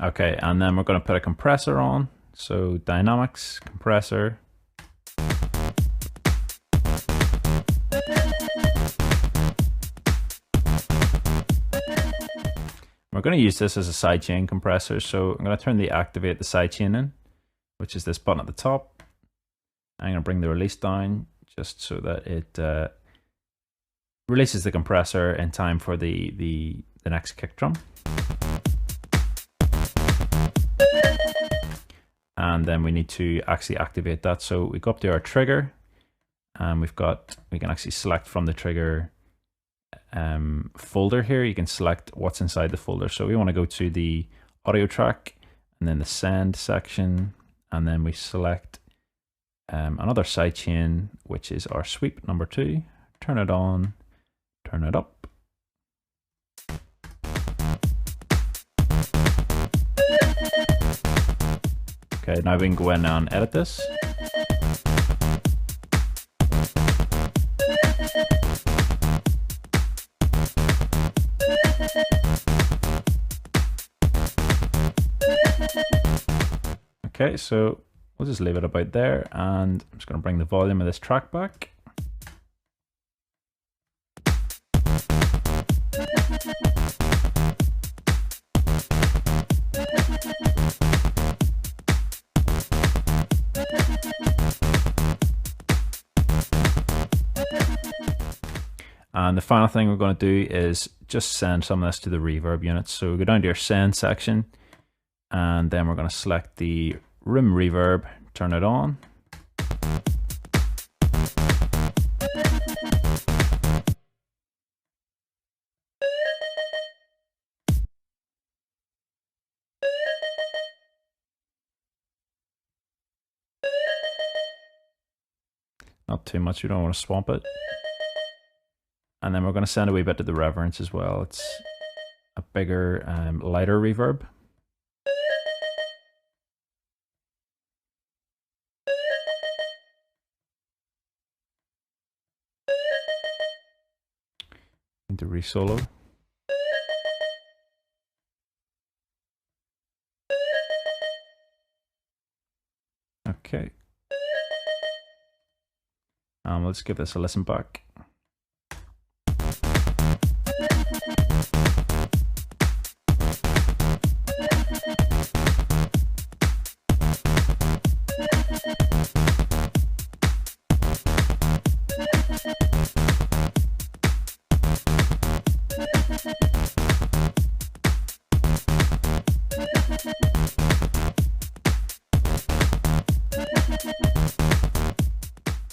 Okay, and then we're going to put a compressor on. So dynamics, compressor. We're going to use this as a sidechain compressor, so I'm going to turn the activate the sidechain in, which is this button at the top. I'm going to bring the release down just so that it releases the compressor in time for the next kick drum. And then we need to actually activate that. So we go up to our trigger, and we can actually select from the trigger folder here. You can select what's inside the folder. So we want to go to the audio track and then the send section, and then we select another sidechain, which is our sweep number 2. Turn it on, turn it up. Okay, now we can go in and edit this. Okay, so we'll just leave it about there, and I'm just going to bring the volume of this track back. And the final thing we're going to do is just send some of this to the reverb unit. So we go down to your send section, and then we're going to select the room reverb, turn it on. Not too much, you don't want to swamp it. And then we're going to send a wee bit to the reverence as well. It's a bigger, lighter reverb. Into re-solo. Okay. Let's give this a listen back.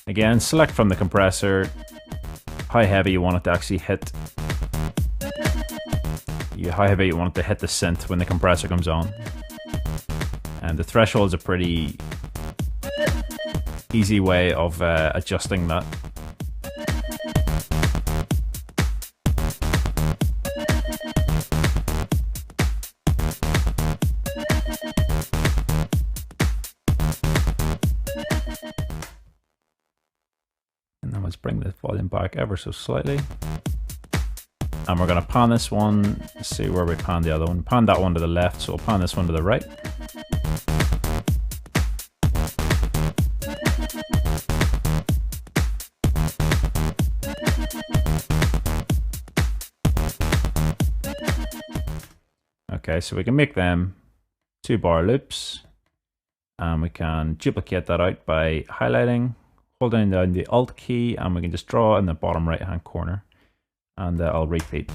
Again, select from the compressor how heavy you want it to actually hit. How heavy you want it to hit the synth when the compressor comes on. And the threshold is a pretty easy way of adjusting that. And then let's bring the volume back ever so slightly. And we're going to pan this one, see where we pan the other one. Pan that one to the left, so we'll pan this one to the right. Okay, so we can make them 2-bar loops, and we can duplicate that out by highlighting, holding down the Alt key, and we can just draw in the bottom right hand corner, and I'll repeat.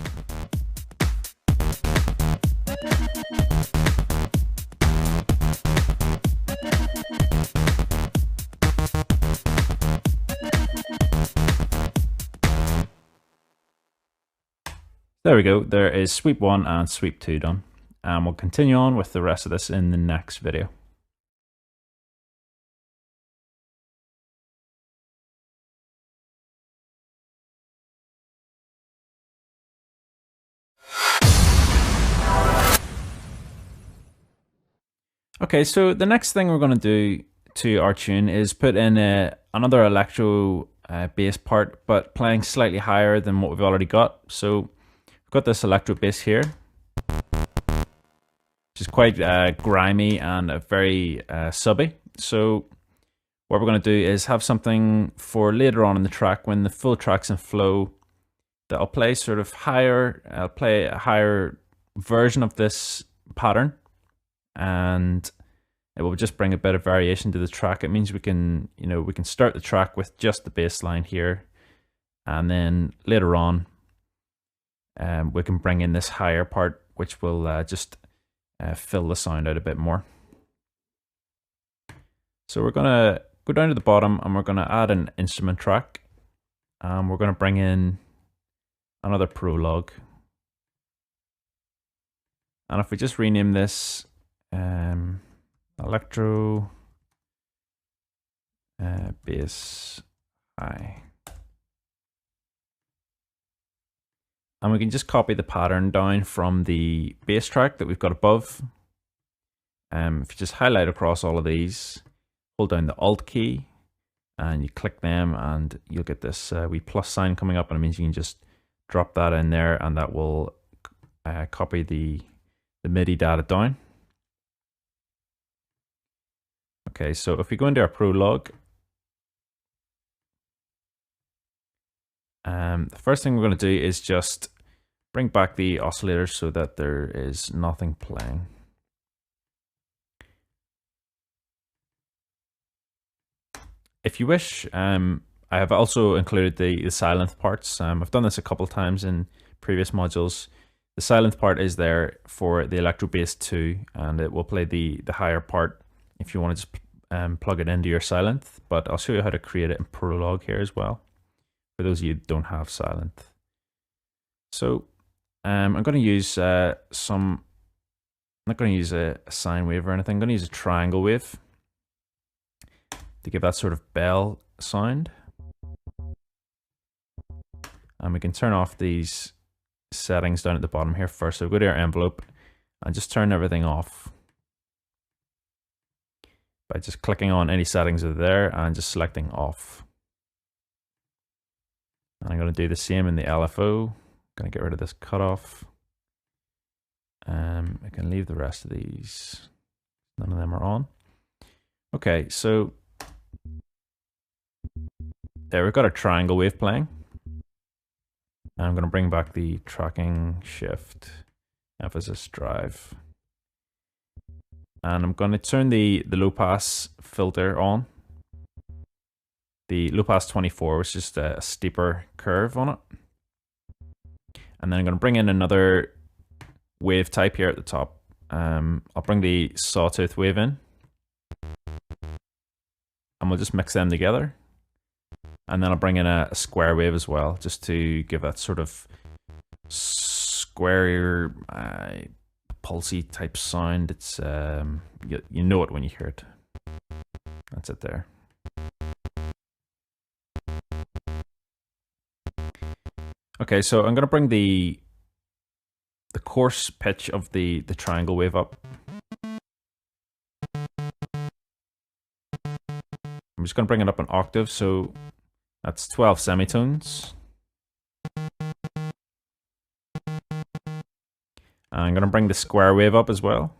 There we go, there is sweep 1 and sweep 2 done. And we'll continue on with the rest of this in the next video. Okay, so the next thing we're going to do to our tune is put in another electro bass part, but playing slightly higher than what we've already got. So we've got this electro bass here, which is quite grimy and very subby. So what we're going to do is have something for later on in the track when the full track's in flow that I'll play sort of higher. I'll play a higher version of this pattern, and it will just bring a bit of variation to the track. It means we can, we can start the track with just the bass line here, and then later on, we can bring in this higher part, which will just fill the sound out a bit more. So we're gonna go down to the bottom, and we're gonna add an instrument track. We're gonna bring in another prologue, and if we just rename this Electro bass high, and we can just copy the pattern down from the bass track that we've got above. If you just highlight across all of these, hold down the Alt key, and you click them, and you'll get this wee plus sign coming up, and it means you can just drop that in there, and that will copy the MIDI data down. Okay, so if we go into our prologue, the first thing we're going to do is just bring back the oscillator so that there is nothing playing. If you wish, I have also included the silent parts. I've done this a couple times in previous modules. The silent part is there for the Electro Bass 2, and it will play the higher part if you want to just plug it into your silent. But I'll show you how to create it in Prologue here as well, for those of you who don't have silent. So I'm going to use I'm not going to use a sine wave or anything. I'm going to use a triangle wave to give that sort of bell sound. And we can turn off these settings down at the bottom here first. So go to our envelope and just turn everything off by just clicking on any settings that are there and just selecting off. And I'm going to do the same in the LFO. I'm going to get rid of this cutoff. I can leave the rest of these. None of them are on. Okay, so there we've got a triangle wave playing. I'm going to bring back the tracking shift emphasis drive. And I'm going to turn the low pass filter on. The low pass 24, which is just a steeper curve on it. And then I'm going to bring in another wave type here at the top. I'll bring the sawtooth wave in. And we'll just mix them together. And then I'll bring in a square wave as well, just to give that sort of square, pulsy type sound. It's you know it when you hear it. That's it there. Okay, so I'm going to bring the coarse pitch of the triangle wave up. I'm just going to bring it up an octave, so that's 12 semitones. I'm going to bring the square wave up as well,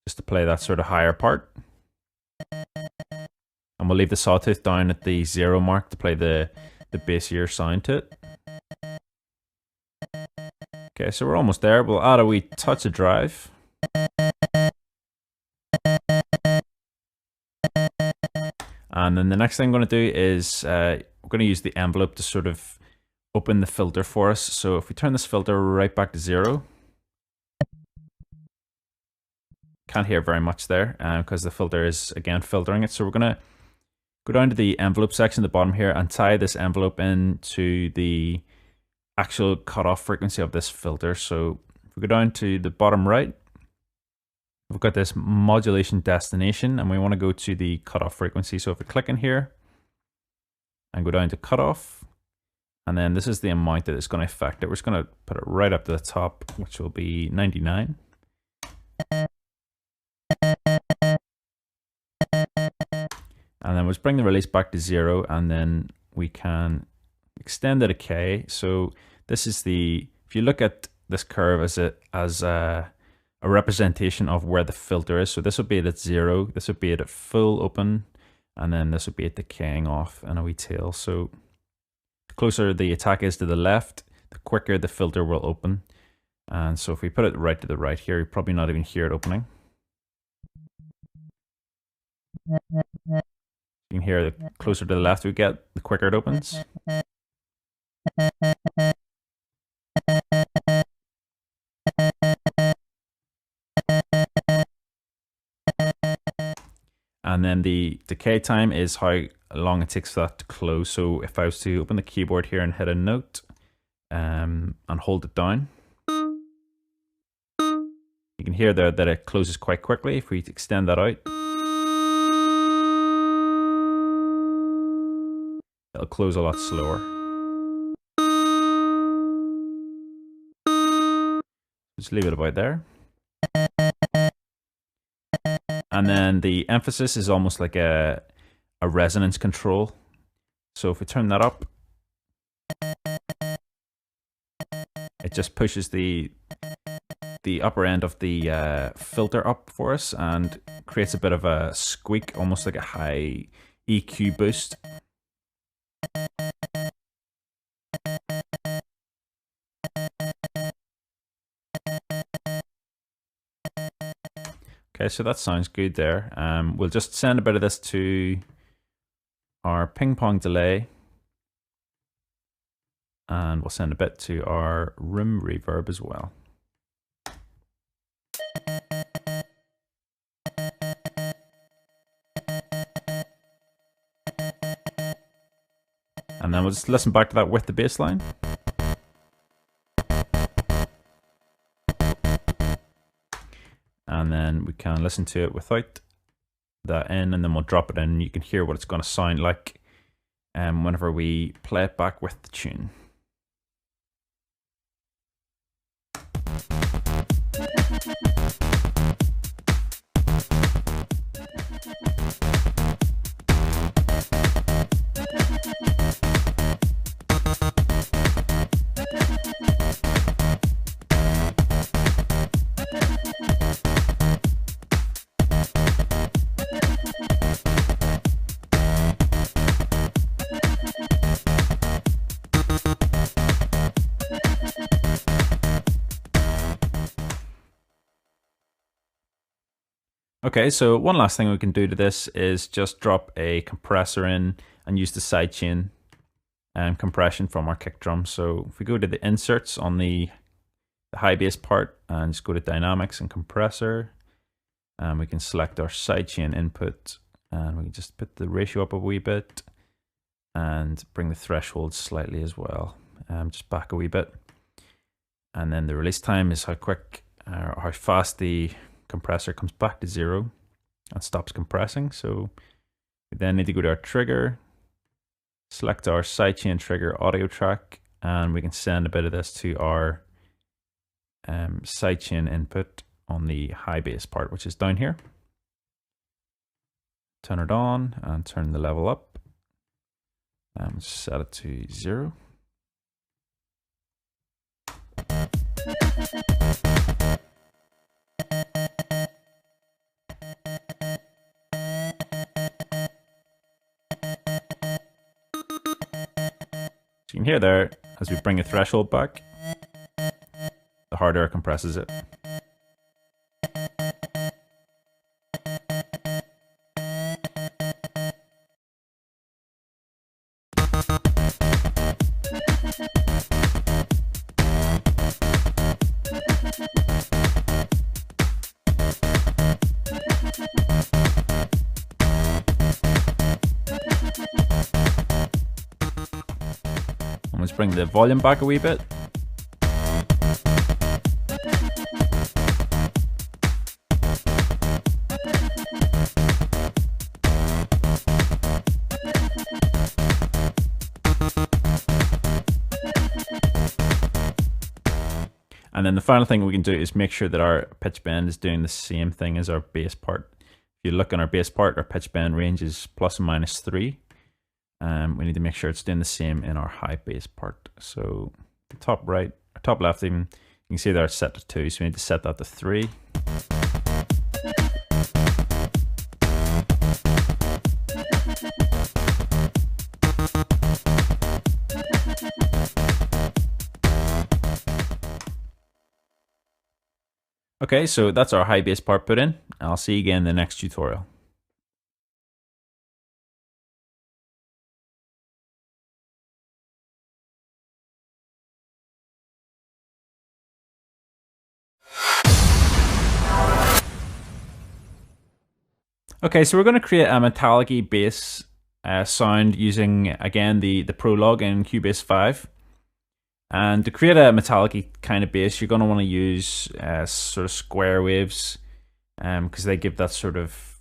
just to play that sort of higher part. And we'll leave the sawtooth down at the 0 mark to play the bassier sound to it. Okay, so we're almost there. We'll add a wee touch of drive. And then the next thing I'm going to do is we're going to use the envelope to sort of open the filter for us. So if we turn this filter right back to 0, can't hear very much there because the filter is again filtering it. So we're going to go down to the envelope section at the bottom here and tie this envelope into the actual cutoff frequency of this filter. So if we go down to the bottom right, we've got this modulation destination and we want to go to the cutoff frequency. So if we click in here and go down to cutoff, and then this is the amount that it's going to affect it. We're just going to put it right up to the top, which will be 99. And then we'll just bring the release back to 0, and then we can extend the decay. So this is if you look at this curve as a representation of where the filter is. So this would be at 0, this would be at full open, and then this would be at decaying off and a wee tail. So the closer the attack is to the left, the quicker the filter will open. And so if we put it right to the right here, you probably not even hear it opening. You can hear the closer to the left we get, the quicker it opens. And then the decay time is how long it takes for that to close. So if I was to open the keyboard here and hit a note and hold it down, you can hear there that it closes quite quickly. If we extend that out, it'll close a lot slower. Just leave it about there. And then the emphasis is almost like a resonance control. So if we turn that up, it just pushes the upper end of the filter up for us and creates a bit of a squeak, almost like a high EQ boost. Okay, so that sounds good there. We'll just send a bit of this to our ping pong delay, and we'll send a bit to our room reverb as well. And then we'll just listen back to that with the bass line. And then we can listen to it without that in, and then we'll drop it in, and you can hear what it's going to sound like whenever we play it back with the tune. Okay, so one last thing we can do to this is just drop a compressor in and use the sidechain compression from our kick drum. So if we go to the inserts on the high bass part and just go to dynamics and compressor, we can select our sidechain input, and we can just put the ratio up a wee bit and bring the threshold slightly as well, just back a wee bit. And then the release time is how quick or how fast the compressor comes back to 0 and stops compressing. So we then need to go to our trigger, select our sidechain trigger audio track, and we can send a bit of this to our sidechain input on the high bass part, which is down here. Turn it on and turn the level up, and set it to 0. So you can hear there, as we bring the threshold back, the harder it compresses it. Let's bring the volume back a wee bit. And then the final thing we can do is make sure that our pitch bend is doing the same thing as our bass part. If you look on our bass part, our pitch bend range is ±3. We need to make sure it's doing the same in our high bass part. So the top right, or top left even, you can see that it's set to 2, so we need to set that to 3. Okay, so that's our high bass part put in. I'll see you again in the next tutorial. Okay, so we're going to create a metallic-y bass sound using, again, the prologue in Cubase 5. And to create a metallic-y kind of bass, you're going to want to use sort of square waves, because they give that sort of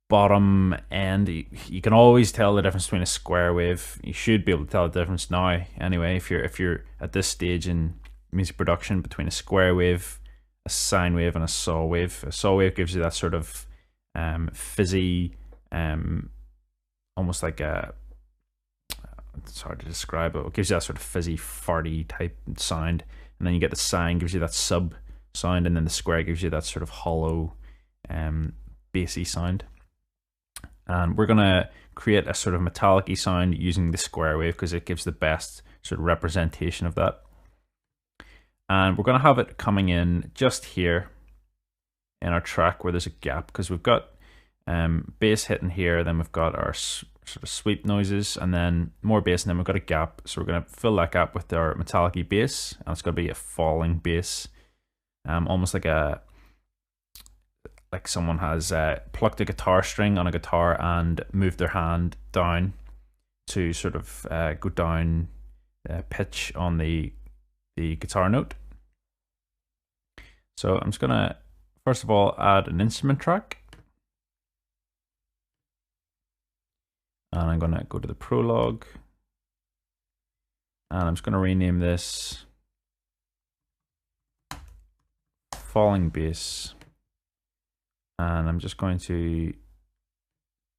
bottom end. You can always tell the difference between a square wave. You should be able to tell the difference now, anyway, if you're at this stage in music production, between a square wave, a sine wave, and a saw wave. A saw wave gives you that sort of fizzy, almost like a, it's hard to describe, but it gives you that sort of fizzy, farty type sound. And then you get the sine, gives you that sub sound, and then the square gives you that sort of hollow, bassy sound. And we're gonna create a sort of metallic-y sound using the square wave because it gives the best sort of representation of that. And we're going to have it coming in just here in our track where there's a gap, because we've got bass hitting here, then we've got our sort of sweep noises, and then more bass, and then we've got a gap. So we're going to fill that gap with our metallic-y bass, and it's going to be a falling bass, almost like someone has plucked a guitar string on a guitar and moved their hand down to sort of go down pitch on the guitar note. So I'm just gonna first of all add an instrument track, and I'm gonna go to the prologue, and I'm just gonna rename this falling bass, and I'm just going to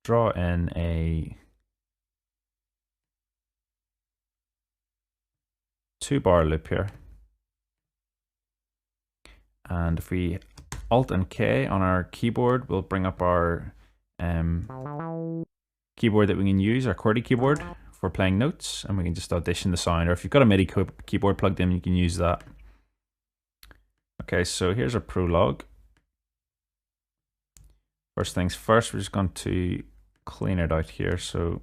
draw in a 2-bar loop here. And if we Alt and K on our keyboard, we'll bring up our keyboard that we can use, our QWERTY keyboard for playing notes, and we can just audition the sound. Or if you've got a MIDI keyboard plugged in, you can use that. Okay, so here's our prologue. First things first, we're just going to clean it out here. So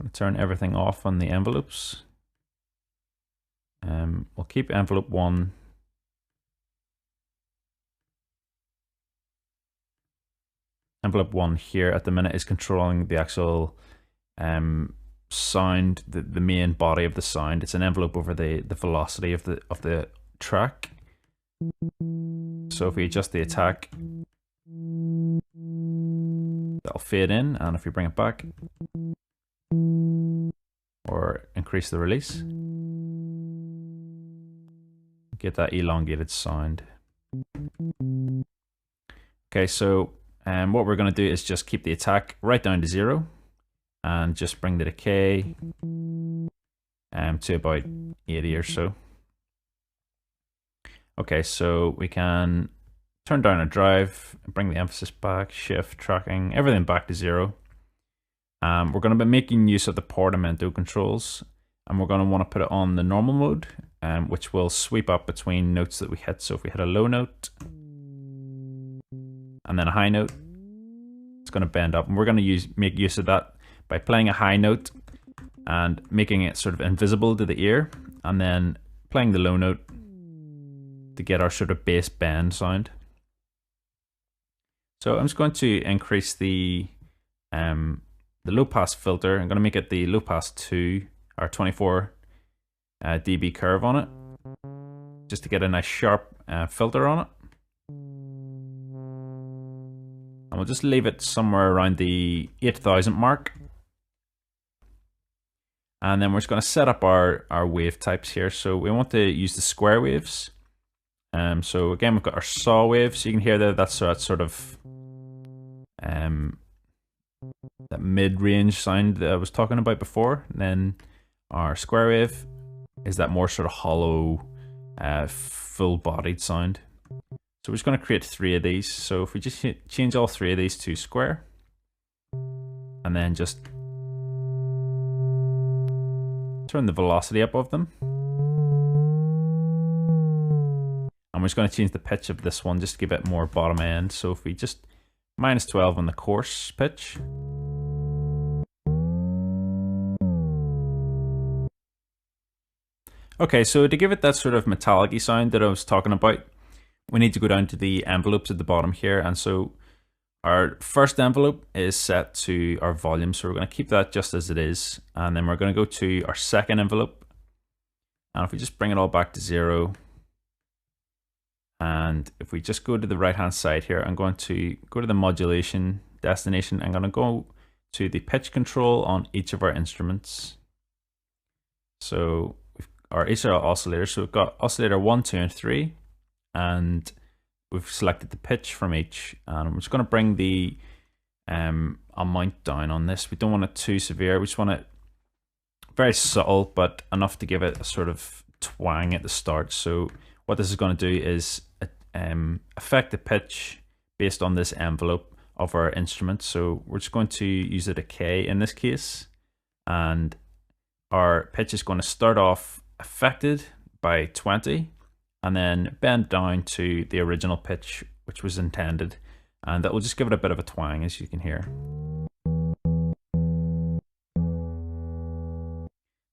I'm going to turn everything off on the envelopes. We'll keep envelope 1. Envelope 1 here at the minute is controlling the actual sound, the main body of the sound. It's an envelope over the velocity of the track. So if we adjust the attack, that'll fade in, and if we bring it back or increase the release, get that elongated sound. Okay, so what we're going to do is just keep the attack right down to 0 and just bring the decay to about 80 or so. Okay, so we can turn down our drive, bring the emphasis back, shift, tracking, everything back to 0. We're going to be making use of the portamento controls, and we're going to want to put it on the normal mode, which will sweep up between notes that we hit. So if we hit a low note and then a high note, it's going to bend up, and we're going to make use of that by playing a high note and making it sort of invisible to the ear, and then playing the low note to get our sort of bass bend sound. So I'm just going to increase the low pass filter. I'm going to make it the low pass 2, or 24 dB curve on it, just to get a nice sharp filter on it. And we'll just leave it somewhere around the 8,000 mark. And then we're just going to set up our wave types here. So we want to use the square waves. So again, we've got our saw wave. So you can hear there, that's sort of that mid-range sound that I was talking about before. And then our square wave is that more sort of hollow, full-bodied sound. So we're just going to create 3 of these. So if we just change all 3 of these to square, and then just turn the velocity up of them, And we're just going to change the pitch of this one just to give it more bottom end. So if we just -12 on the coarse pitch. Okay, so to give it that sort of metallic-y sound that I was talking about, we need to go down to the envelopes at the bottom here. And so our first envelope is set to our volume, so we're going to keep that just as it is. And then we're going to go to our second envelope. And if we just bring it all back to 0, and if we just go to the right-hand side here, I'm going to go to the modulation destination. I'm going to go to the pitch control on each of our instruments. So each of our oscillators. So we've got oscillator 1, 2, and 3, and we've selected the pitch from each. And I'm just going to bring the amount down on this. We don't want it too severe. We just want it very subtle, but enough to give it a sort of twang at the start. So what this is going to do is affect the pitch based on this envelope of our instrument. So we're just going to use a decay in this case, and our pitch is going to start off affected by 20 and then bend down to the original pitch which was intended, and that will just give it a bit of a twang, as you can hear.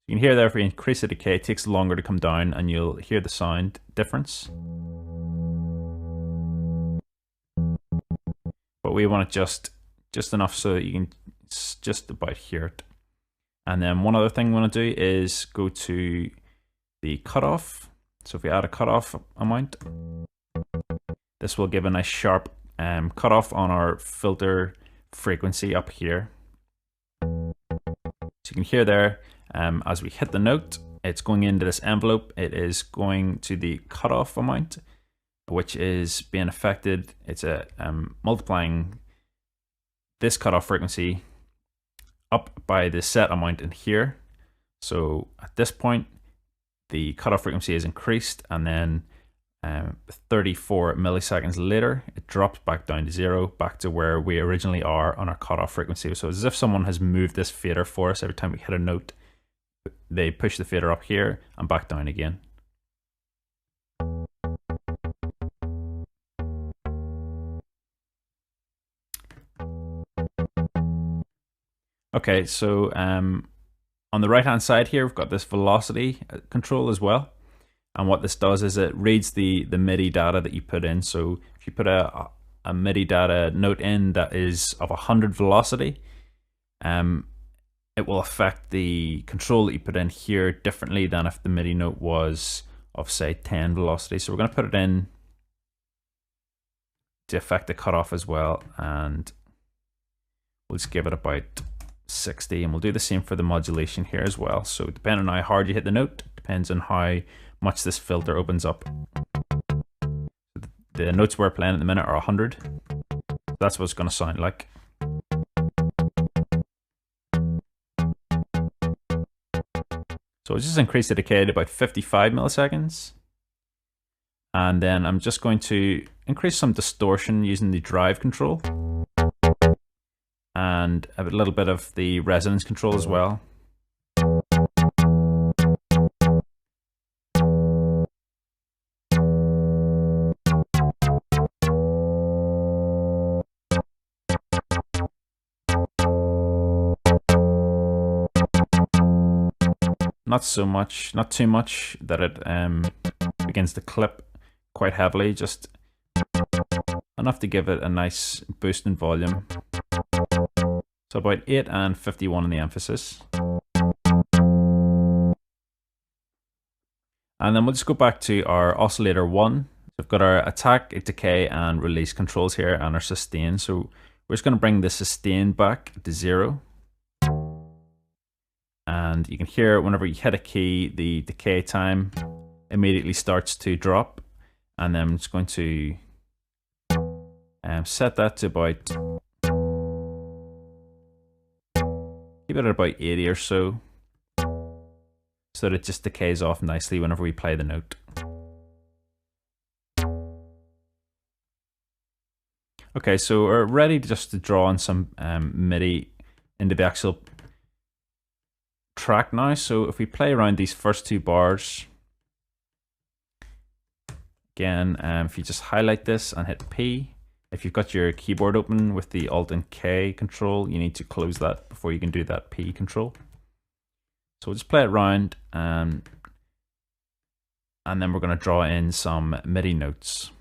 You can hear there, if we increase the decay, it takes longer to come down and you'll hear the sound difference. But we want it just enough so that you can just about hear it. And then one other thing we want to do is go to the cutoff. So if we add a cutoff amount, this will give a nice sharp cutoff on our filter frequency up here. So you can hear there, as we hit the note, it's going into this envelope. It is going to the cutoff amount, which is being affected. It's multiplying this cutoff frequency up by the set amount in here. So at this point, the cutoff frequency is increased, and then 34 milliseconds later, it drops back down to 0, back to where we originally are on our cutoff frequency. So it's as if someone has moved this fader for us. Every time we hit a note, they push the fader up here and back down again. Okay, so on the right hand side here, we've got this velocity control as well. And what this does is it reads the MIDI data that you put in. So if you put a MIDI data note in that is of 100 velocity, it will affect the control that you put in here differently than if the MIDI note was of, say, 10 velocity. So we're going to put it in to affect the cutoff as well, and we'll just give it about 60, and we'll do the same for the modulation here as well. So depending on how hard you hit the note, depends on how much this filter opens up. The notes we're playing at the minute are 100. That's what it's going to sound like. So I'll just increase the decay to about 55 milliseconds. And then I'm just going to increase some distortion using the drive control, and a little bit of the resonance control as well. Not so much, not too much that it begins to clip quite heavily, just enough to give it a nice boost in volume. So about 8 and 51 in the emphasis. And then we'll just go back to our oscillator 1. So we've got our attack, decay, and release controls here, and our sustain. So we're just going to bring the sustain back to 0. And you can hear whenever you hit a key, the decay time immediately starts to drop. And then I'm just going to set that to about, keep it at about 80 or so that it just decays off nicely whenever we play the note. Okay, so we're ready just to draw on some MIDI into the actual track now. So if we play around these first two bars, Again, if you just highlight this and hit P, if you've got your keyboard open with the Alt and K control, you need to close that before you can do that P control. So we'll just play it around, and then we're going to draw in some MIDI notes.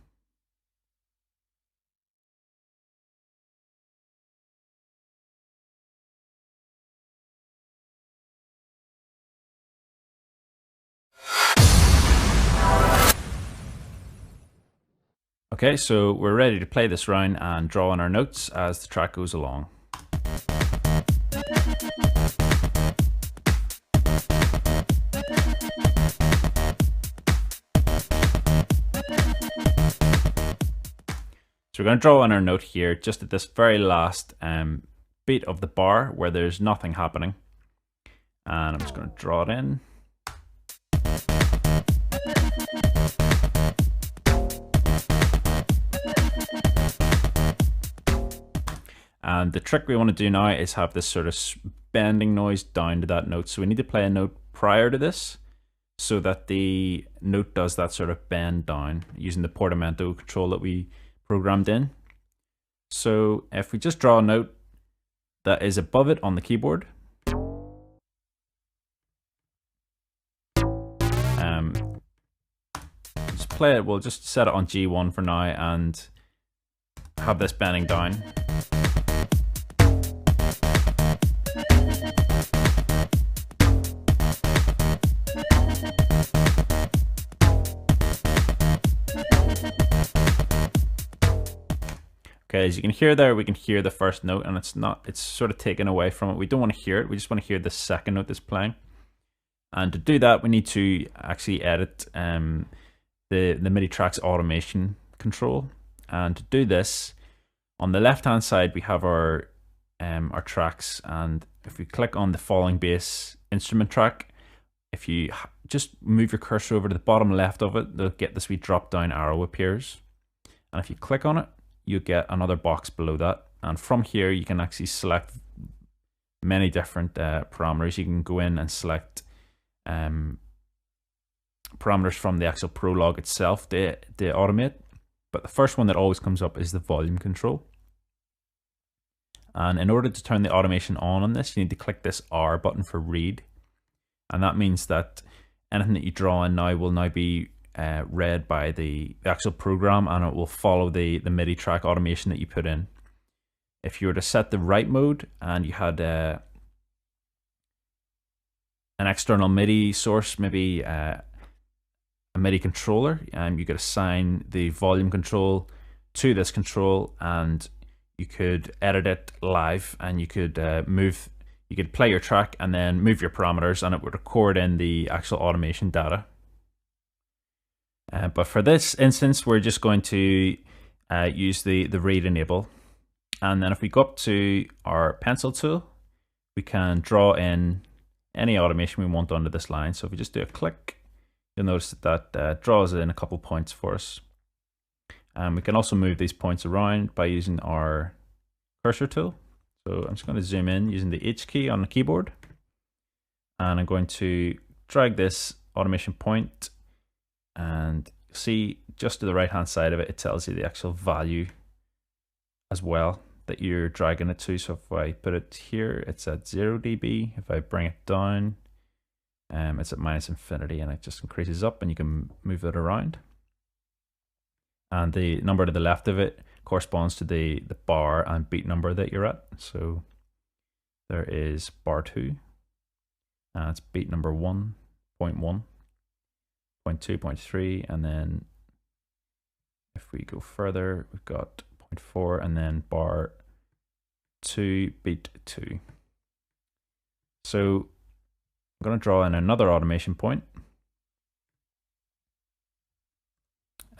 Okay, so we're ready to play this round and draw in our notes as the track goes along. So we're going to draw in our note here just at this very last beat of the bar where there's nothing happening. And I'm just going to draw it in. And the trick we want to do now is have this sort of bending noise down to that note. So we need to play a note prior to this so that the note does that sort of bend down using the portamento control that we programmed in. So if we just draw a note that is above it on the keyboard, just play it. We'll just set it on G1 for now and have this bending down. Okay, as you can hear there, we can hear the first note, and it's sort of taken away from it. We don't want to hear it, we just want to hear the second note that's playing. And to do that, we need to actually edit the MIDI tracks automation control. And to do this, on the left hand side we have our tracks, and if we click on the falling bass instrument track, if you just move your cursor over to the bottom left of it, they'll get this wee drop down arrow appears. And if you click on it, you get another box below that, and from here you can actually select many different parameters. You can go in and select parameters from the actual prologue itself to automate, but the first one that always comes up is the volume control. And in order to turn the automation on this, you need to click this R button for read, and that means that anything that you draw in now will now be read by the actual program, and it will follow the MIDI track automation that you put in. If you were to set the write mode and you had an external MIDI source, maybe a MIDI controller, you could assign the volume control to this control, and you could edit it live, and you could play your track and then move your parameters, and it would record in the actual automation data. But for this instance, we're just going to use the read enable. And then if we go up to our pencil tool, we can draw in any automation we want onto this line. So if we just do a click, you'll notice that draws in a couple points for us. And we can also move these points around by using our cursor tool. So I'm just going to zoom in using the H key on the keyboard. And I'm going to drag this automation point, and see just to the right hand side of it, it tells you the actual value as well that you're dragging it to. So if I put it here, it's at 0 dB. If I bring it down, it's at -infinity, and it just increases up, and you can move it around. And the number to the left of it corresponds to the bar and beat number that you're at. So there is bar 2, and it's beat number 1.1. 0.2, 0.3, and then if we go further, we've got 0.4, and then bar 2, beat 2. So I'm going to draw in another automation point.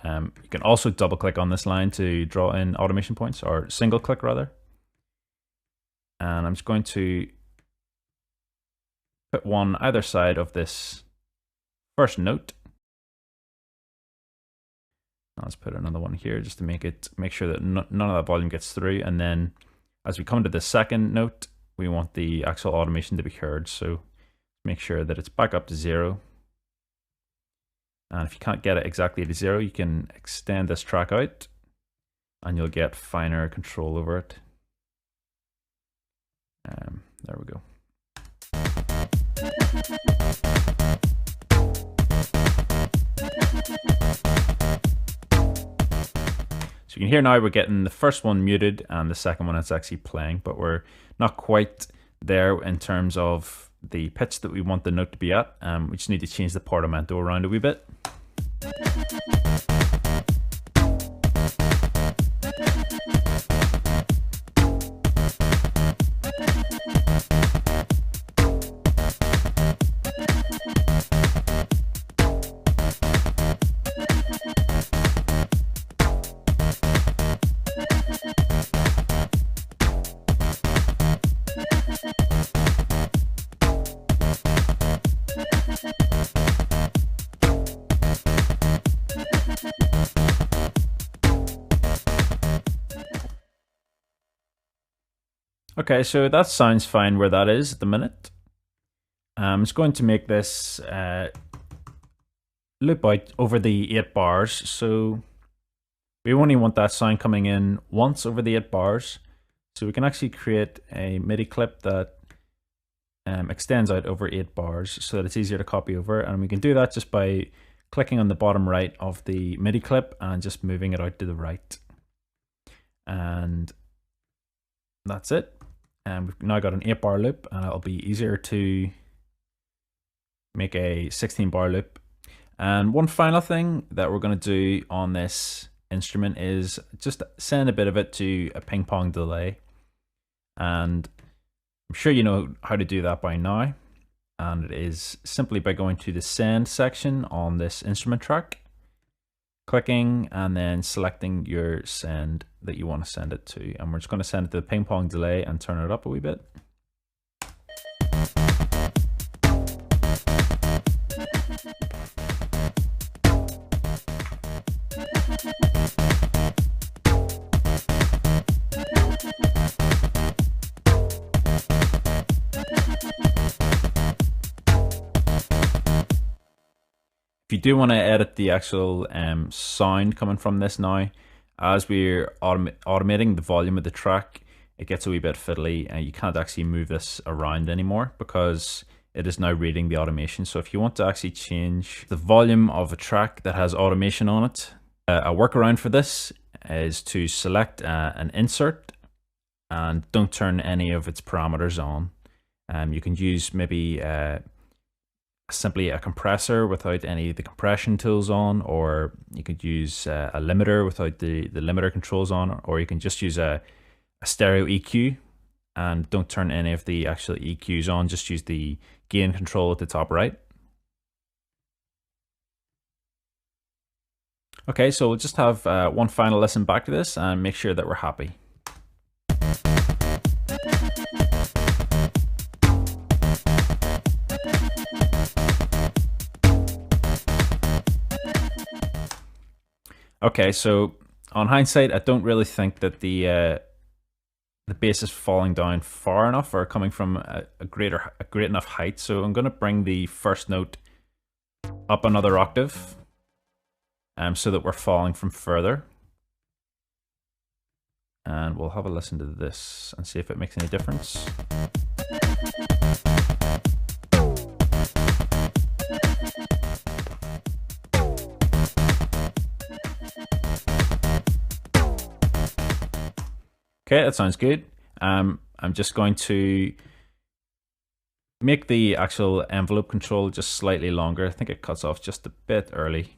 You can also double click on this line to draw in automation points, or single click rather. And I'm just going to put one either side of this first note. Let's put another one here just to make sure that none of that volume gets through. And then as we come to the second note, we want the actual automation to be heard. So make sure that it's back up to 0. And if you can't get it exactly to 0, you can extend this track out and you'll get finer control over it. There we go. So you can hear now we're getting the first one muted and the second one is actually playing, but we're not quite there in terms of the pitch that we want the note to be at. We just need to change the portamento around a wee bit. Okay, so that sounds fine where that is at the minute. I'm just going to make this loop out over the 8 bars. So we only want that sound coming in once over the 8 bars. So we can actually create a MIDI clip that extends out over 8 bars so that it's easier to copy over. And we can do that just by clicking on the bottom right of the MIDI clip and just moving it out to the right. And that's it. And we've now got an 8 bar loop, and it'll be easier to make a 16 bar loop. And one final thing that we're going to do on this instrument is just send a bit of it to a ping pong delay. And I'm sure you know how to do that by now. And it is simply by going to the send section on this instrument track, clicking and then selecting your send that you want to send it to. And we're just going to send it to the ping pong delay and turn it up a wee bit. If you do want to edit the actual sound coming from this now, as we're automating the volume of the track, it gets a wee bit fiddly and you can't actually move this around anymore because it is now reading the automation. So if you want to actually change the volume of a track that has automation on it, a workaround for this is to select an insert and don't turn any of its parameters on. You can use maybe simply a compressor without any of the compression tools on, or you could use a limiter without the limiter controls on, or you can just use a stereo EQ and don't turn any of the actual EQs on, just use the gain control at the top right. Okay, so we'll just have one final listen back to this and make sure that we're happy. Okay, so on hindsight, I don't really think that the bass is falling down far enough or coming from a great enough height. So I'm going to bring the first note up another octave, so that we're falling from further. And we'll have a listen to this and see if it makes any difference. Okay, that sounds good. I'm just going to make the actual envelope control just slightly longer. I think it cuts off just a bit early.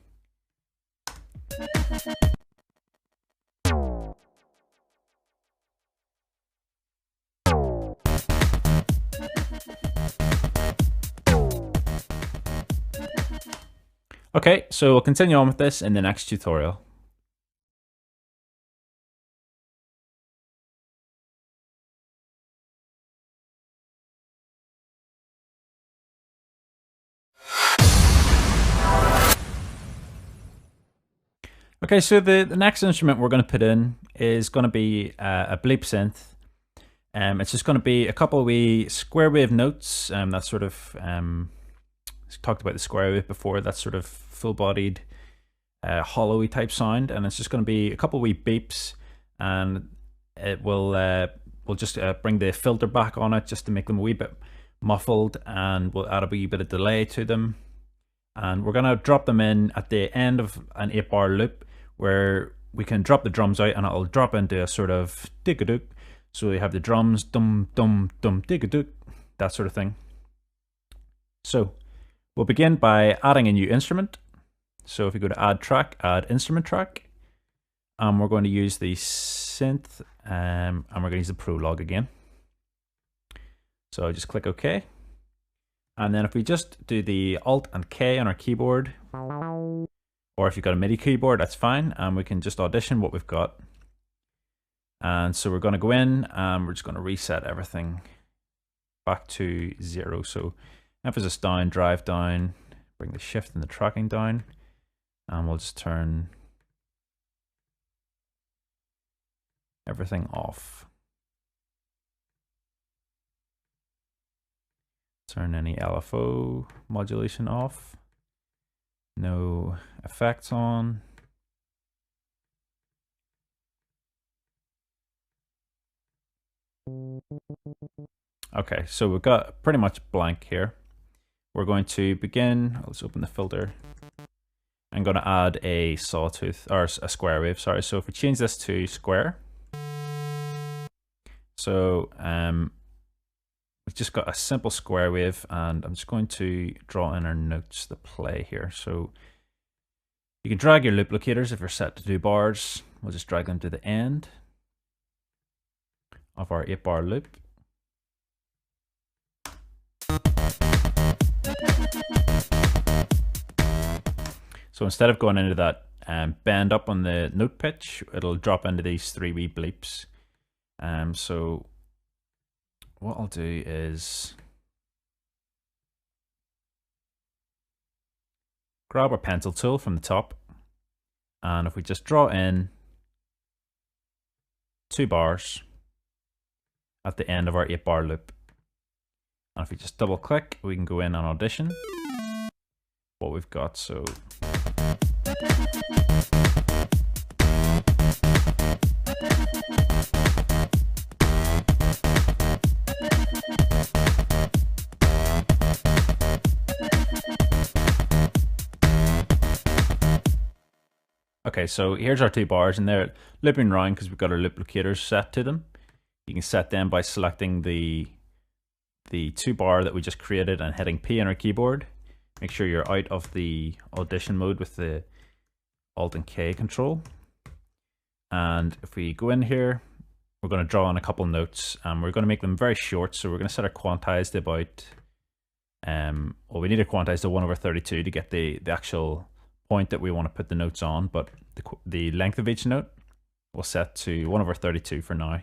Okay, so we'll continue on with this in the next tutorial. Okay, so the next instrument we're going to put in is going to be a bleep synth. It's just going to be a couple of wee square wave notes that sort of talked about the square wave before. That's sort of full-bodied, hollowy type sound, and it's just going to be a couple wee beeps, and it will we'll just bring the filter back on it just to make them a wee bit muffled, and we'll add a wee bit of delay to them, and we're going to drop them in at the end of an 8-bar loop where we can drop the drums out and it'll drop into a sort of dig-a-dook. So you have the drums, dum dum dum dig-a-dook, that sort of thing. So we'll begin by adding a new instrument. So if we go to add track, add instrument track, we're going to use the synth, and we're going to use the prologue again. So I just click OK. And then if we just do the Alt and K on our keyboard, or if you've got a MIDI keyboard, that's fine. And we can just audition what we've got. And so we're going to go in and we're just going to reset everything back to 0. So emphasis down, drive down, bring the shift and the tracking down. And we'll just turn everything off. Turn any LFO modulation off. No effects on. Okay, so we've got pretty much blank here. We're going to begin, let's open the filter. I'm going to add a sawtooth, or a square wave, sorry. So if we change this to square, so we've just got a simple square wave, and I'm just going to draw in our notes to play here. So you can drag your loop locators if you're set to do bars. We'll just drag them to the end of our 8-bar loop. So instead of going into that bend up on the note pitch, it'll drop into these 3 wee bleeps. So what I'll do is grab our pencil tool from the top, and if we just draw in 2 bars at the end of our 8-bar loop, and if we just double click, we can go in and audition what we've got. So okay, so here's our 2 bars, and they're looping around because we've got our loop locators set to them. You can set them by selecting the 2 bar that we just created and hitting P on our keyboard. Make sure you're out of the audition mode with the Alt and K control. And if we go in here, we're going to draw on a couple notes, and we're going to make them very short. So we're going to set our quantize to about, well, we need to quantize to 1/32 to get the actual point that we want to put the notes on, but the length of each note we'll set to 1/32 for now.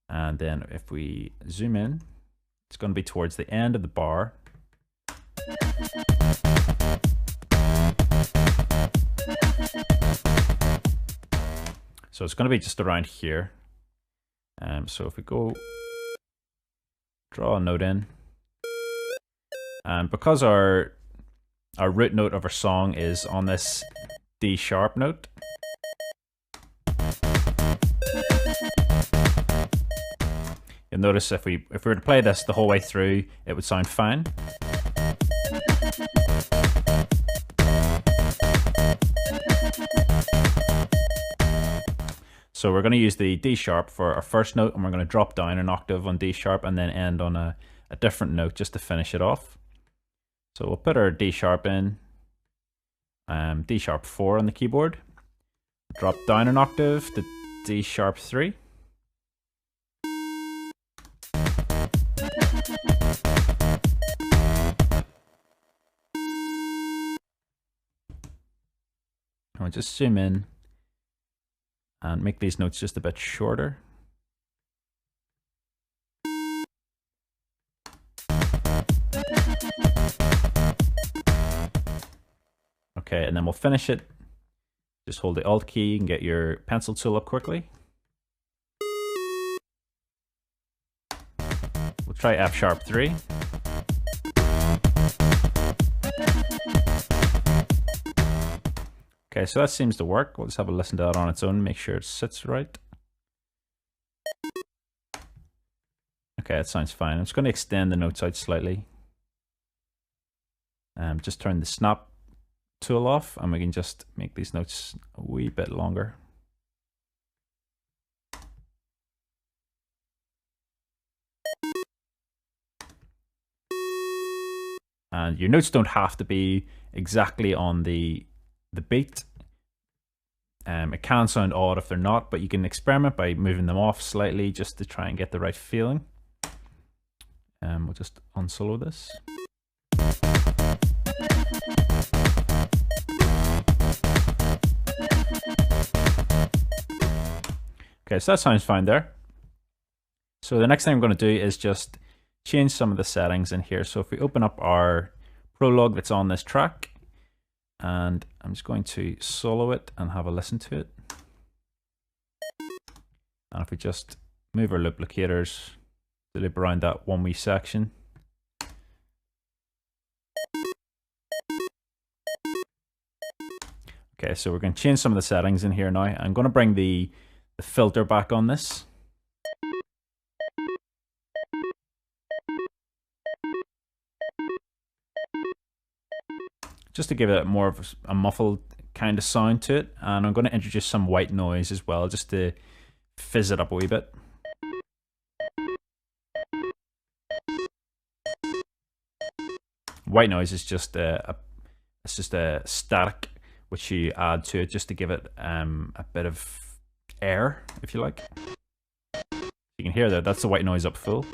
And then if we zoom in, it's going to be towards the end of the bar. So it's going to be just around here. So if we go draw a note in, and because our root note of our song is on this D sharp note, you'll notice if we were to play this the whole way through, it would sound fine. So we're going to use the D sharp for our first note, and we're going to drop down an octave on D sharp and then end on a different note just to finish it off. So we'll put our D sharp in, D sharp 4 on the keyboard, drop down an octave to D sharp 3. And we'll just zoom in and make these notes just a bit shorter. Okay, and then we'll finish it. Just hold the Alt key and get your pencil tool up quickly. We'll try F sharp 3. Okay, so that seems to work. We'll just have a listen to that on its own, make sure it sits right. Okay, that sounds fine. I'm just going to extend the notes out slightly. Just turn the snap tool off and we can just make these notes a wee bit longer. And your notes don't have to be exactly on the beat. It can sound odd if they're not, but you can experiment by moving them off slightly just to try and get the right feeling. We'll just unsolo this. Okay, so that sounds fine there. So the next thing I'm going to do is just change some of the settings in here. So if we open up our prologue that's on this track, and I'm just going to solo it and have a listen to it. And if we just move our loop locators to loop around that one wee section. Okay, so we're going to change some of the settings in here now. I'm going to bring the filter back on this. Just to give it more of a muffled kind of sound to it. And I'm going to introduce some white noise as well, just to fizz it up a wee bit. White noise is just a static which you add to it just to give it a bit of air, if you like. You can hear that, that's the white noise up full.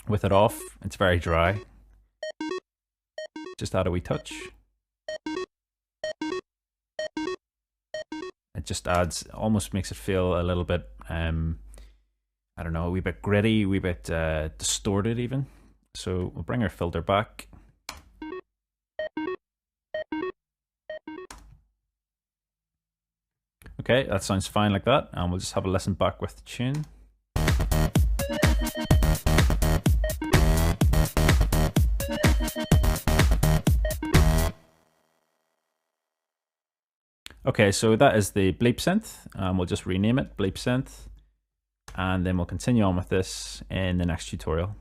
With it off, it's very dry. Just add a wee touch. It just adds, almost makes it feel a little bit, I don't know, a wee bit gritty, a wee bit distorted even. So we'll bring our filter back. Okay, that sounds fine like that, and we'll just have a listen back with the tune. Okay, so that is the bleep synth. We'll just rename it bleep synth, and then we'll continue on with this in the next tutorial.